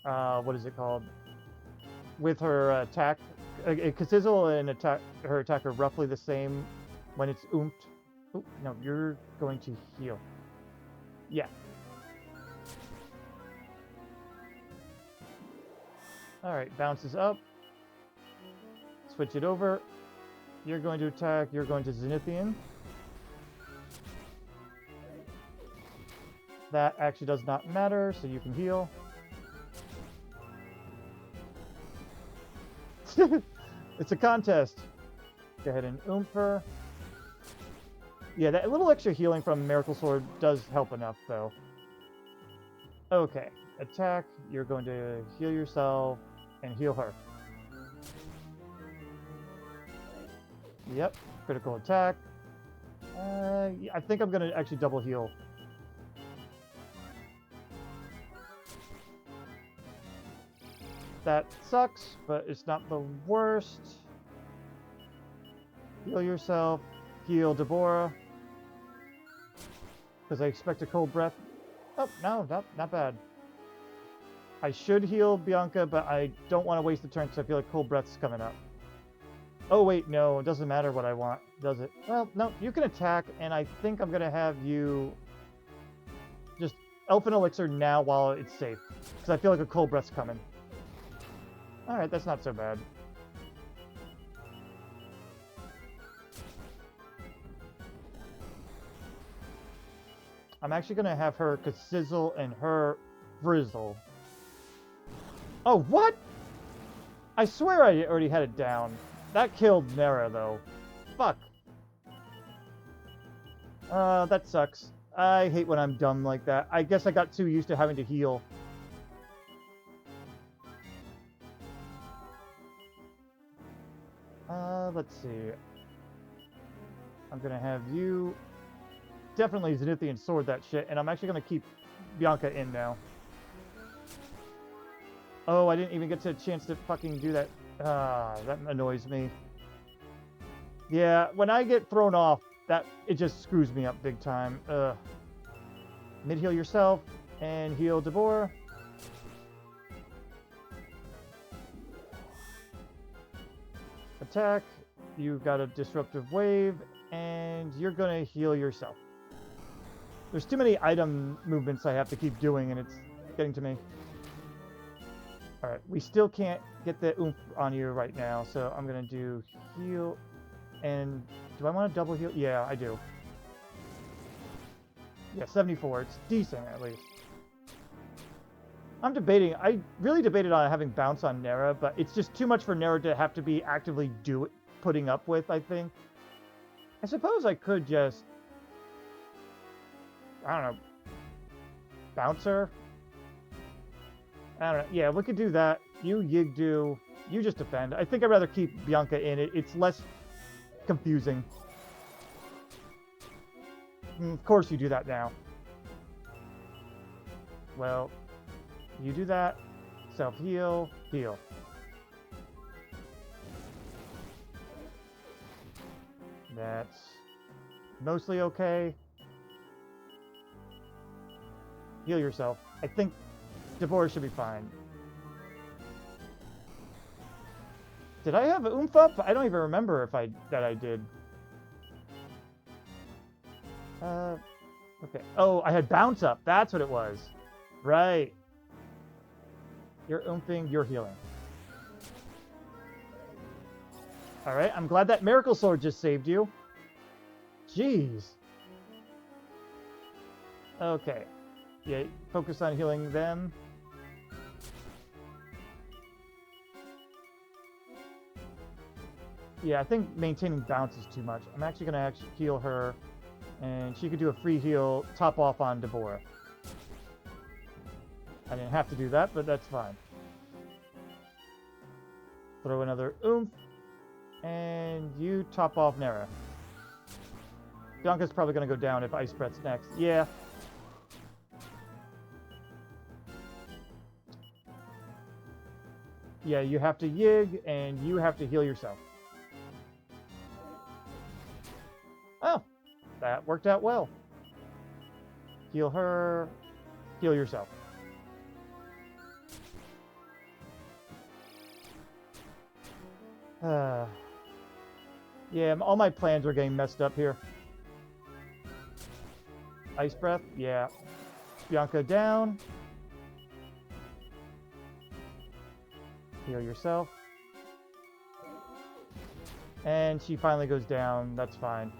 what is it called? With her attack. Sizzle and her attack are roughly the same when it's oomphed. Oh, no, you're going to heal. Yeah. Alright, bounces up. Switch it over. You're going to attack, you're going to Zenithian. That actually does not matter, so you can heal. It's a contest. Go ahead and oomph her. Yeah, that little extra healing from Miracle Sword does help enough, though. Okay, attack. You're going to heal yourself and heal her. Yep, critical attack. I think I'm going to actually double heal. That sucks, but it's not the worst. Heal yourself. Heal Debora. Because I expect a cold breath. Oh, no, not bad. I should heal Bianca, but I don't want to waste the turn because I feel like cold breath's coming up. Oh, wait, no, it doesn't matter what I want, does it? Well, no, you can attack, and I think I'm going to have you just Elfin Elixir now while it's safe. Because I feel like a cold breath's coming. Alright, that's not so bad. I'm actually going to have her sizzle and her frizzle. Oh, what? I swear I already had it down. That killed Nera, though. Fuck. That sucks. I hate when I'm dumb like that. I guess I got too used to having to heal. Let's see. I'm gonna have you definitely Zenithian sword that shit, and I'm actually gonna keep Bianca in now. Oh, I didn't even get a chance to fucking do that. That annoys me. Yeah, when I get thrown off, it just screws me up big time. Mid heal yourself and heal Debora. Attack. You've got a disruptive wave, and you're gonna heal yourself. There's too many item movements I have to keep doing, and it's getting to me. Alright, we still can't get the oomph on you right now, so I'm gonna do heal, and do I want to double heal? Yeah, I do. Yeah, 74. It's decent, at least. I'm debating. I really debated on having bounce on Nera, but it's just too much for Nera to have to be actively putting up with, I think. I suppose I could just, I don't know, bounce her? I don't know. Yeah, we could do that. You Yigdu. You just defend. I think I'd rather keep Bianca in it. It's less confusing. Of course you do that now. Well, you do that. Self-heal. Heal. That's mostly okay. Heal yourself. I think Debora should be fine. Did I have an oomph up? I don't even remember if I did. Okay. Oh, I had bounce up. That's what it was. Right. You're oomping, you're healing. Alright, I'm glad that Miracle Sword just saved you. Jeez. Okay. Yeah, focus on healing them. Yeah, I think maintaining bounce is too much. I'm actually going to heal her, and she could do a free heal, top off on Debora. I didn't have to do that, but that's fine. Throw another oomph, and you top off Nera. Bianca's probably going to go down if Ice Breath's next. Yeah. Yeah, you have to yig, and you have to heal yourself. Oh, that worked out well. Heal her, heal yourself. Yeah, all my plans are getting messed up here. Ice breath, yeah. Bianca down. Heal yourself. And she finally goes down. That's fine.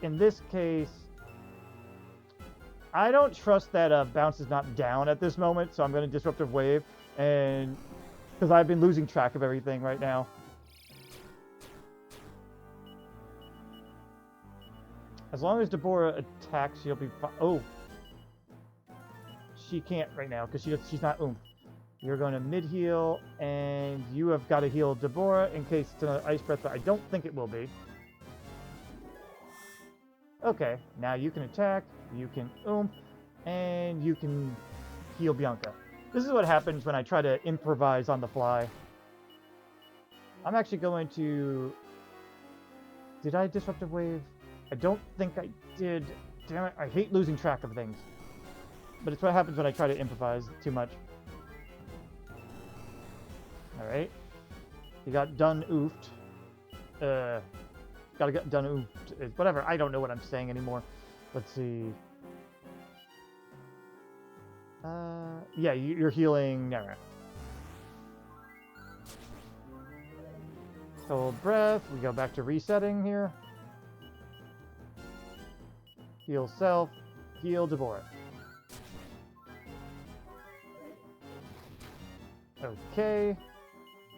In this case, I don't trust that bounce is not down at this moment, so I'm going to Disruptive Wave, and because I've been losing track of everything right now. As long as Debora attacks, she'll be fine. Oh, she can't right now because she's not oomph. You're going to mid heal, and you have got to heal Debora in case it's another Ice Breath, but I don't think it will be. Okay, now you can attack, you can oomph, and you can heal Bianca. This is what happens when I try to improvise on the fly. I'm actually going to... Did I Disruptive Wave? I don't think I did. Damn it, I hate losing track of things. But it's what happens when I try to improvise too much. Alright. You got done oofed. Gotta get done oofed. Whatever, I don't know what I'm saying anymore. Let's see. Yeah, you're healing Nera. Hold breath. We go back to resetting here. Heal self. Heal Debora. Okay.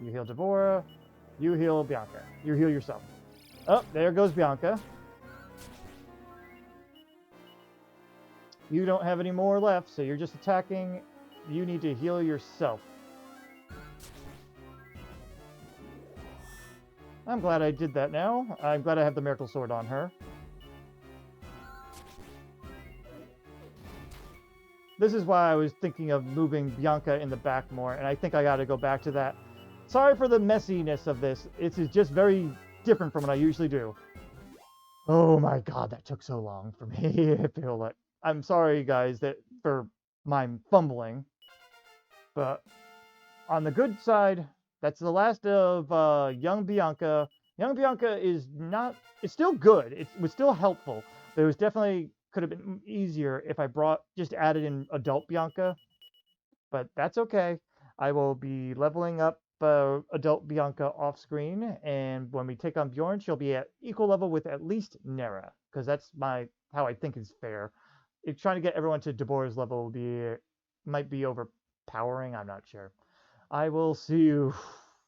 You heal Debora. You heal Bianca. You heal yourself. Oh, there goes Bianca. You don't have any more left, so you're just attacking. You need to heal yourself. I'm glad I did that now. I'm glad I have the Miracle Sword on her. This is why I was thinking of moving Bianca in the back more, and I think I gotta go back to that. Sorry for the messiness of this. It's just very different from what I usually do. Oh my god, that took so long for me. I feel like... I'm sorry, guys, for my fumbling. But on the good side, that's the last of young Bianca. Young Bianca is not... It's still good. It was still helpful. But it was definitely... Could have been easier if I just added in adult Bianca. But that's okay. I will be leveling up adult Bianca off screen, and when we take on Bjorn, she'll be at equal level with at least Nera, because that's how I think is fair. If trying to get everyone to Debora's level might be overpowering, I'm not sure. I will see you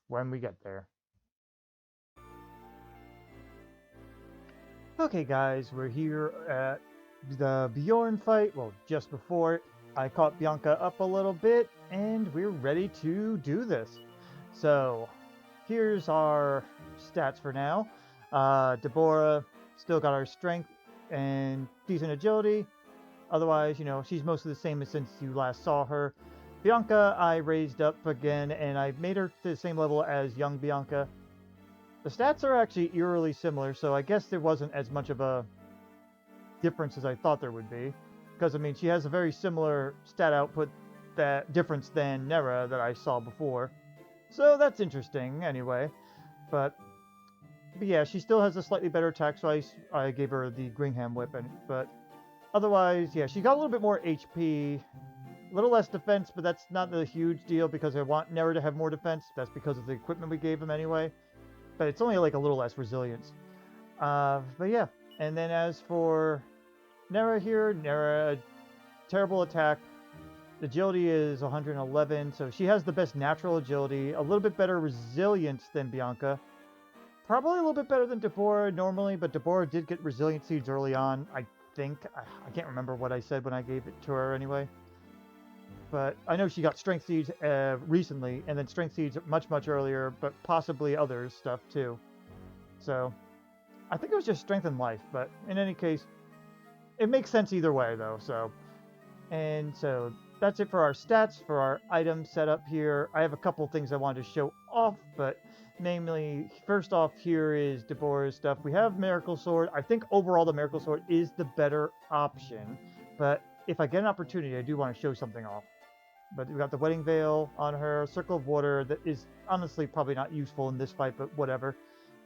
when we get there. Okay guys, we're here at the Bjorn fight. Well, just before I caught Bianca up a little bit, and we're ready to do this. So, here's our stats for now. Debora still got our strength and decent agility. Otherwise, you know, she's mostly the same as since you last saw her. Bianca, I raised up again, and I made her to the same level as young Bianca. The stats are actually eerily similar, so I guess there wasn't as much of a difference as I thought there would be. Because, I mean, she has a very similar stat output difference than Nera that I saw before. So that's interesting, anyway. But yeah, she still has a slightly better attack, so I gave her the Greenham weapon. But otherwise, yeah, she got a little bit more HP, a little less defense, but that's not a huge deal because I want Nera to have more defense. That's because of the equipment we gave him anyway. But it's only like a little less resilience. But yeah, and then as for Nera here, Nera, terrible attack. Agility is 111, so she has the best natural agility, a little bit better resilience than Bianca. Probably a little bit better than Debora normally, but Debora did get resilient seeds early on, I think. I can't remember what I said when I gave it to her anyway. But I know she got strength seeds recently, and then strength seeds much, much earlier, but possibly other stuff too. So, I think it was just strength and life, but in any case, it makes sense either way though, so... And so, that's it for our stats, for our item setup here. I have a couple things I wanted to show off, but namely, first off here is Debora's stuff. We have Miracle Sword. I think overall the Miracle Sword is the better option, but if I get an opportunity, I do want to show something off. But we got the Wedding Veil on her, Circle of Water that is honestly probably not useful in this fight, but whatever.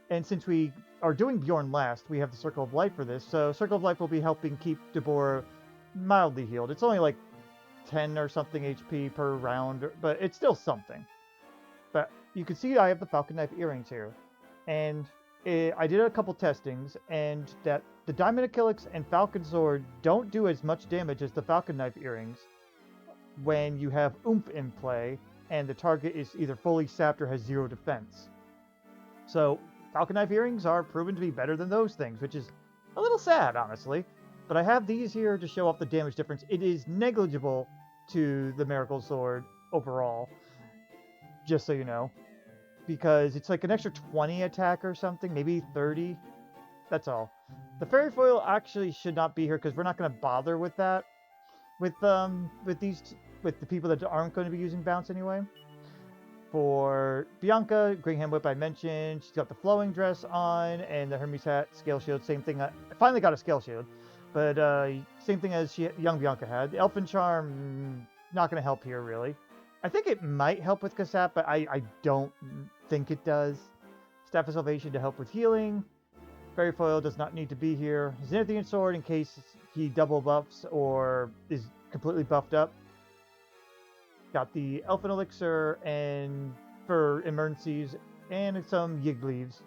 And since we are doing Bjorn last, we have the Circle of Life for this, so Circle of Life will be helping keep Debora mildly healed. It's only like 10 or something HP per round, but it's still something. But you can see I have the Falcon Knife earrings here. And I did a couple testings, and that the Diamond Achilles and Falcon Sword don't do as much damage as the Falcon Knife earrings when you have Oomph in play, and the target is either fully sapped or has 0 defense. So Falcon Knife earrings are proven to be better than those things, which is a little sad, honestly. But I have these here to show off the damage difference. It is negligible to the Miracle Sword overall, just so you know. Because it's like an extra 20 attack or something, maybe 30. That's all. The Fairy Foil actually should not be here because we're not going to bother with that. With the people that aren't going to be using bounce anyway. For Bianca, Green Hand Whip I mentioned. She's got the flowing dress on and the Hermes hat, scale shield, same thing. I finally got a scale shield, but same thing as young Bianca had. The Elfin Charm, not going to help here really. I think it might help with Kasap, but I don't think it does. Staff of Salvation to help with healing. Fairy Foil does not need to be here. Zenithian Sword in case he double buffs or is completely buffed up. Got the Elfin Elixir and for emergencies and some Yig Leaves.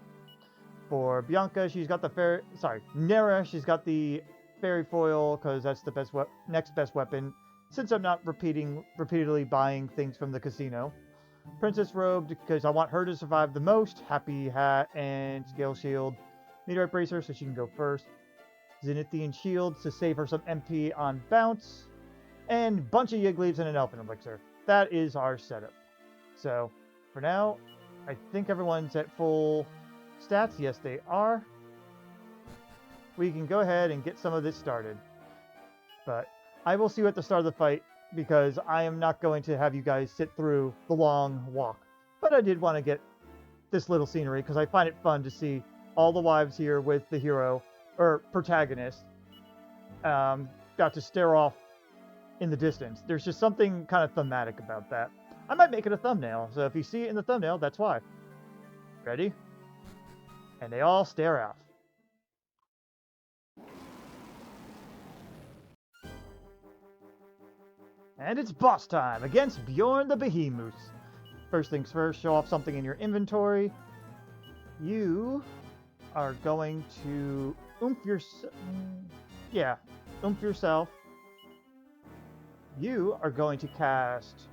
For Bianca, she's got the Nera, she's got the Fairy Foil because that's the next best weapon since I'm not repeatedly buying things from the casino. Princess Robe because I want her to survive the most. Happy Hat and Scale Shield. Meteorite Bracer so she can go first. Zenithian Shield to save her some MP on bounce. And bunch of Yig Leaves and an Elfin Elixir. That is our setup. So, for now, I think everyone's at full stats. Yes, they are. We can go ahead and get some of this started. But I will see you at the start of the fight because I am not going to have you guys sit through the long walk. But I did want to get this little scenery because I find it fun to see all the wives here with the hero, or protagonist, about to stare off in the distance. There's just something kind of thematic about that. I might make it a thumbnail, so if you see it in the thumbnail, that's why. Ready? And they all stare off. And it's boss time against Bjorn the Behemoose. First things first, show off something in your inventory. You are going to oomph yourself. You are going to cast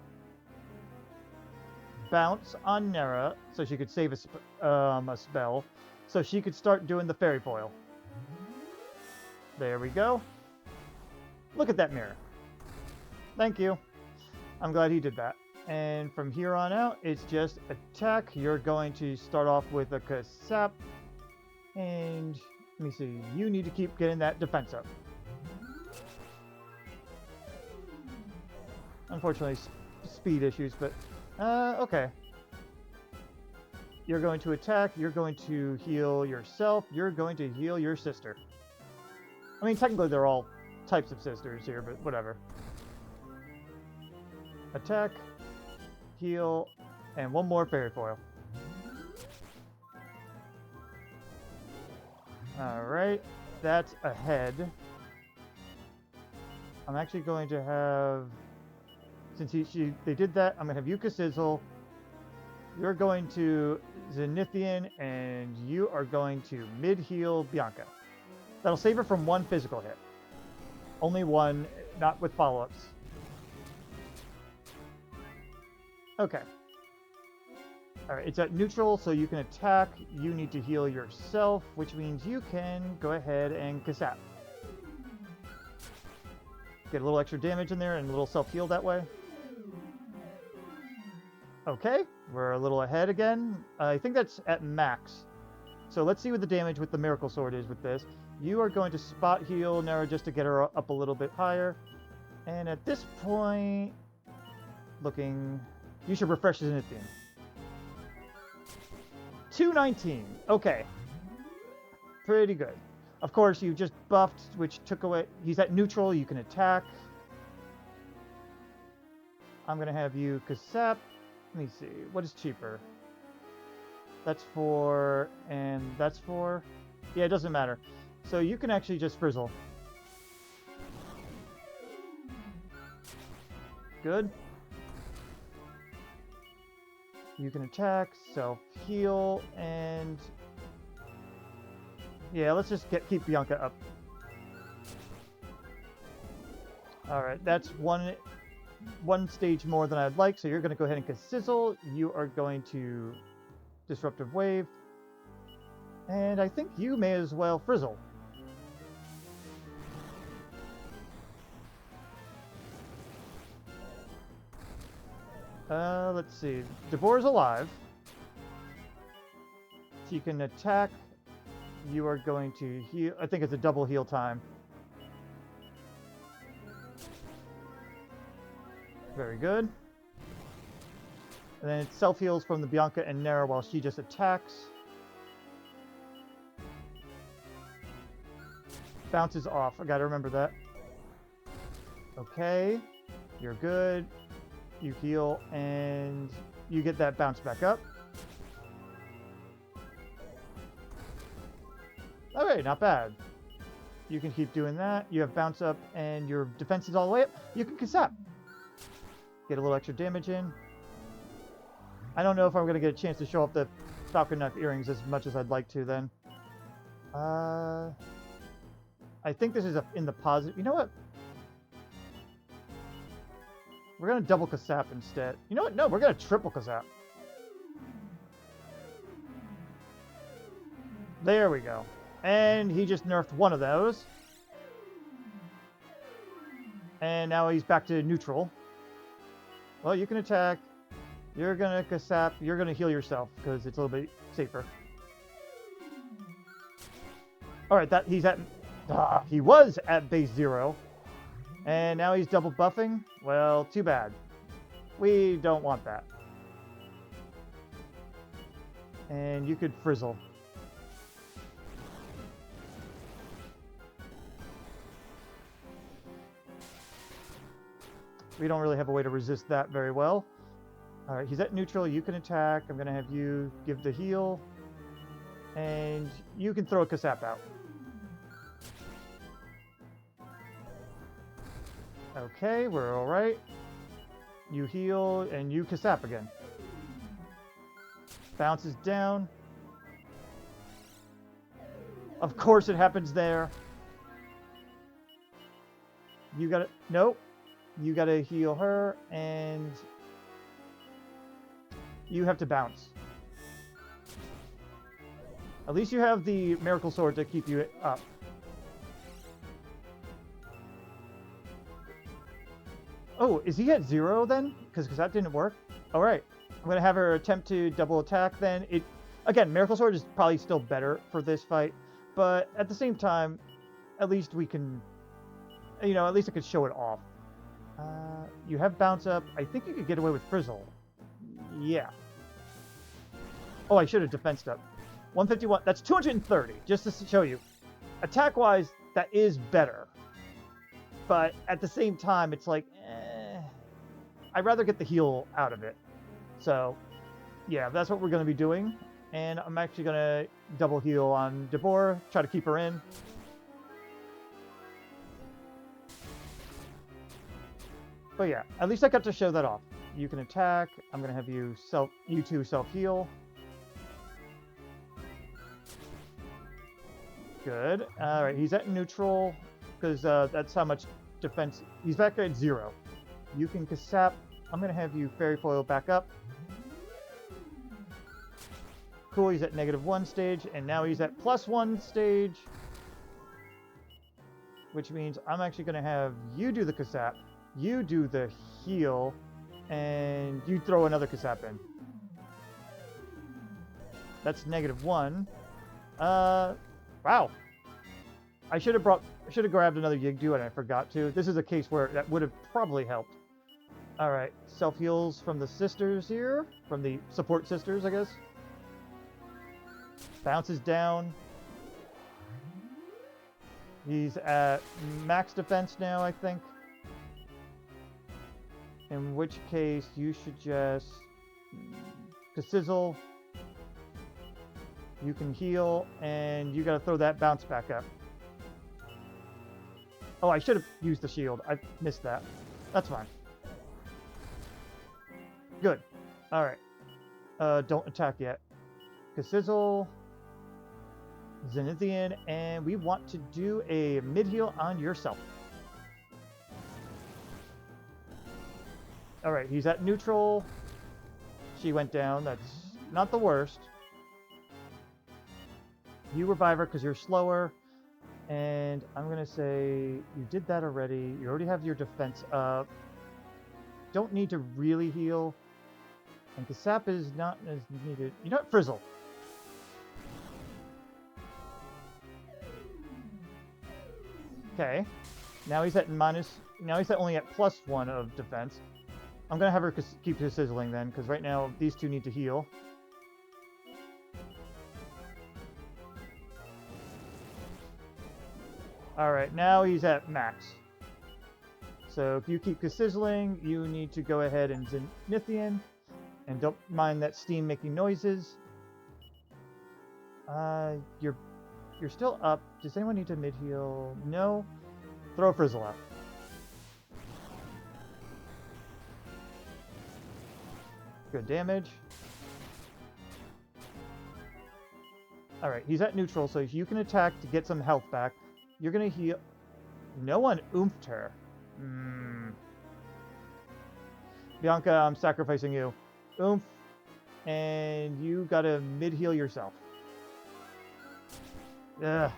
Bounce on Nera so she could save a spell, so she could start doing the Fairy Foil. There we go. Look at that mirror. Thank you. I'm glad he did that. And from here on out, it's just attack. You're going to start off with a Kasap. And let me see. You need to keep getting that defense up. Unfortunately, speed issues, but okay. You're going to attack. You're going to heal yourself. You're going to heal your sister. I mean, technically, they're all types of sisters here, but whatever. Attack, heal, and one more Fairy Foil. Alright, that's ahead. I'm actually going to have, since they did that, I'm going to have Yuka Sizzle. You're going to Zenithian, and you are going to mid-heal Bianca. That'll save her from one physical hit. Only one, not with follow-ups. Okay. Alright, it's at neutral, so you can attack. You need to heal yourself, which means you can go ahead and Kasap. Get a little extra damage in there and a little self-heal that way. Okay, we're a little ahead again. I think that's at max. So let's see what the damage with the Miracle Sword is with this. You are going to spot heal Nera just to get her up a little bit higher. And at this point, looking, you should refresh his anything. 219. Okay. Pretty good. Of course, you just buffed, which took away... He's at neutral. You can attack. I'm going to have you Kasap. Let me see. What is cheaper? That's 4, and that's 4. Yeah, it doesn't matter. So you can actually just frizzle. Good. You can attack, self-heal, and... Yeah, let's just keep Bianca up. Alright, that's one stage more than I'd like, so you're going to go ahead and Sizzle. You are going to Disruptive Wave. And I think you may as well Frizzle. Let's see. Debora's alive. She can attack. You are going to heal. I think it's a double heal time. Very good. And then it self-heals from the Bianca and Nera while she just attacks. Bounces off. I gotta remember that. Okay. You're good. You heal, and you get that bounce back up. Alright, not bad. You can keep doing that. You have bounce up, and your defense is all the way up. You can Kasap. Get a little extra damage in. I don't know if I'm going to get a chance to show off the Falcon Knife earrings as much as I'd like to then. I think this is in the positive. You know what? We're going to double Kasap instead. You know what? No, we're going to triple Kasap. There we go. And he just nerfed one of those. And now he's back to neutral. Well, you can attack. You're going to Kasap. You're going to heal yourself because it's a little bit safer. Alright, he's at... he was at base 0. And now he's double buffing. Well, too bad. We don't want that. And you could frizzle. We don't really have a way to resist that very well. Alright, he's at neutral. You can attack. I'm going to have you give the heal. And you can throw a Kasap out. Okay, we're alright. You heal, and you Kasap again. Bounces down. Of course it happens there. You gotta... Nope. You gotta heal her, and... You have to bounce. At least you have the Miracle Sword to keep you up. Oh, is he at 0 then? Because that didn't work? Alright. I'm going to have her attempt to double attack then. Again, Miracle Sword is probably still better for this fight. But at the same time, at least we can... You know, at least I could show it off. You have bounce up. I think you could get away with Frizzle. Yeah. Oh, I should have defensed up. 151. That's 230, just to show you. Attack-wise, that is better. But at the same time, it's like, I'd rather get the heal out of it. So, yeah, that's what we're going to be doing. And I'm actually going to double heal on Debora, try to keep her in. But yeah, at least I got to show that off. You can attack. I'm going to have you two self-heal. Good. Alright, he's at neutral, because that's how much defense... He's back at 0. You can Kasap. I'm going to have you Fairy Foil back up. Cool, he's at -1 stage, and now he's at +1 stage. Which means I'm actually going to have you do the Kasap, you do the heal, and you throw another Kasap in. That's -1. Wow. I should have brought... I should have grabbed another Yigdu and I forgot to. This is a case where that would have probably helped. Alright, self-heals from the sisters here. From the support sisters, I guess. Bounces down. He's at max defense now, I think. In which case, you should just... to sizzle. You can heal, and you gotta throw that bounce back up. Oh, I should have used the shield. I missed that. That's fine. Good. Alright. Don't attack yet. Sizzle. Zenithian, and we want to do a mid-heal on yourself. Alright, he's at neutral. She went down. That's not the worst. You revive her because you're slower. And I'm going to say you did that already. You already have your defense up. Don't need to really heal. And the sap is not as needed. You know what? Frizzle. Okay. Now he's at minus... Now he's at only at +1 of defense. I'm going to have her keep his sizzling then, because right now these two need to heal. Alright, now he's at max. So if you keep his sizzling, you need to go ahead and Zenithian. And don't mind that steam making noises. You're still up. Does anyone need to mid-heal? No. Throw a Frizzle out. Good damage. Alright, he's at neutral, so you can attack to get some health back. You're gonna heal... No one oomphed her. Bianca, I'm sacrificing you. Oomph. And you gotta mid-heal yourself. Ugh.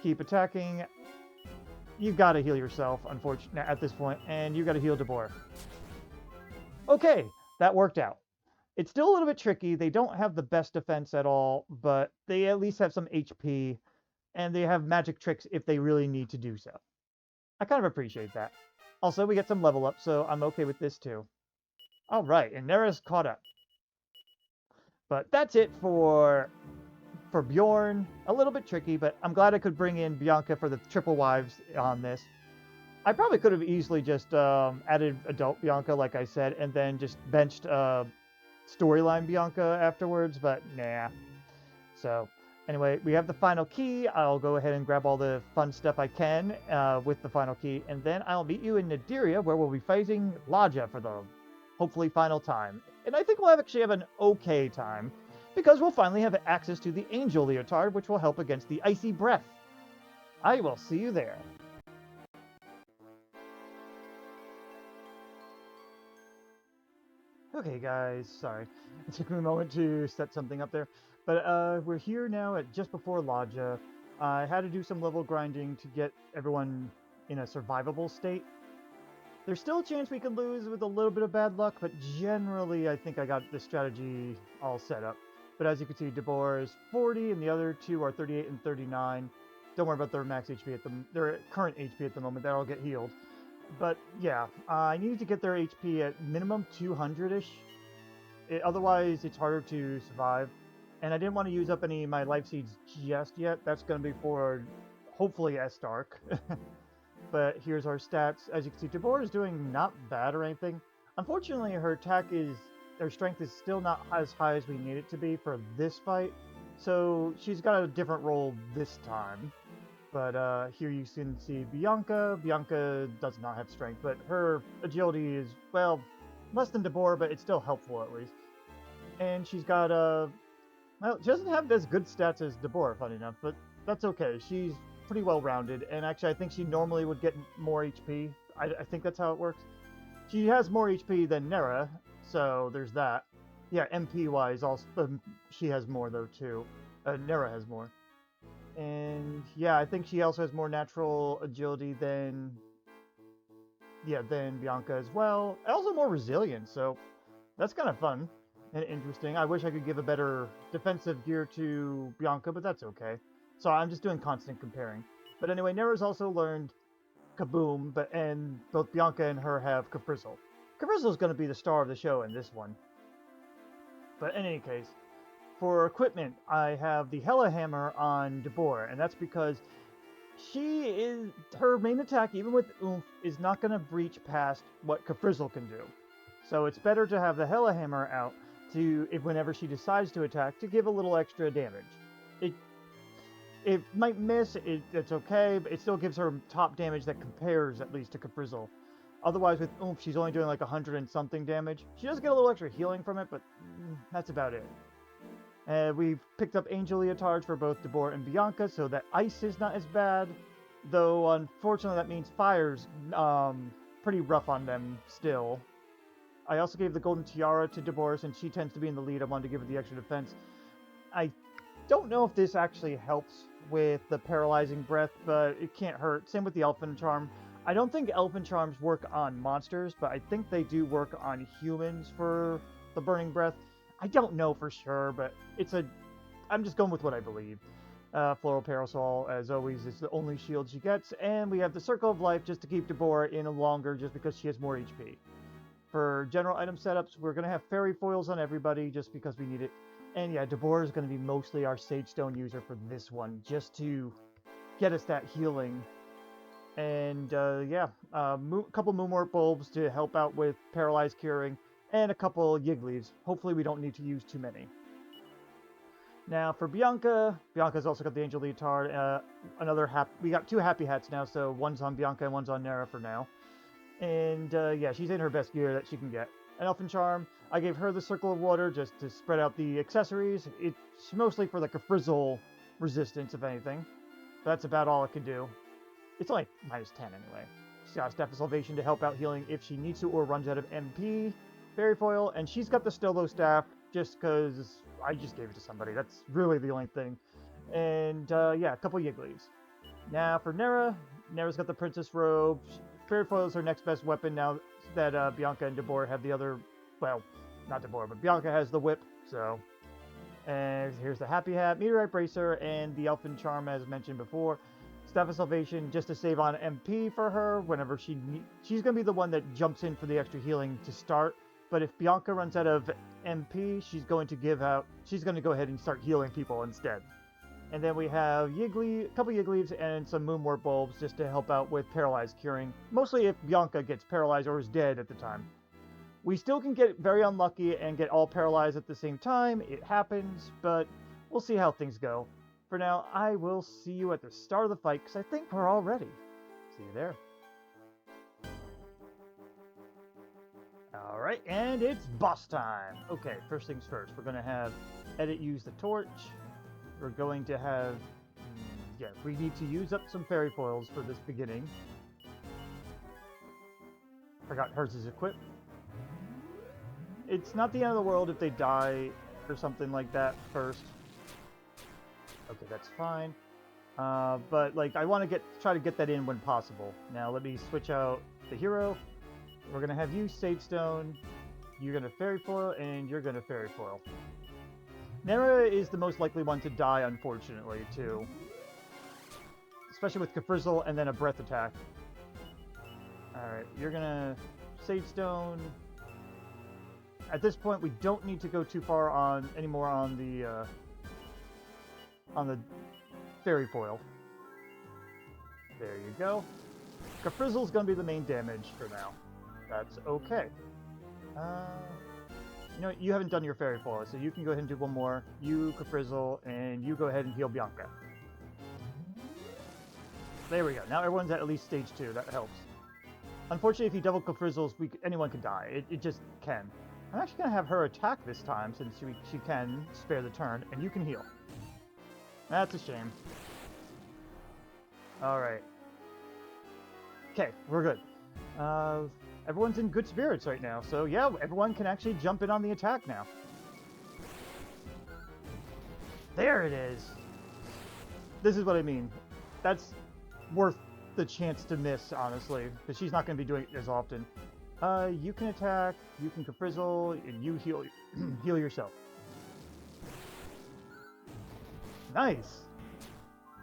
Keep attacking. You've got to heal yourself, unfortunately, at this point, and you got to heal Debora. Okay, that worked out. It's still a little bit tricky. They don't have the best defense at all, but they at least have some HP, and they have magic tricks if they really need to do so. I kind of appreciate that. Also, we get some level up, so I'm okay with this too. All right, and Nera's caught up. But that's it for Bjorn. A little bit tricky, but I'm glad I could bring in Bianca for the triple wives on this. I probably could have easily just added adult Bianca, like I said, and then just benched storyline Bianca afterwards, but nah. So, anyway, we have the final key. I'll go ahead and grab all the fun stuff I can with the final key, and then I'll meet you in Nadiria, where we'll be fighting Ladja for the hopefully final time. And I think we'll actually have an okay time, because we'll finally have access to the Angel Leotard, which will help against the Icy Breath. I will see you there. Okay, guys, sorry. It took me a moment to set something up there. But we're here now at just before Ladja. I had to do some level grinding to get everyone in a survivable state. There's still a chance we can lose with a little bit of bad luck, but generally I think I got the strategy all set up. But as you can see, Debora is 40, and the other two are 38 and 39. Don't worry about their max HP their current HP at the moment. That'll get healed. But yeah, I needed to get their HP at minimum 200-ish. Otherwise, it's harder to survive. And I didn't want to use up any of my life seeds just yet. That's going to be for, hopefully, Estark. But here's our stats. As you can see, Debora is doing not bad or anything. Unfortunately, her strength is still not as high as we need it to be for this fight. So she's got a different role this time. But here you can see Bianca. Bianca does not have strength, but her agility is, well, less than Debora, but it's still helpful at least. And she's got well, she doesn't have as good stats as Debora, funny enough, but that's okay. She's pretty well rounded, and actually I think she normally would get more HP. I think that's how it works. She has more HP than Nera, so there's that. Yeah, MP-wise, also she has more though too. Nera has more. And yeah, I think she also has more natural agility than Bianca as well. And also more resilience, so that's kind of fun. and interesting. I wish I could give a better defensive gear to Bianca, but that's okay. So I'm just doing constant comparing. But anyway, Nera's also learned Kaboom, and both Bianca and her have Kafrizzle. Kafrizzle's going to be the star of the show in this one. But in any case, for equipment, I have the Hella Hammer on Debora, and that's because her main attack, even with Oomph, is not going to breach past what Kafrizzle can do. So it's better to have the Hella Hammer out whenever she decides to attack, to give a little extra damage. It might miss, it's okay, but it still gives her top damage that compares at least to Kafrizzle. Otherwise, with Oomph, she's only doing like 100 and something damage. She does get a little extra healing from it, but that's about it. We've picked up Angel Leotards for both Debora and Bianca, so that ice is not as bad. Though, unfortunately, that means fire's pretty rough on them still. I also gave the Golden Tiara to Debora, since she tends to be in the lead. I wanted to give her the extra defense. I don't know if this actually helps with the paralyzing breath, but it can't hurt. Same with the Elfin Charm. I don't think Elfin Charms work on monsters, but I think they do work on humans for the burning breath. I don't know for sure, but I'm just going with what I believe. Floral Parasol, as always, is the only shield she gets, and we have the Circle of Life just to keep Debora in longer, just because she has more HP. For general item setups, we're going to have fairy foils on everybody, just because we need it. And yeah, Debora is going to be mostly our Sage Stone user for this one, just to get us that healing. And yeah, a couple Moonwort Bulbs to help out with Paralyzed Curing, and a couple Yiggly's. Hopefully we don't need to use too many. Now for Bianca's also got the Angel Leotard. We got 2 Happy Hats now, so one's on Bianca and one's on Nera for now. And yeah, she's in her best gear that she can get. An Elfin Charm, I gave her the Circle of Water just to spread out the accessories. It's mostly for the Kafrizzle resistance, if anything. That's about all it can do. It's only -10 anyway. She's got Staff of Salvation to help out healing if she needs to or runs out of MP. Fairy Foil, and she's got the Stolo Staff just because I just gave it to somebody. That's really the only thing. And yeah, a couple Yiggly's. Now for Nera's got the Princess Robe. Fairy Foil is her next best weapon now that Bianca and Debora have the other, well, not Debora, but Bianca has the whip, so. And here's the Happy Hat, Meteorite Bracer, and the Elfin Charm, as mentioned before. Staff of Salvation, just to save on MP for her whenever she's going to be the one that jumps in for the extra healing to start. But if Bianca runs out of MP, she's going to go ahead and start healing people instead. And then we have a couple Yiggly's and some Moonwort Bulbs just to help out with Paralyzed Curing. Mostly if Bianca gets paralyzed or is dead at the time. We still can get very unlucky and get all paralyzed at the same time. It happens, but we'll see how things go. For now, I will see you at the start of the fight, because I think we're all ready. See you there. Alright, and it's boss time! Okay, first things first. We're going to have Edit use the torch. We're going to have... yeah, we need to use up some fairy foils for this beginning. Forgot hers is equipped. It's not the end of the world if they die or something like that first. Okay, that's fine. But like, I want to try to get that in when possible. Now let me switch out the hero. We're gonna have you Sage Stone. You're gonna Fairy Foil, and you're gonna Fairy Foil. Nera is the most likely one to die, unfortunately, too. Especially with Kafrizzle and then a breath attack. Alright, you're gonna Sage Stone. At this point, we don't need to go too far anymore on the Fairy Foil. There you go. Kafrizzle's gonna be the main damage for now. That's okay. You know, you haven't done your Fairy Foil, so you can go ahead and do one more. You, Kafrizzle, and you go ahead and heal Bianca. There we go. Now everyone's at least stage 2. That helps. Unfortunately, if you double Kafrizzle's, anyone can die. It just can. I'm actually going to have her attack this time, since she can spare the turn, and you can heal. That's a shame. Alright. Okay, we're good. Everyone's in good spirits right now, so yeah, everyone can actually jump in on the attack now. There it is! This is what I mean. That's worth the chance to miss, honestly, because she's not going to be doing it as often. You can attack, you can frizzle, and you heal heal yourself. Nice!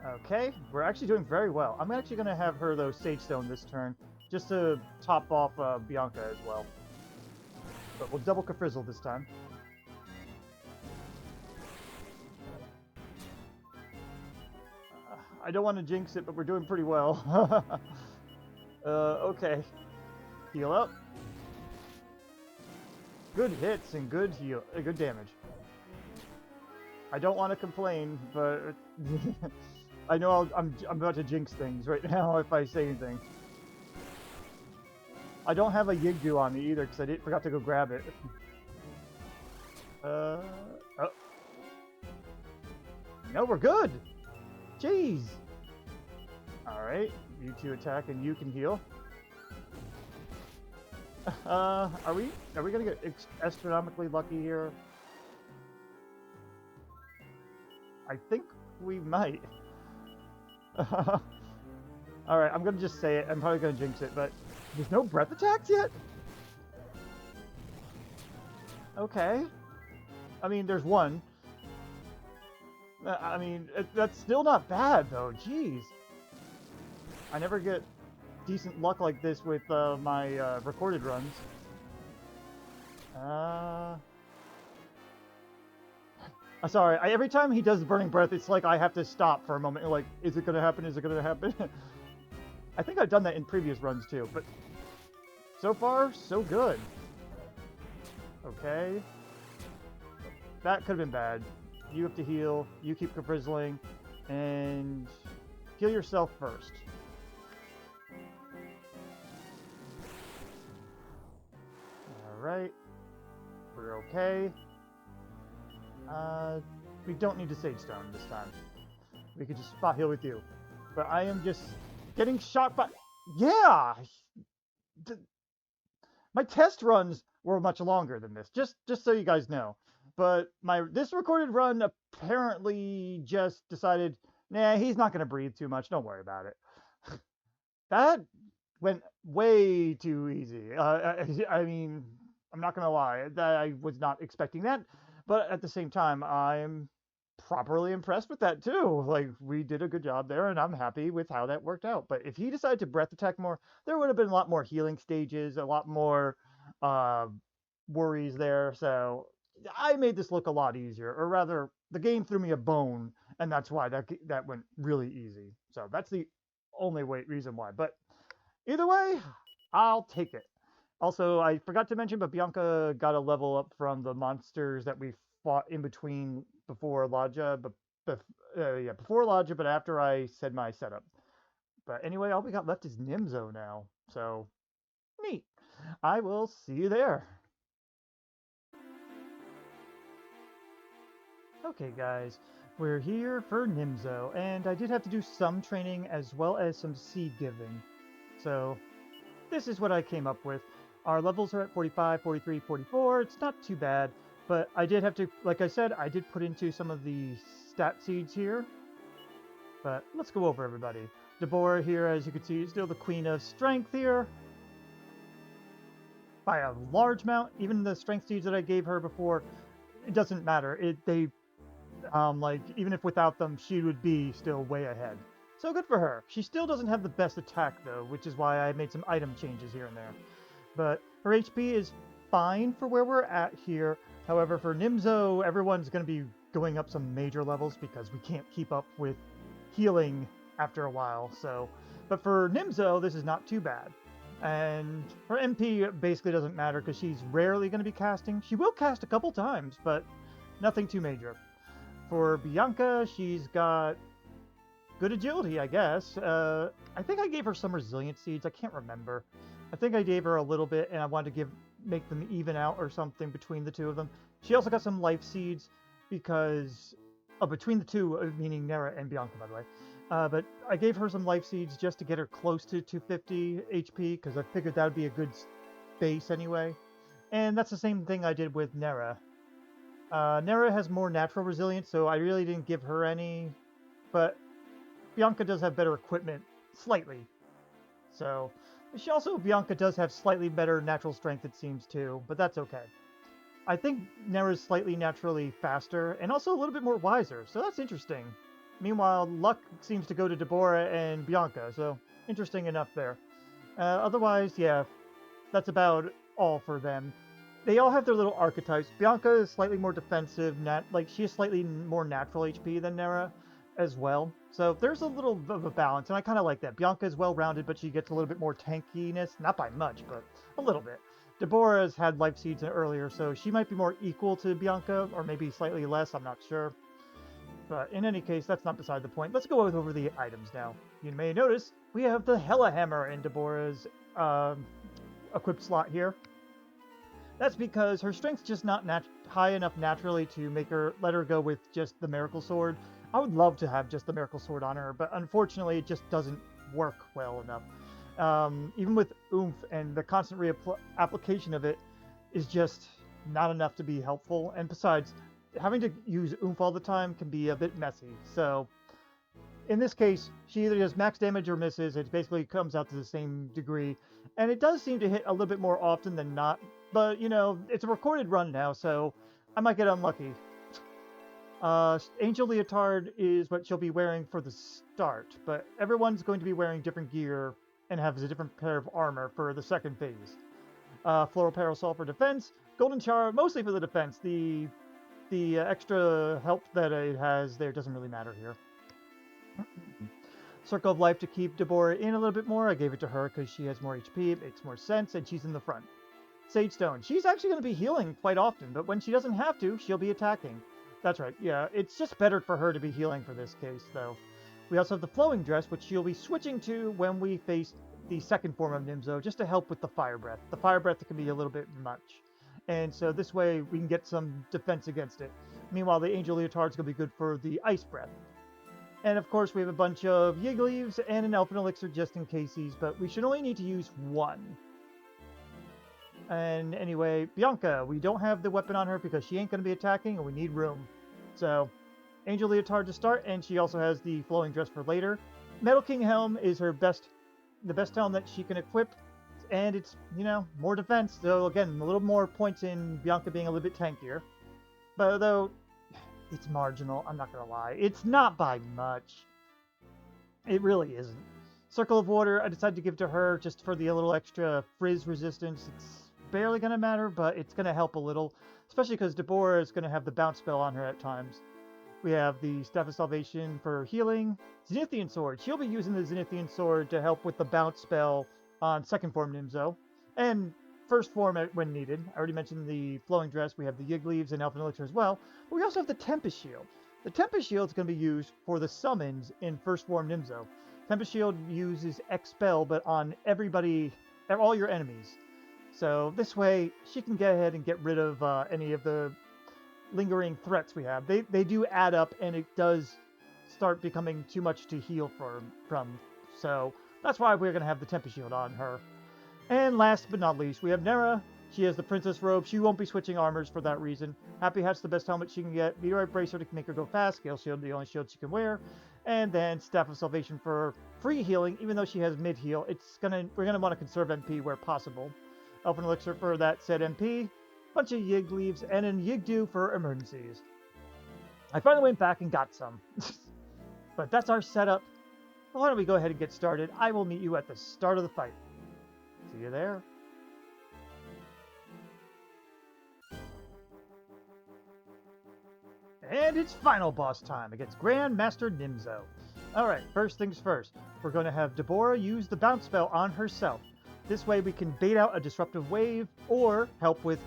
Okay, we're actually doing very well. I'm actually going to have her, though, Sage Stone this turn, just to top off Bianca as well. But we'll double Frizzle this time. I don't want to jinx it, but we're doing pretty well. Okay. Heal up. Good hits and good good damage. I don't want to complain, but I know I'm about to jinx things right now if I say anything. I don't have a Yigdu on me either because I forgot to go grab it. Oh. No, we're good. Jeez. All right, you two attack and you can heal. Are we gonna get astronomically lucky here? I think we might. Alright, I'm gonna just say it. I'm probably gonna jinx it, but there's no breath attacks yet? Okay. I mean, there's one. I mean, that's still not bad, though. Jeez. I never get decent luck like this with my recorded runs. Sorry, every time he does Burning Breath, it's like I have to stop for a moment. Like, is it going to happen? Is it going to happen? I think I've done that in previous runs too, but so far, so good. Okay. That could have been bad. You have to heal, you keep frizzling, and heal yourself first. Alright. We're okay. We don't need to Sage Stone this time. We could just spot heal with you. But I am just getting shot by... Yeah! My test runs were much longer than this, just so you guys know. But this recorded run apparently just decided, nah, he's not going to breathe too much. Don't worry about it. That went way too easy. I mean, I'm not going to lie. I was not expecting that. But at the same time, I'm properly impressed with that too. Like, we did a good job there, and I'm happy with how that worked out. But if he decided to breath attack more, there would have been a lot more healing stages, a lot more worries there. So I made this look a lot easier, or rather, the game threw me a bone, and that's why that went really easy. So that's the only reason why. But either way, I'll take it. Also, I forgot to mention, but Bianca got a level up from the monsters that we fought in between before Ladja, before Ladja, but after I said my setup. But anyway, all we got left is Nimzo now. So, neat. I will see you there. Okay, guys, we're here for Nimzo, and I did have to do some training as well as some seed giving. So, this is what I came up with. Our levels are at 45, 43, 44. It's not too bad, but I did have to, like I said, I did put into some of the stat seeds here. But let's go over everybody. Debora here, as you can see, is still the Queen of Strength here. By a large amount. Even the strength seeds that I gave her before, it doesn't matter. Even if without them, she would be still way ahead. So good for her. She still doesn't have the best attack, though, which is why I made some item changes here and there. But her HP is fine for where we're at here. However, for Nimzo, everyone's going to be going up some major levels because we can't keep up with healing after a while. But for Nimzo, this is not too bad. And her MP basically doesn't matter because she's rarely going to be casting. She will cast a couple times, but nothing too major. For Bianca, she's got good agility, I guess. I think I gave her some resilient seeds. I can't remember. I think I gave her a little bit, and I wanted to make them even out or something between the two of them. She also got some life seeds because between the two, meaning Nera and Bianca, by the way. But I gave her some life seeds just to get her close to 250 HP because I figured that would be a good base anyway. And that's the same thing I did with Nera. Nera has more natural resilience, so I really didn't give her any. But Bianca does have better equipment, slightly. So Bianca does have slightly better natural strength, it seems, too, but that's okay. I think Nera's slightly naturally faster and also a little bit more wiser, so that's interesting. Meanwhile, luck seems to go to Debora and Bianca, so interesting enough there. Otherwise, yeah, that's about all for them. They all have their little archetypes. Bianca is slightly more defensive, she has slightly more natural HP than Nera as well. So there's a little bit of a balance, and I kind of like that. Bianca is well-rounded, but she gets a little bit more tankiness. Not by much, but a little bit. Deborah's had life seeds earlier, so she might be more equal to Bianca, or maybe slightly less, I'm not sure. But in any case, that's not beside the point. Let's go over the items now. You may notice we have the Hella Hammer in Debora's equipped slot here. That's because her strength's just not high enough naturally to let her go with just the Miracle Sword. I would love to have just the Miracle Sword on her, but unfortunately it just doesn't work well enough. Even with oomph and the constant application of it is just not enough to be helpful. And besides, having to use oomph all the time can be a bit messy. So in this case, she either does max damage or misses. It basically comes out to the same degree. And it does seem to hit a little bit more often than not. But, you know, it's a recorded run now, so I might get unlucky. Angel Leotard is what she'll be wearing for the start, but everyone's going to be wearing different gear and has a different pair of armor for the second phase. Floral Parasol for defense, Golden Char mostly for the defense. The extra help that it has there doesn't really matter here. Circle of Life to keep Debora in a little bit more. I gave it to her because she has more HP, it makes more sense, and she's in the front. Sage Stone. She's actually going to be healing quite often, but when she doesn't have to, she'll be attacking. That's right, yeah, it's just better for her to be healing for this case, though. We also have the Flowing Dress, which she'll be switching to when we face the second form of Nimzo, just to help with the Fire Breath. The Fire Breath can be a little bit much. And so this way we can get some defense against it. Meanwhile, the Angel Leotard's going to be good for the Ice Breath. And of course, we have a bunch of Yig Leaves and an Elfin Elixir just in cases, but we should only need to use one. And anyway, Bianca, we don't have the weapon on her because she ain't going to be attacking and we need room. So, Angel Leotard to start, and she also has the Flowing Dress for later. Metal King Helm is the best helm that she can equip, and it's, you know, more defense. So again, a little more points in Bianca being a little bit tankier. But though, it's marginal, I'm not going to lie. It's not by much. It really isn't. Circle of Water, I decided to give to her just for the little extra frizz resistance. It's barely going to matter, but it's going to help a little, especially because Debora is going to have the bounce spell on her at times. We have the Staff of Salvation for healing. Zenithian Sword. She'll be using the Zenithian Sword to help with the bounce spell on second form Nimzo, and first form when needed. I already mentioned the Flowing Dress. We have the Yig Leaves and Elfin Elixir as well, but we also have the Tempest Shield. The Tempest Shield is going to be used for the summons in first form Nimzo. Tempest Shield uses Expel, but on everybody, all your enemies. So this way, she can get ahead and get rid of any of the lingering threats we have. They do add up, and it does start becoming too much to heal from. So that's why we're going to have the Tempest Shield on her. And last but not least, we have Nera. She has the Princess Robe. She won't be switching armors for that reason. Happy Hat's the best helmet she can get. Meteorite Bracer to make her go fast. Scale Shield, the only shield she can wear. And then Staff of Salvation for free healing, even though she has mid-heal. We're gonna want to conserve MP where possible. Elfin Elixir for that said MP. Bunch of Yig Leaves, and an Yigdu for emergencies. I finally went back and got some. But that's our setup. Why don't we go ahead and get started? I will meet you at the start of the fight. See you there. And it's final boss time against Grandmaster Nimzo. Alright, first things first. We're going to have Debora use the bounce spell on herself. This way we can bait out a disruptive wave or help with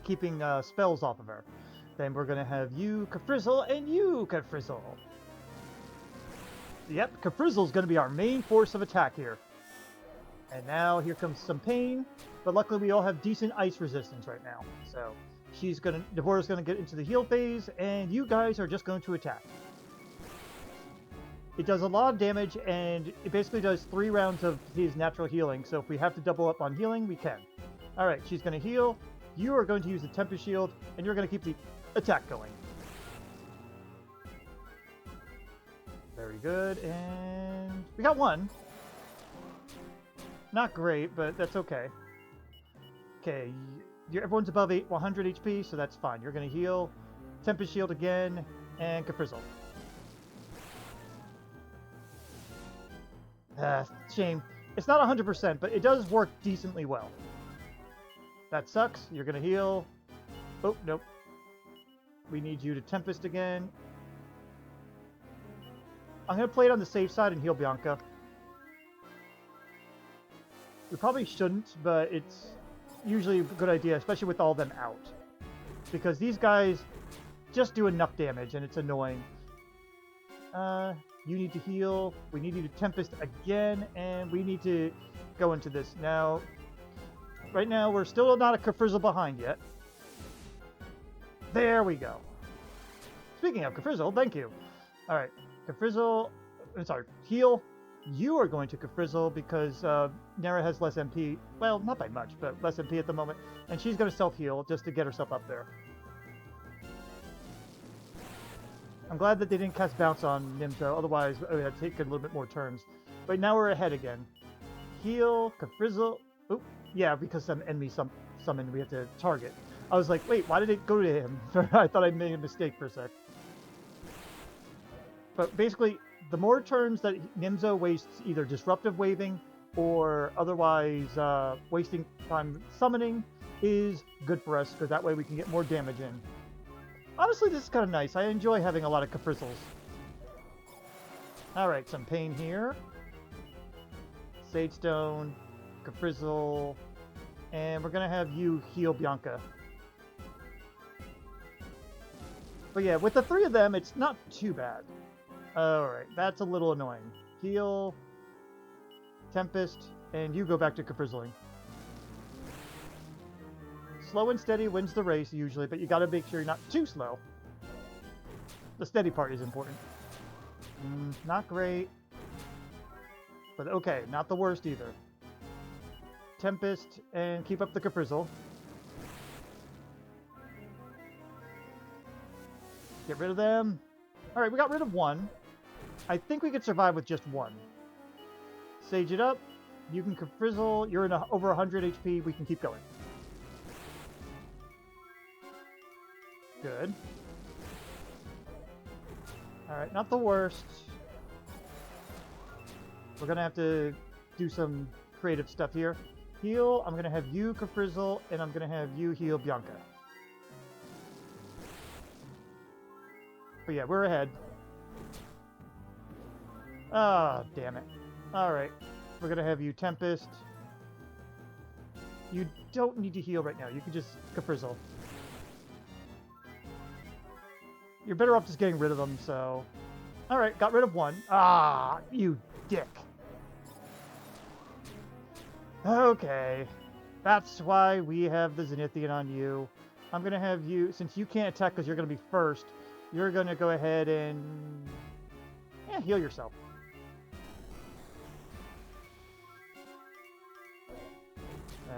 keeping spells off of her. Then we're going to have you Kafrizzle and you Kafrizzle. Yep, Kafrizzle's going to be our main force of attack here. And now here comes some pain, but luckily we all have decent ice resistance right now. So Debora's going to get into the heal phase, and you guys are just going to attack. It does a lot of damage, and it basically does 3 rounds of his natural healing, so if we have to double up on healing, we can. Alright, she's going to heal, you are going to use the Tempest Shield, and you're going to keep the attack going. Very good, and we got one. Not great, but that's okay. Okay, everyone's above 100 HP, so that's fine. You're going to heal. Tempest Shield again, and Caprizzle. Shame. It's not 100%, but it does work decently well. That sucks. You're going to heal. Oh, nope. We need you to Tempest again. I'm going to play it on the safe side and heal Bianca. We probably shouldn't, but it's usually a good idea, especially with all of them out. Because these guys just do enough damage, and it's annoying. You need to heal. We need you to Tempest again, and we need to go into this. Now, right now, we're still not a Caprizzle behind yet. There we go. Speaking of Caprizzle, thank you. All right, Caprizzle, sorry, heal. You are going to Caprizzle because Nera has less MP. Well, not by much, but less MP at the moment. And she's going to self-heal just to get herself up there. I'm glad that they didn't cast Bounce on Nimzo, otherwise it would have taken a little bit more turns. But now we're ahead again. Heal, Caprizzle. Oop, yeah, because some enemy summoned we have to target. I was like, wait, why did it go to him? I thought I made a mistake for a sec. But basically, the more turns that Nimzo wastes either Disruptive Waving or otherwise wasting time summoning is good for us, because that way we can get more damage in. Honestly, this is kind of nice. I enjoy having a lot of Caprizzles. Alright, some pain here. Sage Stone, Caprizzle, and we're going to have you heal Bianca. But yeah, with the three of them, it's not too bad. Alright, that's a little annoying. Heal, Tempest, and you go back to Caprizzling. Slow and steady wins the race usually, but you gotta make sure you're not too slow. The steady part is important. Not great. But okay, not the worst either. Tempest, and keep up the Caprizzle. Get rid of them. Alright, we got rid of one. I think we could survive with just one. Sage it up. You can Caprizzle. You're in over 100 HP. We can keep going. Good. Alright, not the worst. We're going to have to do some creative stuff here. Heal. I'm going to have you Caprizzle, and I'm going to have you heal Bianca. But yeah, we're ahead. Ah, oh, damn it. Alright. We're going to have you Tempest. You don't need to heal right now. You can just Caprizzle. You're better off just getting rid of them, so... Alright, got rid of one. Ah, you dick. Okay. That's why we have the Zenithian on you. I'm going to have you... Since you can't attack because you're going to be first, you're going to go ahead and... Yeah, heal yourself.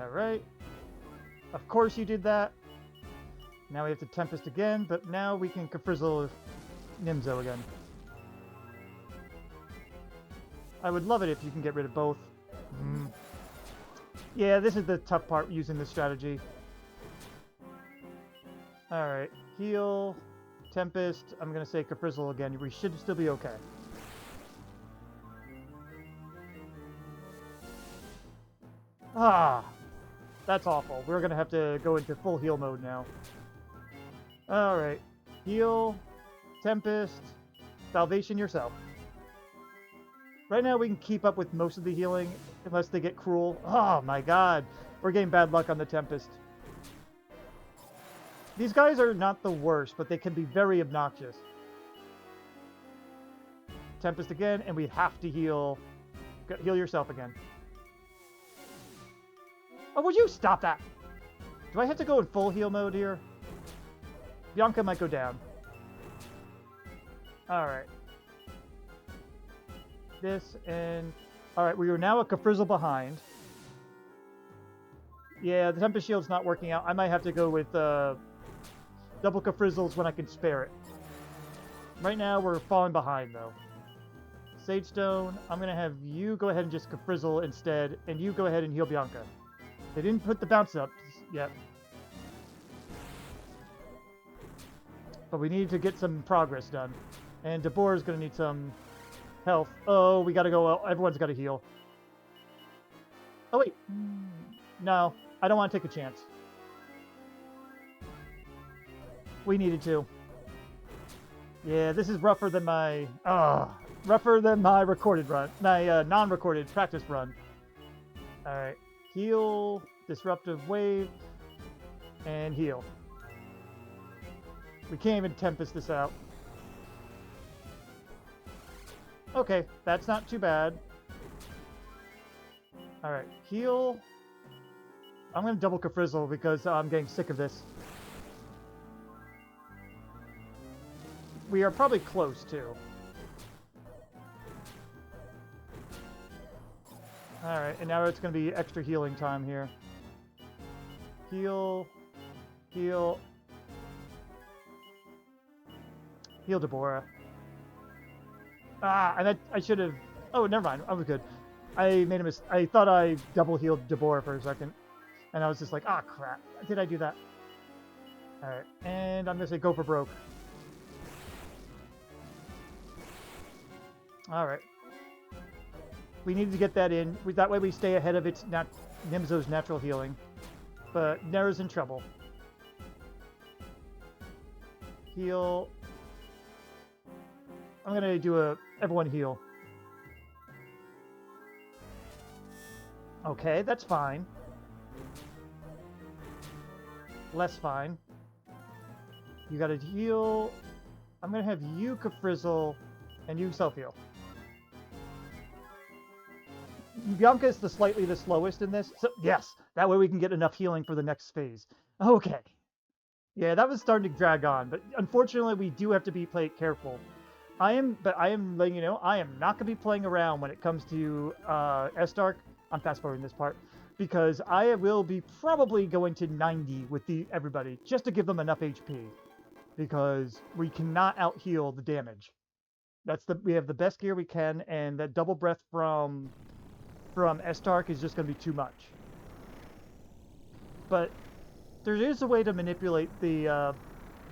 Alright. Of course you did that. Now we have to Tempest again, but now we can Caprizzle Nimzo again. I would love it if you can get rid of both. Yeah, this is the tough part using this strategy. Alright, heal, Tempest, I'm going to say Caprizzle again. We should still be okay. Ah, that's awful. We're going to have to go into full heal mode now. Alright, heal, Tempest, Salvation yourself. Right now we can keep up with most of the healing, unless they get cruel. Oh my god, we're getting bad luck on the Tempest. These guys are not the worst, but they can be very obnoxious. Tempest again, and we have to heal. Heal yourself again. Oh, would you stop that? Do I have to go in full heal mode here? Bianca might go down. Alright. This and... Alright, we are now a Caprizzle behind. Yeah, the Tempest Shield's not working out. I might have to go with double Caprizzles when I can spare it. Right now, we're falling behind, though. Sage Stone. I'm going to have you go ahead and just frizzle instead, and you go ahead and heal Bianca. They didn't put the bounce up yet. But we need to get some progress done. And Debora's going to need some health. Oh, we got to go. Everyone's got to heal. Oh, wait. No, I don't want to take a chance. We needed to. Yeah, this is rougher than my recorded run, my non-recorded practice run. All right, heal, disruptive wave, and heal. We can't even Tempest this out. Okay, that's not too bad. All right, heal. I'm gonna double Kafrizzle because I'm getting sick of this. We are probably close, too. Alright, and now it's going to be extra healing time here. Heal. Heal. Heal Debora. Ah, and I should have... Oh, never mind. I was good. I made a mistake. I thought I double healed Debora for a second. And I was just like, ah, crap. Did I do that? Alright, and I'm going to say go for broke. Alright. We need to get that in. That way we stay ahead of its Nimzo's natural healing. But Nera's in trouble. Heal. I'm going to do everyone heal. Okay, that's fine. Less fine. You got to heal. I'm going to have you Kafrizzle and you self-heal. Bianca is slightly the slowest in this. So, yes, that way we can get enough healing for the next phase. Okay. Yeah, that was starting to drag on, but unfortunately we do have to be careful. I am letting you know, I am not going to be playing around when it comes to Estark. I'm fast-forwarding this part. Because I will be probably going to 90 with everybody, just to give them enough HP. Because we cannot out-heal the damage. We have the best gear we can, and that double breath from Estark is just going to be too much. But there is a way to manipulate the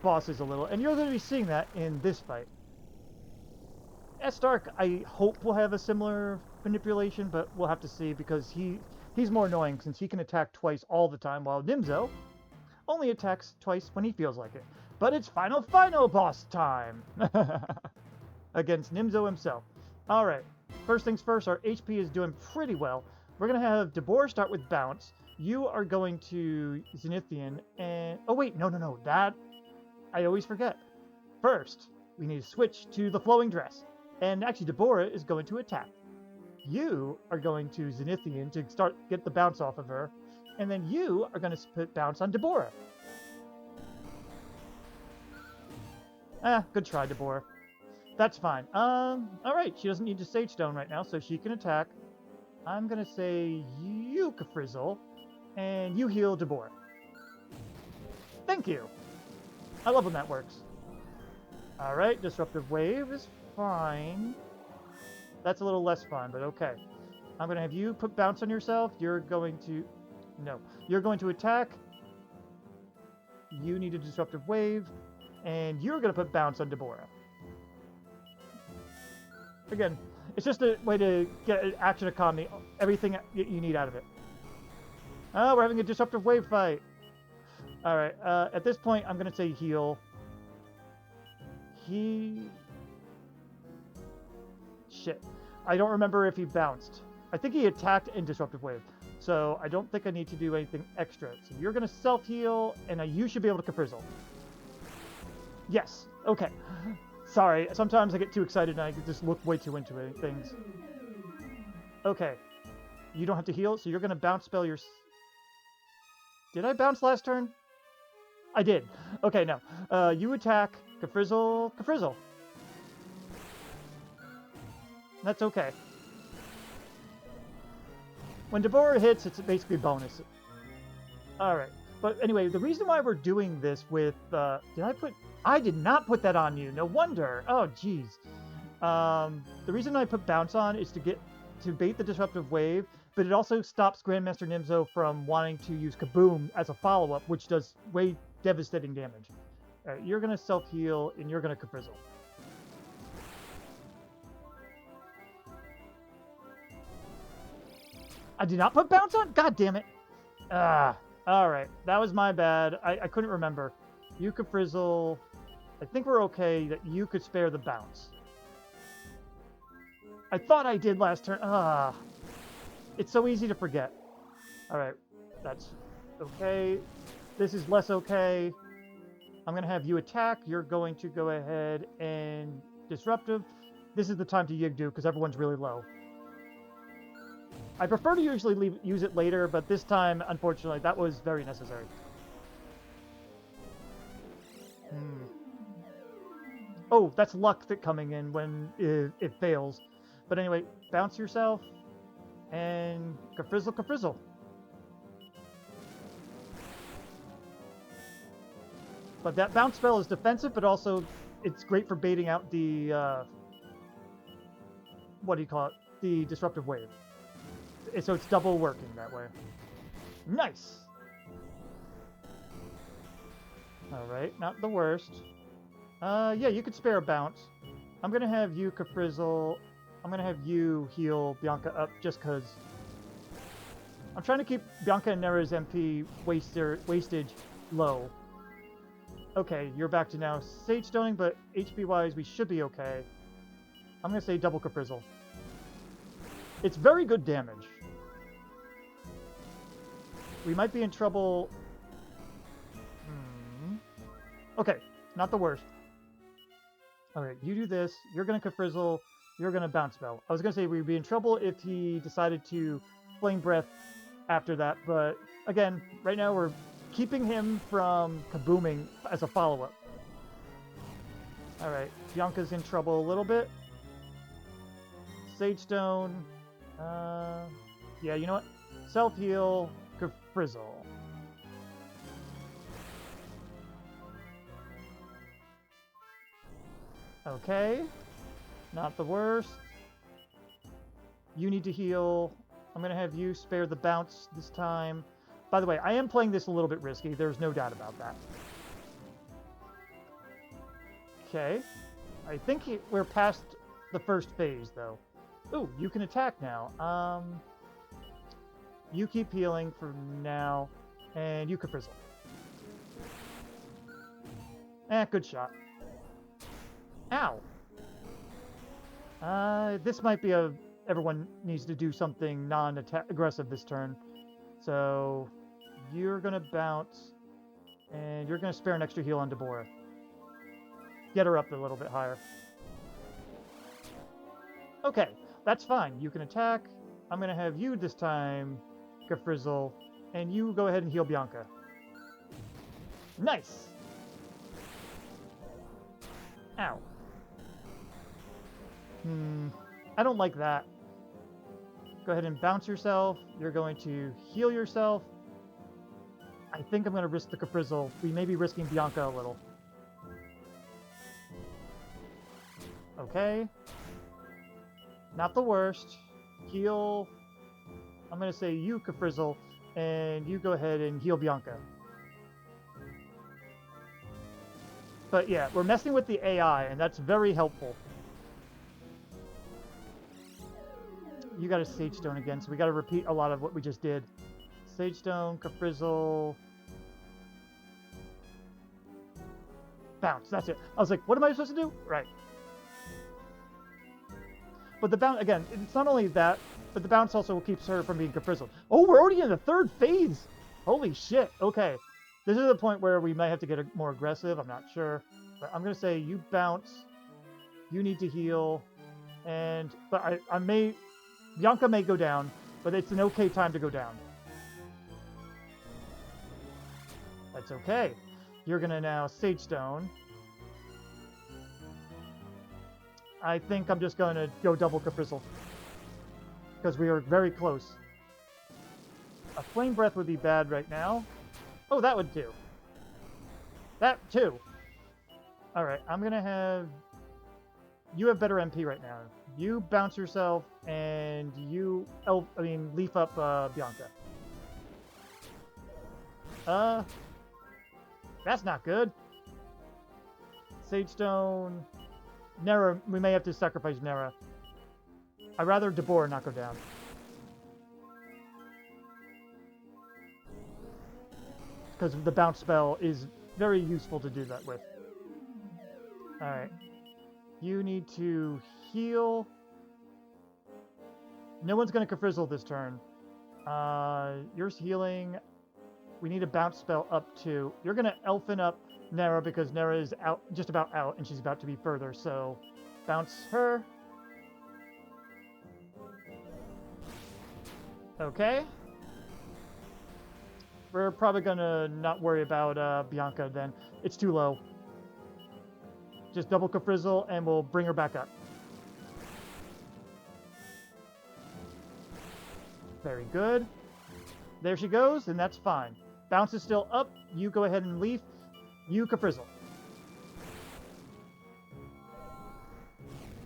bosses a little, and you're going to be seeing that in this fight. Estark, I hope, will have a similar manipulation, but we'll have to see because he's more annoying since he can attack twice all the time, while Nimzo only attacks twice when he feels like it. But it's final boss time! Against Nimzo himself. Alright, first things first, our HP is doing pretty well. We're going to have Debora start with Bounce. You are going to Zenithian, and... Oh wait, no, that... I always forget. First, we need to switch to the Flowing Dress. And actually, Debora is going to attack. You are going to Zenithian to get the bounce off of her. And then you are going to put Bounce on Debora. Good try, Debora. That's fine. Alright, she doesn't need to Sage Stone right now, so she can attack. I'm gonna say you Kafrizzle, and you heal Debora. Thank you! I love when that works. Alright, Disruptive Wave is fine. That's a little less fine, but okay. I'm gonna have you put Bounce on yourself. You're going to... No. You're going to attack. You need a Disruptive Wave. And you're gonna put Bounce on Debora. Again, it's just a way to get an action economy, everything you need out of it. Oh, we're having a Disruptive Wave fight. Alright, at this point, I'm going to say heal. Shit. I don't remember if he bounced. I think he attacked in Disruptive Wave. So I don't think I need to do anything extra. So you're going to self-heal, and you should be able to Kafrizzle. Yes. Okay. Sorry, sometimes I get too excited and I just look way too into things. Okay. You don't have to heal, so you're going to bounce spell your... Did I bounce last turn? I did. Okay, no. You attack, Kafrizzle. That's okay. When Debora hits, it's basically bonus. Alright. But anyway, the reason why we're doing this with... I did not put that on you. No wonder. Oh, jeez. The reason I put Bounce on is to bait the Disruptive Wave, but it also stops Grandmaster Nimzo from wanting to use Kaboom as a follow-up, which does way devastating damage. Alright, you're going to self-heal, and you're going to Caprizzle. I did not put Bounce on? God damn it. Alright. That was my bad. I couldn't remember. You Caprizzle. I think we're okay that you could spare the Bounce. I thought I did last turn. It's so easy to forget. Alright. That's okay. This is less okay. I'm going to have you attack. You're going to go ahead and Disruptive. This is the time to Yigdu because everyone's really low. I prefer to usually use it later, but this time, unfortunately, that was very necessary. Oh, that's luck that coming in when it fails. But anyway, bounce yourself, and Caprizzle, Caprizzle. But that bounce spell is defensive, but also it's great for baiting out the, what do you call it? The Disruptive Wave. So it's double working that way. Nice! Alright, not the worst. Yeah, you could spare a bounce. I'm gonna have you Caprizzle. I'm gonna have you heal Bianca up just because I'm trying to keep Bianca and Nera's MP wastage low. Okay, you're back to now Sage Stoning, but HP-wise, we should be okay. I'm gonna say double Caprizzle. It's very good damage. We might be in trouble. Okay, not the worst. Alright, you do this. You're going to Caprizzle. You're going to Bounce Spell. I was going to say we'd be in trouble if he decided to Flame Breath after that, but again, right now we're keeping him from kabooming as a follow-up. Alright, Bianca's in trouble a little bit. Sage Stone. Yeah, you know what? Self-heal, Caprizzle. Okay. Not the worst. You need to heal. I'm going to have you spare the bounce this time. By the way, I am playing this a little bit risky. There's no doubt about that. Okay. I think we're past the first phase, though. Ooh, you can attack now. You keep healing for now, and you Caprizzle. Good shot. Ow! This might be everyone needs to do something non-aggressive this turn. So, you're gonna bounce, and you're gonna spare an extra heal on Debora. Get her up a little bit higher. Okay, that's fine. You can attack. I'm gonna have you this time, Caprizzle, and you go ahead and heal Bianca. Nice! Ow. I don't like that. Go ahead and bounce yourself. You're going to heal yourself. I think I'm going to risk the Caprizzle. We may be risking Bianca a little. Okay. Not the worst. Heal. I'm going to say you Caprizzle, and you go ahead and heal Bianca. But yeah, we're messing with the AI, and that's very helpful. You got a Sage Stone again, so we got to repeat a lot of what we just did. Sage Stone, Caprizzle, bounce. That's it. I was like, what am I supposed to do? Right. But the bounce, again, it's not only that, but the bounce also keeps her from being Caprizzled. Oh, we're already in the third phase! Holy shit. Okay. This is the point where we might have to get more aggressive. I'm not sure. But I'm going to say you bounce. You need to heal. But I may... Bianca may go down, but it's an okay time to go down. That's okay. You're going to now Sage Stone. I think I'm just going to go double Caprizzle. Because we are very close. A Flame Breath would be bad right now. Oh, that would do. That too. Alright, I'm going to have you have better MP right now. You bounce yourself, and you leaf up Bianca. That's not good. Sage Stone. Nera, we may have to sacrifice Nera. I'd rather Debora not go down. Because the bounce spell is very useful to do that with. Alright. You need to heal. No one's going to Kafrizzle this turn. You're healing. We need a bounce spell up too. You're going to Elfin up Nera because Nera is out, just about out, and she's about to be further. So, bounce her. Okay. We're probably going to not worry about Bianca then. It's too low. Just double Kafrizzle and we'll bring her back up. Very good. There she goes, and that's fine. Bounce is still up. You go ahead and leaf. You Kafrizzle.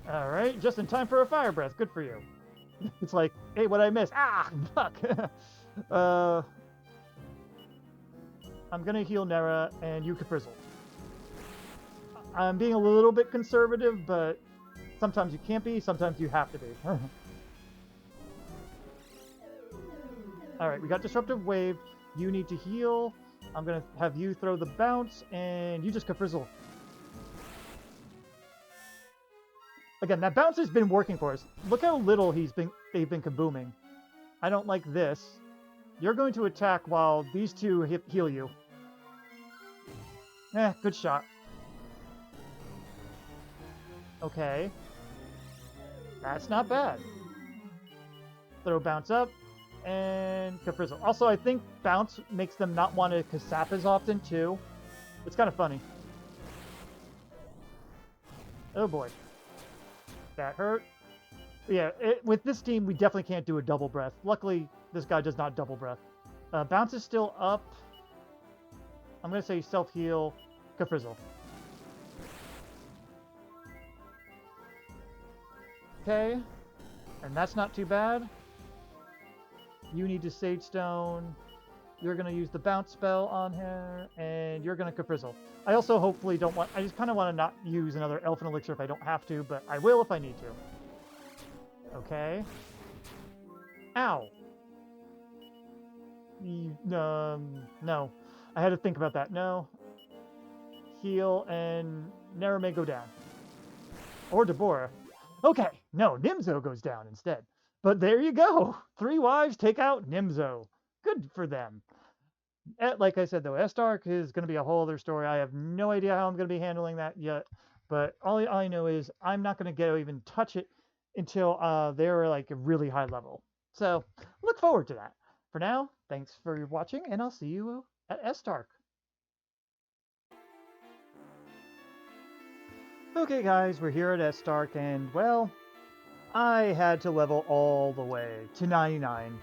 Alright, just in time for a fire breath. Good for you. It's like, hey, what'd I miss? Ah, fuck. I'm gonna heal Nera and you Kafrizzle. I'm being a little bit conservative, but sometimes you can't be, sometimes you have to be. Alright, we got Disruptive Wave. You need to heal. I'm going to have you throw the bounce, and you just Kafrizzle. Again, that bounce has been working for us. Look how little they've been kabooming. I don't like this. You're going to attack while these two heal you. Good shot. Okay. That's not bad. Throw bounce up. And Kafrizzle. Also, I think bounce makes them not want to Kasap as often, too. It's kind of funny. Oh, boy. That hurt. Yeah, with this team, we definitely can't do a double breath. Luckily, this guy does not double breath. Bounce is still up. I'm going to say self-heal. Kafrizzle. Okay. And that's not too bad. You need to Sage Stone. You're going to use the bounce spell on her, and you're going to Kafrizzle. I also hopefully don't want... I just kind of want to not use another Elfin Elixir if I don't have to, but I will if I need to. Okay. Ow. No. I had to think about that. No. Heal, and Nera may go down. Or Debora. Okay. No, Nimzo goes down instead. But there you go. 3 wives take out Nimzo. Good for them. Like I said, though, Estark is going to be a whole other story. I have no idea how I'm going to be handling that yet. But all I know is I'm not going to even touch it until they're like a really high level. So look forward to that. For now, thanks for watching, and I'll see you at Estark. Okay, guys, we're here at Estark, and well... I had to level all the way to 99.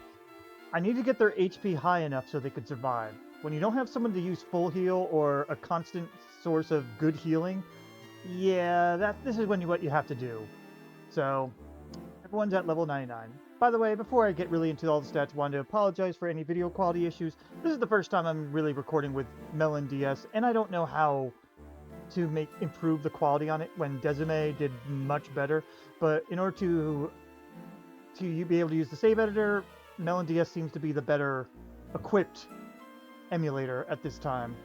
I need to get their HP high enough so they could survive. When you don't have someone to use full heal or a constant source of good healing, yeah, this is what you have to do. So, everyone's at level 99. By the way, before I get really into all the stats, I wanted to apologize for any video quality issues. This is the first time I'm really recording with Melon DS, and I don't know how to improve the quality on it when Decime did much better. But in order to be able to use the save editor, Melon DS seems to be the better equipped emulator at this time.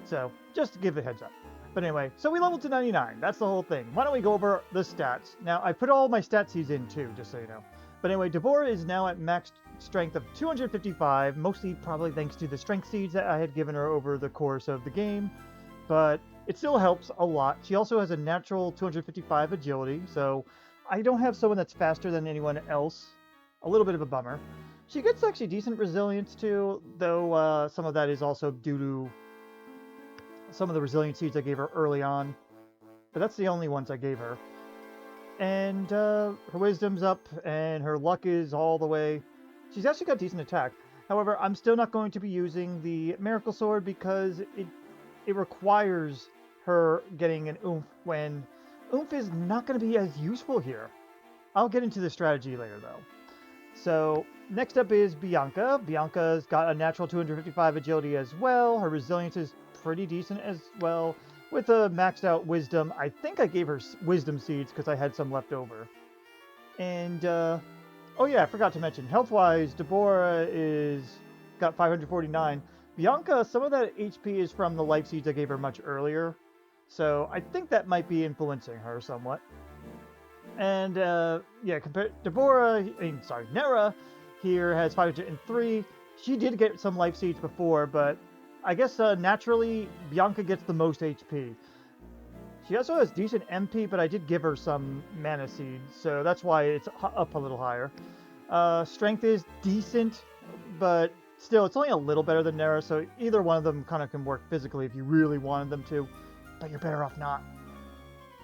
So, just to give a heads up. But anyway, so we leveled to 99. That's the whole thing. Why don't we go over the stats? Now, I put all my stat seeds in too, just so you know. But anyway, Debora is now at max strength of 255, mostly probably thanks to the strength seeds that I had given her over the course of the game. But it still helps a lot. She also has a natural 255 agility, so I don't have someone that's faster than anyone else. A little bit of a bummer. She gets actually decent resilience too, though some of that is also due to some of the resilience seeds I gave her early on. But that's the only ones I gave her. And her wisdom's up, and her luck is all the way. She's actually got decent attack. However, I'm still not going to be using the Miracle Sword because it requires her getting an oomph when Oomph is not going to be as useful here. I'll get into the strategy later, though. So, next up is Bianca. Bianca's got a natural 255 agility as well. Her resilience is pretty decent as well. With a maxed out wisdom, I think I gave her wisdom seeds because I had some left over. And, oh yeah, I forgot to mention, health-wise, Debora is got 549. Bianca, some of that HP is from the life seeds I gave her much earlier. So I think that might be influencing her somewhat. And, yeah, Nera here has 503. She did get some life seeds before, but I guess naturally, Bianca gets the most HP. She also has decent MP, but I did give her some mana seeds, so that's why it's up a little higher. Strength is decent, but still, it's only a little better than Nera, so either one of them kind of can work physically if you really wanted them to, but you're better off not.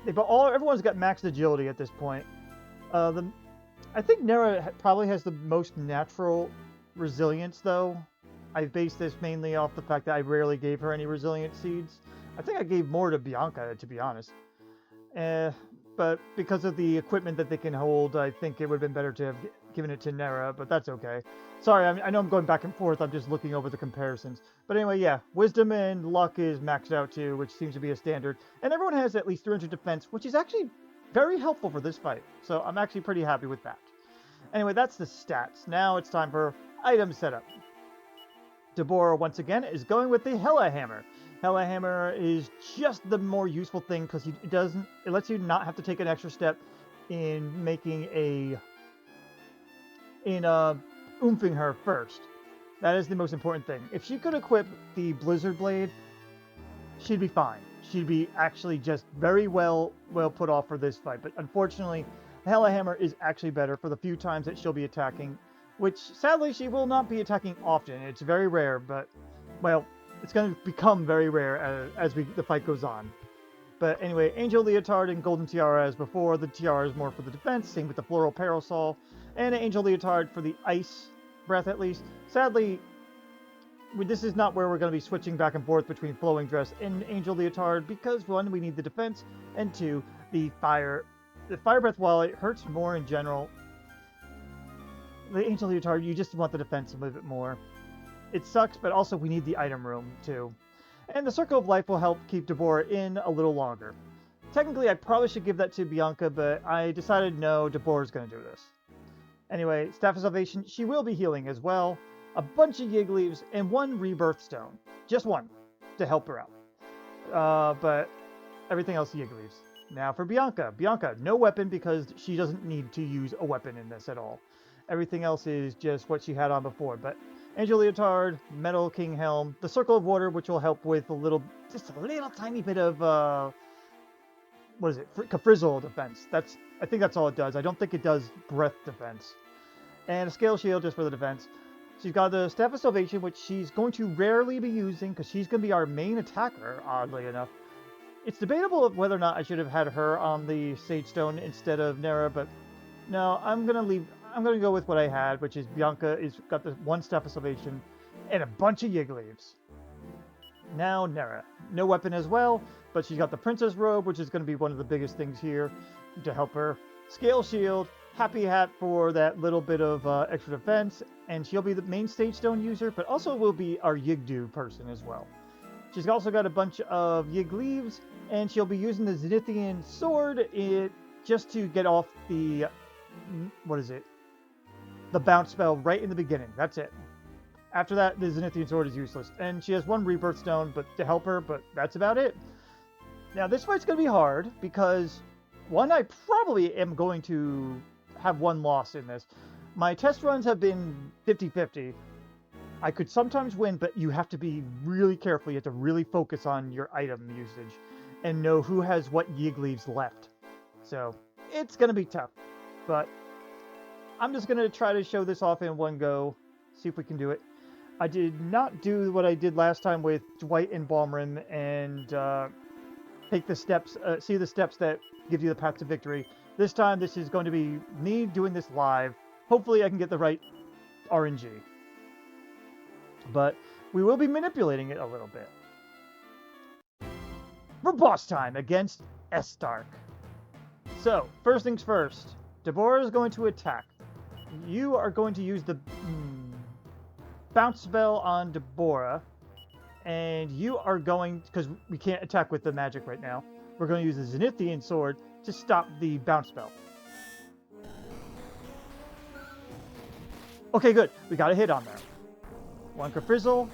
Everyone's got maxed agility at this point. I think Nera probably has the most natural resilience, though. I based this mainly off the fact that I rarely gave her any resilient seeds. I think I gave more to Bianca, to be honest. But because of the equipment that they can hold, I think it would have been better to have given it to Nera, but that's okay. Sorry, I know I'm going back and forth. I'm just looking over the comparisons. But anyway, yeah, Wisdom and Luck is maxed out too, which seems to be a standard. And everyone has at least 300 defense, which is actually very helpful for this fight. So I'm actually pretty happy with that. Anyway, that's the stats. Now it's time for item setup. Debora, once again, is going with the Hella Hammer. Hella Hammer is just the more useful thing because it lets you not have to take an extra step in oomphing her first. That is the most important thing. If she could equip the Blizzard Blade, she'd be fine. She'd be actually just very well put off for this fight. But unfortunately, the Hella Hammer is actually better for the few times that she'll be attacking, which sadly she will not be attacking often. It's very rare, but well, it's going to become very rare as the fight goes on. But anyway, Angel Leotard and Golden Tiara as before. The Tiara is more for the defense, same with the Floral Parasol. And Angel Leotard for the Ice Breath at least. Sadly, this is not where we're going to be switching back and forth between Flowing Dress and Angel Leotard because one, we need the defense, and two, the Fire. The Fire Breath, while it hurts more in general, the Angel Leotard, you just want the defense a little bit more. It sucks, but also we need the item room too. And the Circle of Life will help keep Debora in a little longer. Technically, I probably should give that to Bianca, but I decided no, Debora's going to do this. Anyway, Staff of Salvation, she will be healing as well. A bunch of Yig Leaves and one Rebirth Stone. Just one to help her out. But everything else Yig Leaves. Now for Bianca. Bianca, no weapon because she doesn't need to use a weapon in this at all. Everything else is just what she had on before. But Angel Leotard, Metal King Helm, the Circle of Water, which will help with just a little tiny bit of, Frizzle defense. I think that's all it does. I don't think it does breath defense. And a Scale Shield just for the defense. She's got the Staff of Salvation, which she's going to rarely be using because she's going to be our main attacker, oddly enough. It's debatable of whether or not I should have had her on the Sage Stone instead of Nera, but no, I'm going to go with what I had, which is Bianca got the one Staff of Salvation and a bunch of Yig Leaves. Now Nera. No weapon as well, but she's got the Princess Robe, which is going to be one of the biggest things here to help her. Scale Shield, Happy Hat for that little bit of extra defense, and she'll be the main Sage Stone user, but also will be our Yigdu person as well. She's also got a bunch of Yig Leaves, and she'll be using the Zenithian Sword just to get off the... the bounce spell right in the beginning. That's it. After that, the Zenithian Sword is useless. And she has one Rebirth Stone to help her, but that's about it. Now, this fight's going to be hard because, one, I probably am going to have one loss in this. My test runs have been 50-50. I could sometimes win, but you have to be really careful. You have to really focus on your item usage and know who has what Yig Leaves left. So, it's going to be tough. But I'm just going to try to show this off in one go. See if we can do it. I did not do what I did last time with Dwight and Balmrim and take the steps, see the steps that give you the path to victory. This time, this is going to be me doing this live. Hopefully, I can get the right RNG. But we will be manipulating it a little bit. For boss time against Estark. So, first things first. Debora is going to attack. You are going to use the bounce spell on Debora. And you are going, because we can't attack with the magic right now, we're going to use the Zenithian sword to stop the bounce spell. Okay, good. We got a hit on there. One Frizzle.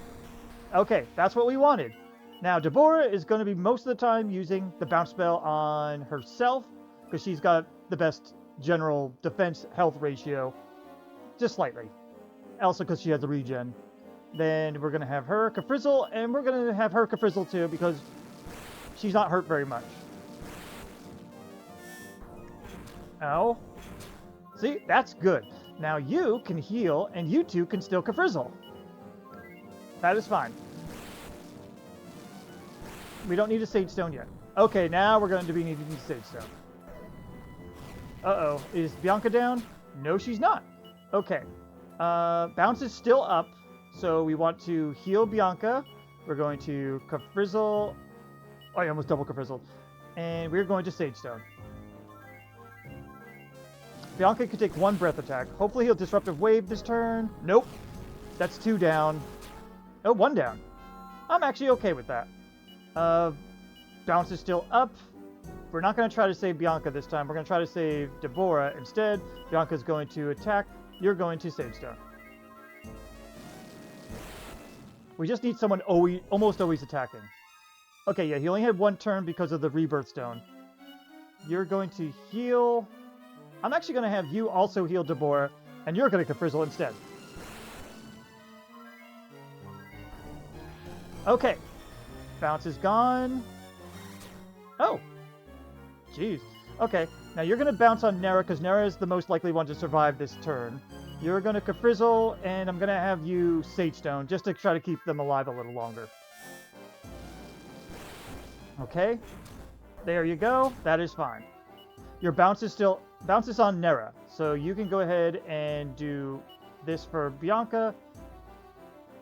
Okay, that's what we wanted. Now, Debora is going to be most of the time using the bounce spell on herself, because she's got the best general defense health ratio, just slightly. Also because she has the regen. Then we're going to have her Frizzle, and we're going to have her Frizzle too, because she's not hurt very much. Oh. See, that's good. Now you can heal, and you two can still Frizzle. That is fine. We don't need a Sage Stone yet. Okay, now we're going to be needing a Sage Stone. Uh-oh. Is Bianca down? No, she's not. Okay. Bounce is still up, so we want to heal Bianca. We're going to Frizzle. Oh, I almost double Frizzled. And we're going to Sage Stone. Bianca can take one breath attack. Hopefully he'll Disruptive Wave this turn. Nope. That's 2 down. Oh, 1 down. I'm actually okay with that. Bounce is still up. We're not going to try to save Bianca this time. We're going to try to save Debora instead. Bianca's going to attack. You're going to Sage Stone. We just need someone almost always attacking. Okay, yeah, he only had 1 turn because of the Rebirth Stone. You're going to heal. I'm actually going to have you also heal Debora, and you're going to Frizzle instead. Okay. Bounce is gone. Oh. Jeez. Okay. Now you're going to bounce on Nera, because Nera is the most likely one to survive this turn. You're going to Frizzle, and I'm going to have you Sage Stone, just to try to keep them alive a little longer. Okay. There you go. That is fine. Your bounce is on Nera, so you can go ahead and do this for Bianca.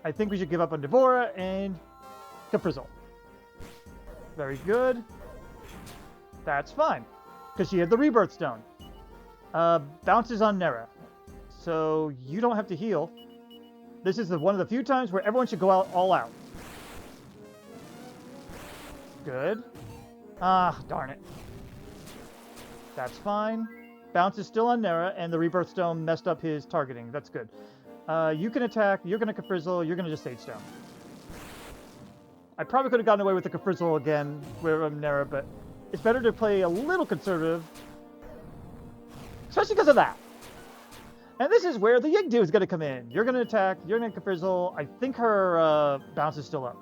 I think we should give up on Debora and Frizzle. Very good. That's fine, because she had the Rebirth Stone. Bounce is on Nera, so you don't have to heal. This is one of the few times where everyone should go out all out. Good. Ah, darn it. That's fine. Bounce is still on Nera, and the Rebirth Stone messed up his targeting. That's good. You can attack. You're going to Frizzle. You're going to just Sage Stone. I probably could have gotten away with the Frizzle again with Nera, but it's better to play a little conservative. Especially because of that. And this is where the Yigdu is going to come in. You're going to attack. You're going to Frizzle. I think her bounce is still up.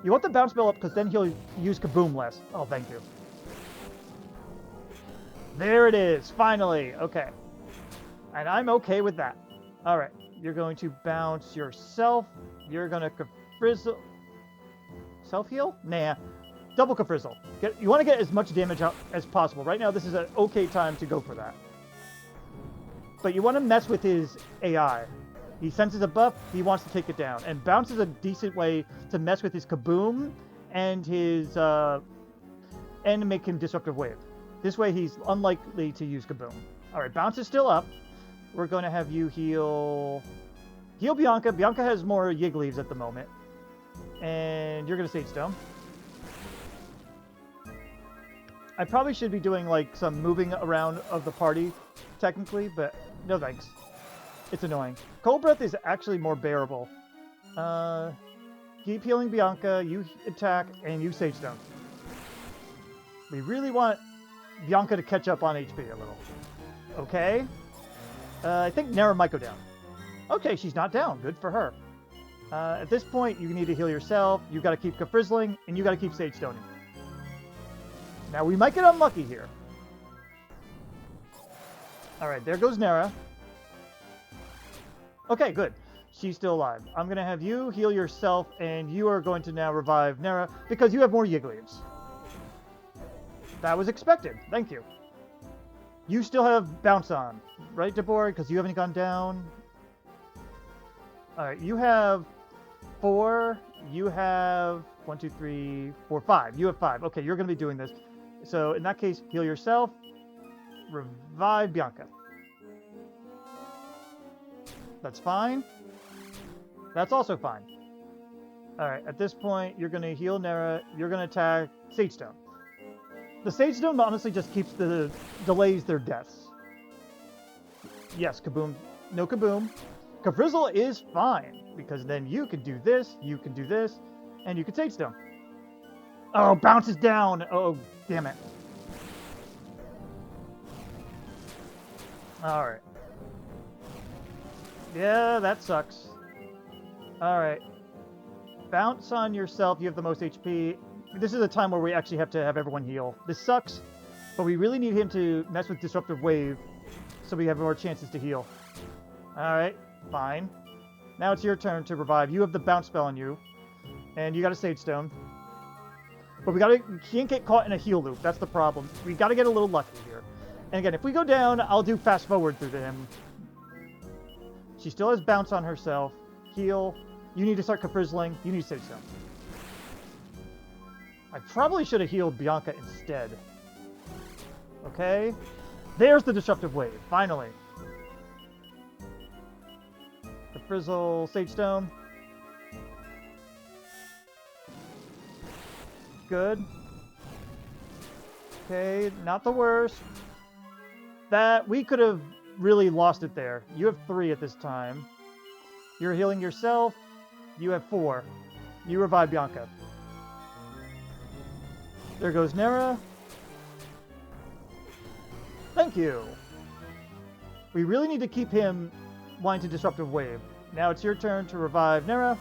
You want the bounce spell up because then he'll use Kaboom less. Oh, thank you. There it is. Finally. Okay. And I'm okay with that. All right. You're going to bounce yourself. You're going to Frizzle. Self-heal? Nah. Double Frizzle. You want to get as much damage out as possible. Right now, this is an okay time to go for that. But you want to mess with his AI. He senses a buff, he wants to take it down. And bounce is a decent way to mess with his Kaboom and his and make him Disruptive Wave. This way he's unlikely to use Kaboom. Alright, bounce is still up. We're going to have you heal Bianca. Bianca has more Yig Leaves at the moment. And you're going to Sage Stone. I probably should be doing like some moving around of the party, technically, but no thanks. It's annoying. Cold Breath is actually more bearable. Keep healing Bianca, you attack, and you Sage Stone. We really want Bianca to catch up on HP a little. Okay. I think Nera might go down. Okay, she's not down. Good for her. At this point, you need to heal yourself. You got to keep Frizzling, and you got to keep Sage Stoning. Now, we might get unlucky here. Alright, there goes Nera. Okay, good. She's still alive. I'm going to have you heal yourself, and you are going to now revive Nera, because you have more Yig Leaves. That was expected. Thank you. You still have Bounce on, right, Debora? Because you haven't gone down. Alright, you have 4. You have 1, 2, 3, 4, 5. You have 5. Okay, you're going to be doing this. So, in that case, heal yourself. revive Bianca. That's fine. That's also fine. Alright, at this point, you're going to heal Nera. You're going to attack Sage Stone. The Sage Stone honestly just delays their deaths. Yes, Kaboom. No Kaboom. Kafrizzle is fine, because then you can do this, and you can Sage Stone. Oh, bounces down! Oh, damn it. Alright. Yeah, that sucks. Alright. Bounce on yourself, you have the most HP. This is a time where we actually have to have everyone heal. This sucks, but we really need him to mess with Disruptive Wave so we have more chances to heal. Alright, fine. Now it's your turn to revive. You have the bounce spell on you, and you got a Sage Stone. But we can't get caught in a heal loop. That's the problem. We gotta get a little lucky here. And again, if we go down, I'll do fast forward through to him. She still has bounce on herself. Heal. You need to start Kafrizzling. You need to Sage Stone. I probably should have healed Bianca instead. Okay. There's the Disruptive Wave. Finally. Kafrizzle, Sage Stone. Good. Okay, not the worst. That, we could have really lost it there. You have 3 at this time. You're healing yourself. You have 4. You revive Bianca. There goes Nera. Thank you. We really need to keep him wanting to Disruptive Wave. Now it's your turn to revive Nera.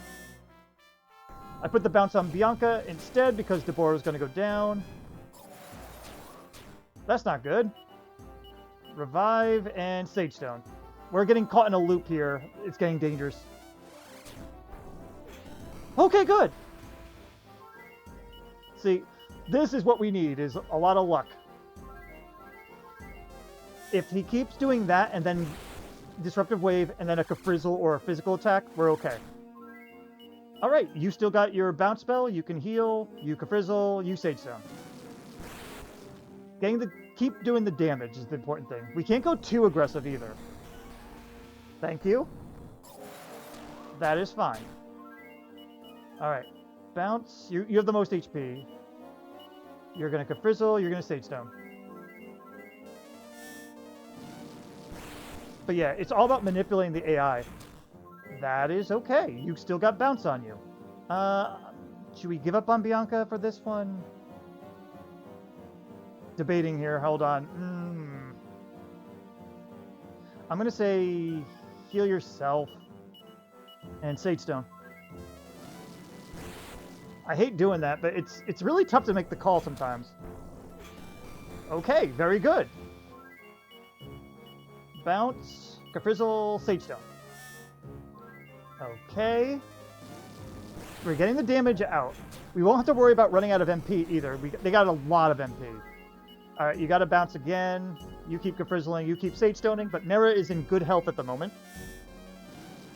I put the bounce on Bianca instead because Debora is going to go down. That's not good. Revive and Sage Stone. We're getting caught in a loop here. It's getting dangerous. Okay, good. See, this is what we need, is a lot of luck. If he keeps doing that and then Disruptive Wave and then a Kafrizzle or a physical attack, we're okay. Alright, you still got your bounce spell, you can heal, you Kafrizzle, you Sage Stone. Keep doing the damage is the important thing. We can't go too aggressive either. Thank you. That is fine. Alright, bounce, you have the most HP. You're going to Kafrizzle, you're going to Sage Stone. But yeah, it's all about manipulating the AI. That is okay. You still got bounce on you. Should we give up on Bianca for this one? Debating here. Hold on. I'm going to say heal yourself and Sage Stone. I hate doing that, but it's really tough to make the call sometimes. Okay, very good. Bounce, Kafrizzle, Sage Stone. Okay. We're getting the damage out. We won't have to worry about running out of MP either. They got a lot of MP. Alright, you got to bounce again. You keep Kafrizzling, you keep Sage Stoning, but Nera is in good health at the moment.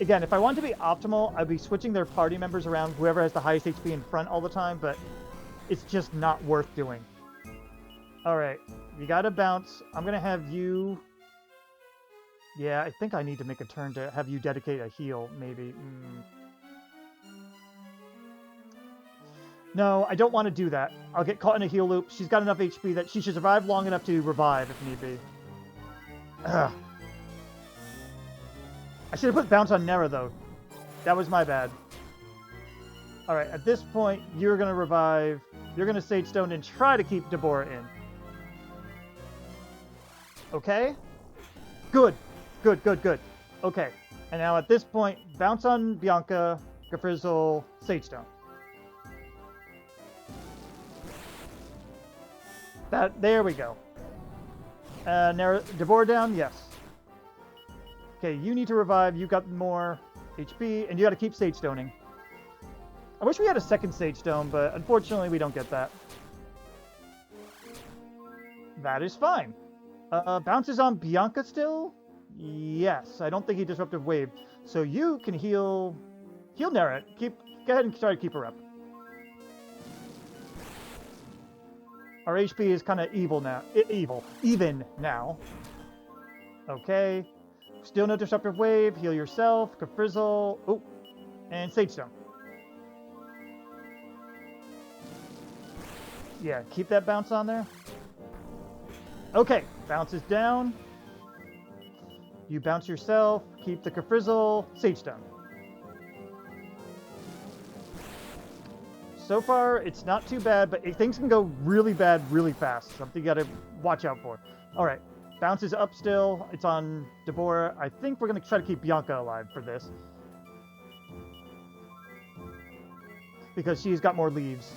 Again, if I wanted to be optimal, I'd be switching their party members around, whoever has the highest HP in front all the time, but it's just not worth doing. Alright, you got to bounce. I'm going to have you... Yeah, I think I need to make a turn to have you dedicate a heal, maybe. No, I don't want to do that. I'll get caught in a heal loop. She's got enough HP that she should survive long enough to revive if need be. Ugh. I should have put bounce on Nera, though. That was my bad. Alright, at this point, you're going to revive. You're going to Sage Stone and try to keep Debora in. Okay? Good. Good, good, good. Okay. And now at this point, bounce on Bianca, Kafrizzle, Sage Stone. There we go. Debora down? Yes. Okay, you need to revive. You got more HP, and you got to keep Sage Stoning. I wish we had a second Sage Stone, but unfortunately we don't get that. That is fine. Bounces on Bianca still? Yes, I don't think he Disruptive Wave. So you can heal Nera. Go ahead and try to keep her up. Our HP is kind of evil now. Even now. Okay. Still no Disruptive Wave. Heal yourself. Frizzle. Oh. And Sage Stone. Yeah, keep that bounce on there. Okay. Bounces down. You bounce yourself. Keep the Frizzle. Sage Stone. So far, it's not too bad, but things can go really bad really fast. Something you gotta watch out for. Alright, bounces up still. It's on Debora. I think we're gonna try to keep Bianca alive for this. Because she's got more leaves.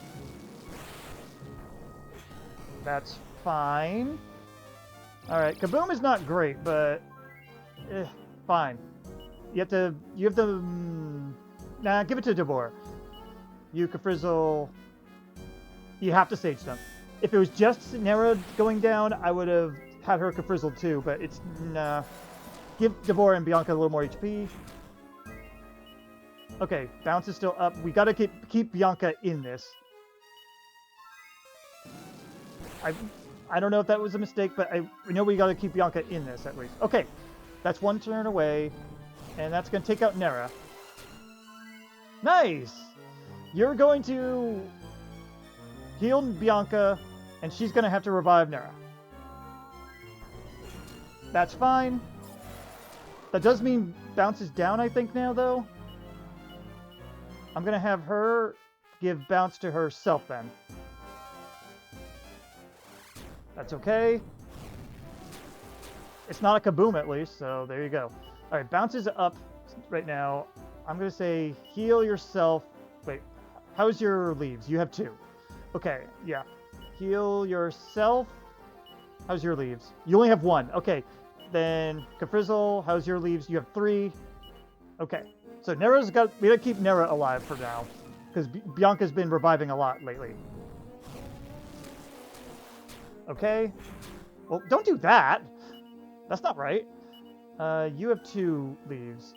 That's fine. Alright, Kaboom is not great, but... fine. You have to... Nah, give it to Debora. You Frizzle. You have to Sage Stone. If it was just Nera going down, I would have had her Frizzle too, but it's... Nah. Give Debora and Bianca a little more HP. Okay, bounce is still up. We gotta keep Bianca in this. I don't know if that was a mistake, but we know we gotta keep Bianca in this at least. Okay, that's one turn away, and that's gonna take out Nera. Nice! You're going to heal Bianca, and she's going to have to revive Nera. That's fine. That does mean bounces down, I think, now, though. I'm going to have her give bounce to herself, then. That's okay. It's not a Kaboom, at least, so there you go. All right, bounces up right now. I'm going to say heal yourself. Wait. How's your leaves? You have 2. Okay, yeah. Heal yourself. How's your leaves? You only have 1. Okay. Then, Frizzle, how's your leaves? You have 3. Okay. So we gotta keep Nera alive for now. Because Bianca's been reviving a lot lately. Okay. Well, don't do that. That's not right. You have 2 leaves.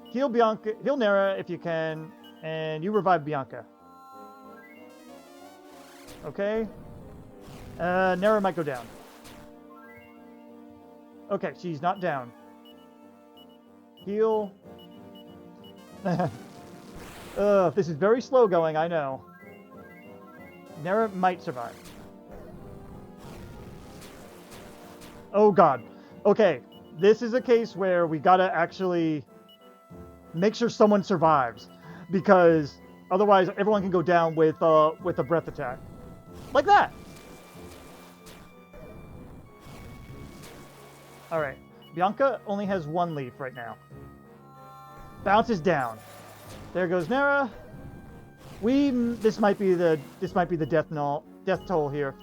Heal Nera if you can. And you revive Bianca. Okay. Nera might go down. Okay, she's not down. Heal. This is very slow going, I know. Nera might survive. Oh god. Okay, this is a case where we gotta actually make sure someone survives. Because otherwise everyone can go down with a breath attack. Like that! Alright. Bianca only has 1 leaf right now. Bounces down. There goes Nera. This might be the death toll here.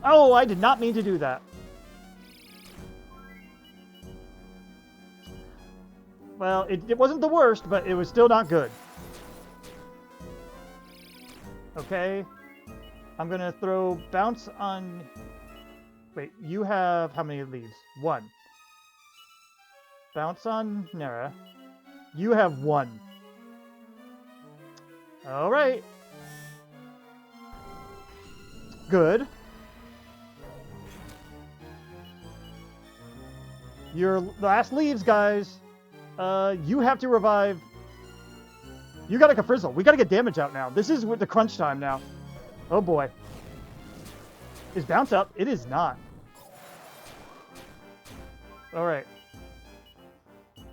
Oh, I did not mean to do that. Well, it wasn't the worst, but it was still not good. Okay. I'm gonna throw bounce on... Wait, you have how many leaves? 1. Bounce on Nera. You have 1. Alright. Good. Your last leaves, guys. You have to revive. You gotta Frizzle. We gotta get damage out now. This is with the crunch time now. Oh boy. Is bounce up? It is not. Alright.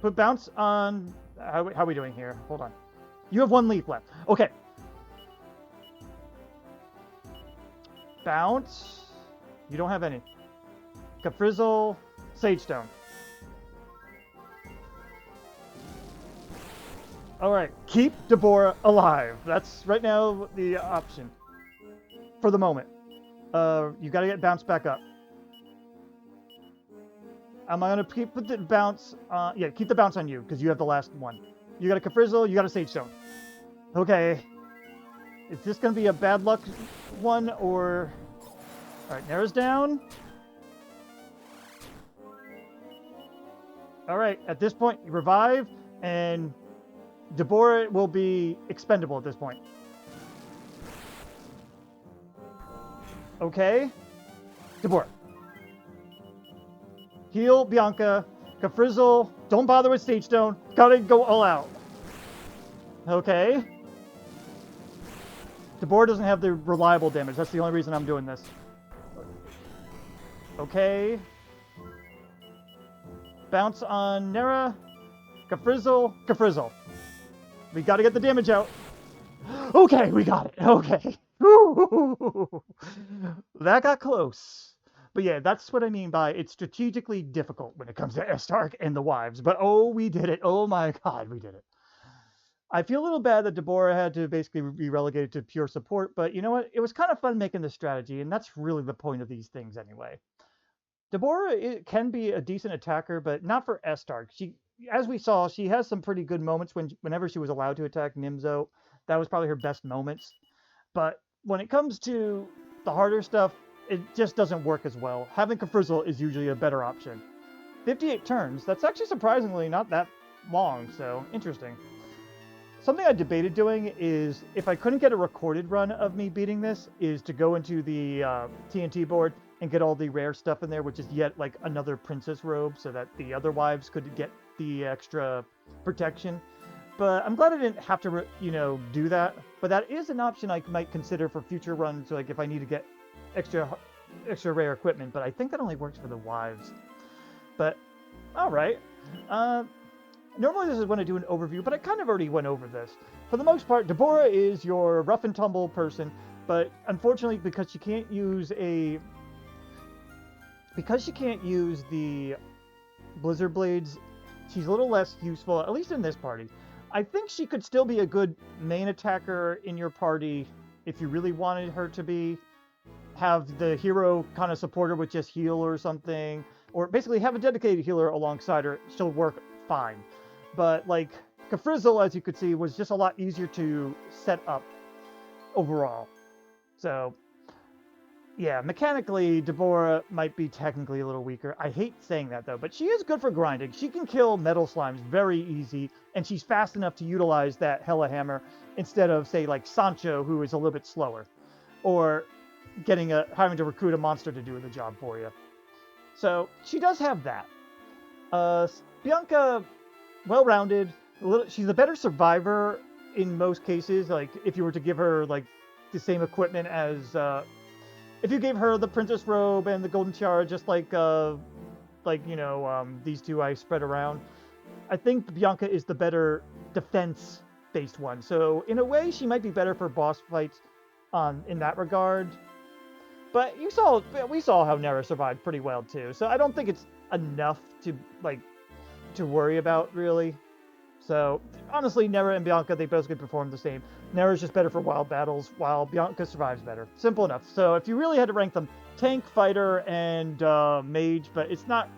Put bounce on... How are we doing here? Hold on. You have 1 leaf left. Okay. Bounce. You don't have any. Frizzle. Sage Stone. Alright. Keep Debora alive. That's right now the option. For the moment. You gotta get bounced back up. I'm gonna put the bounce... yeah, keep the bounce on you, because you have the last one. You got a Frizzle, you got a Sage Stone. Okay. Is this gonna be a bad luck one, or... Alright, Nera's down. Alright, at this point, you revive, and Debora will be expendable at this point. Okay. Debora. Heal Bianca. Kafrizzle. Don't bother with Stage Stone. Gotta go all out. Okay. Debora doesn't have the reliable damage. That's the only reason I'm doing this. Okay. Bounce on Nera. Kafrizzle. Kafrizzle. We gotta get the damage out. Okay, we got it. Okay. That got close. But yeah, that's what I mean by it's strategically difficult when it comes to Estark and the wives. But oh, we did it. Oh my god, we did it. I feel a little bad that Debora had to basically be relegated to pure support, but you know what? It was kind of fun making this strategy, and that's really the point of these things anyway. Debora can be a decent attacker, but not for Estark. She, as we saw, she has some pretty good moments whenever she was allowed to attack Nimzo. That was probably her best moments. But when it comes to the harder stuff, it just doesn't work as well. Having Kafrizzle is usually a better option. 58 turns, that's actually surprisingly not that long, so interesting. Something I debated doing is, if I couldn't get a recorded run of me beating this, is to go into the TNT board and get all the rare stuff in there, which is yet like another princess robe, so that the other wives could get the extra protection. But I'm glad I didn't have to, do that. But that is an option I might consider for future runs, like if I need to get extra rare equipment. But I think that only works for the wives. But, alright. Normally this is when I do an overview, but I kind of already went over this. For the most part, Debora is your rough and tumble person, but unfortunately because she can't use the Blizzard Blades, she's a little less useful, at least in this party. I think she could still be a good main attacker in your party if you really wanted her to be. Have the hero kind of support her with just heal or something, or basically have a dedicated healer alongside her. She'll work fine. But like Kafrizzle, as you could see, was just a lot easier to set up overall. So yeah, mechanically, Debora might be technically a little weaker. I hate saying that though, but she is good for grinding. She can kill metal slimes very easy, and she's fast enough to utilize that Hella Hammer instead of, say, like Sancho, who is a little bit slower, or having to recruit a monster to do the job for you. So she does have that. Bianca, well-rounded. She's a better survivor in most cases. Like if you were to give her like the same equipment as, if you gave her the princess robe and the golden tiara, just like these two I spread around, I think Bianca is the better defense-based one. So in a way, she might be better for boss fights, in that regard. But we saw how Nera survived pretty well too. So I don't think it's enough to worry about really. So honestly, Nera and Bianca, they basically perform the same. Nera's just better for wild battles, while Bianca survives better. Simple enough. So if you really had to rank them, tank, fighter, and mage, but it's not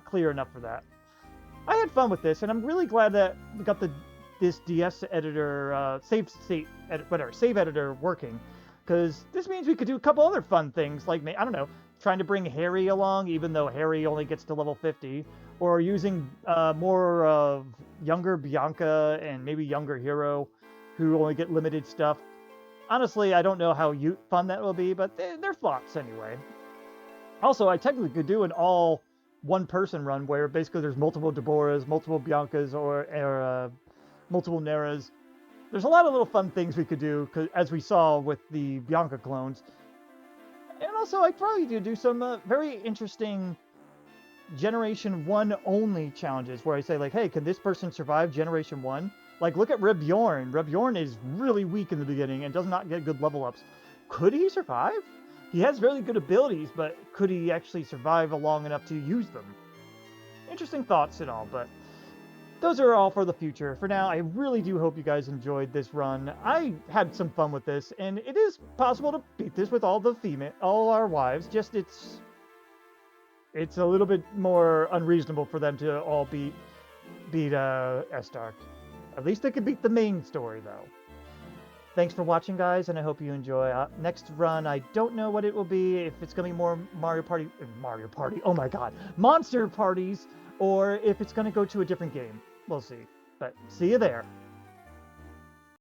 clear enough for that. I had fun with this, and I'm really glad that we got this DS editor, save editor working, because this means we could do a couple other fun things, like, I don't know, trying to bring Harry along, even though Harry only gets to level 50, or using more of younger Bianca and maybe younger Hero, who only get limited stuff. Honestly, I don't know how fun that will be, but they're thoughts anyway. Also, I technically could do an all one-person run where basically there's multiple Deboras, multiple Biancas, or multiple Neras. There's a lot of little fun things we could do, as we saw with the Bianca clones. And also, I'd probably do some very interesting Generation 1 only challenges, where I say, like, hey, can this person survive Generation 1? Like, look at Bjorn. Bjorn is really weak in the beginning and does not get good level ups. Could he survive? He has really good abilities, but could he actually survive long enough to use them? Interesting thoughts and all, but those are all for the future. For now, I really do hope you guys enjoyed this run. I had some fun with this, and it is possible to beat this with all our wives, just it's a little bit more unreasonable for them to all beat Estark. At least they could beat the main story, though. Thanks for watching, guys, and I hope you enjoy. Next run, I don't know what it will be, if it's going to be more Mario Party, oh my god, Monster Parties, or if it's going to go to a different game. We'll see. But see you there.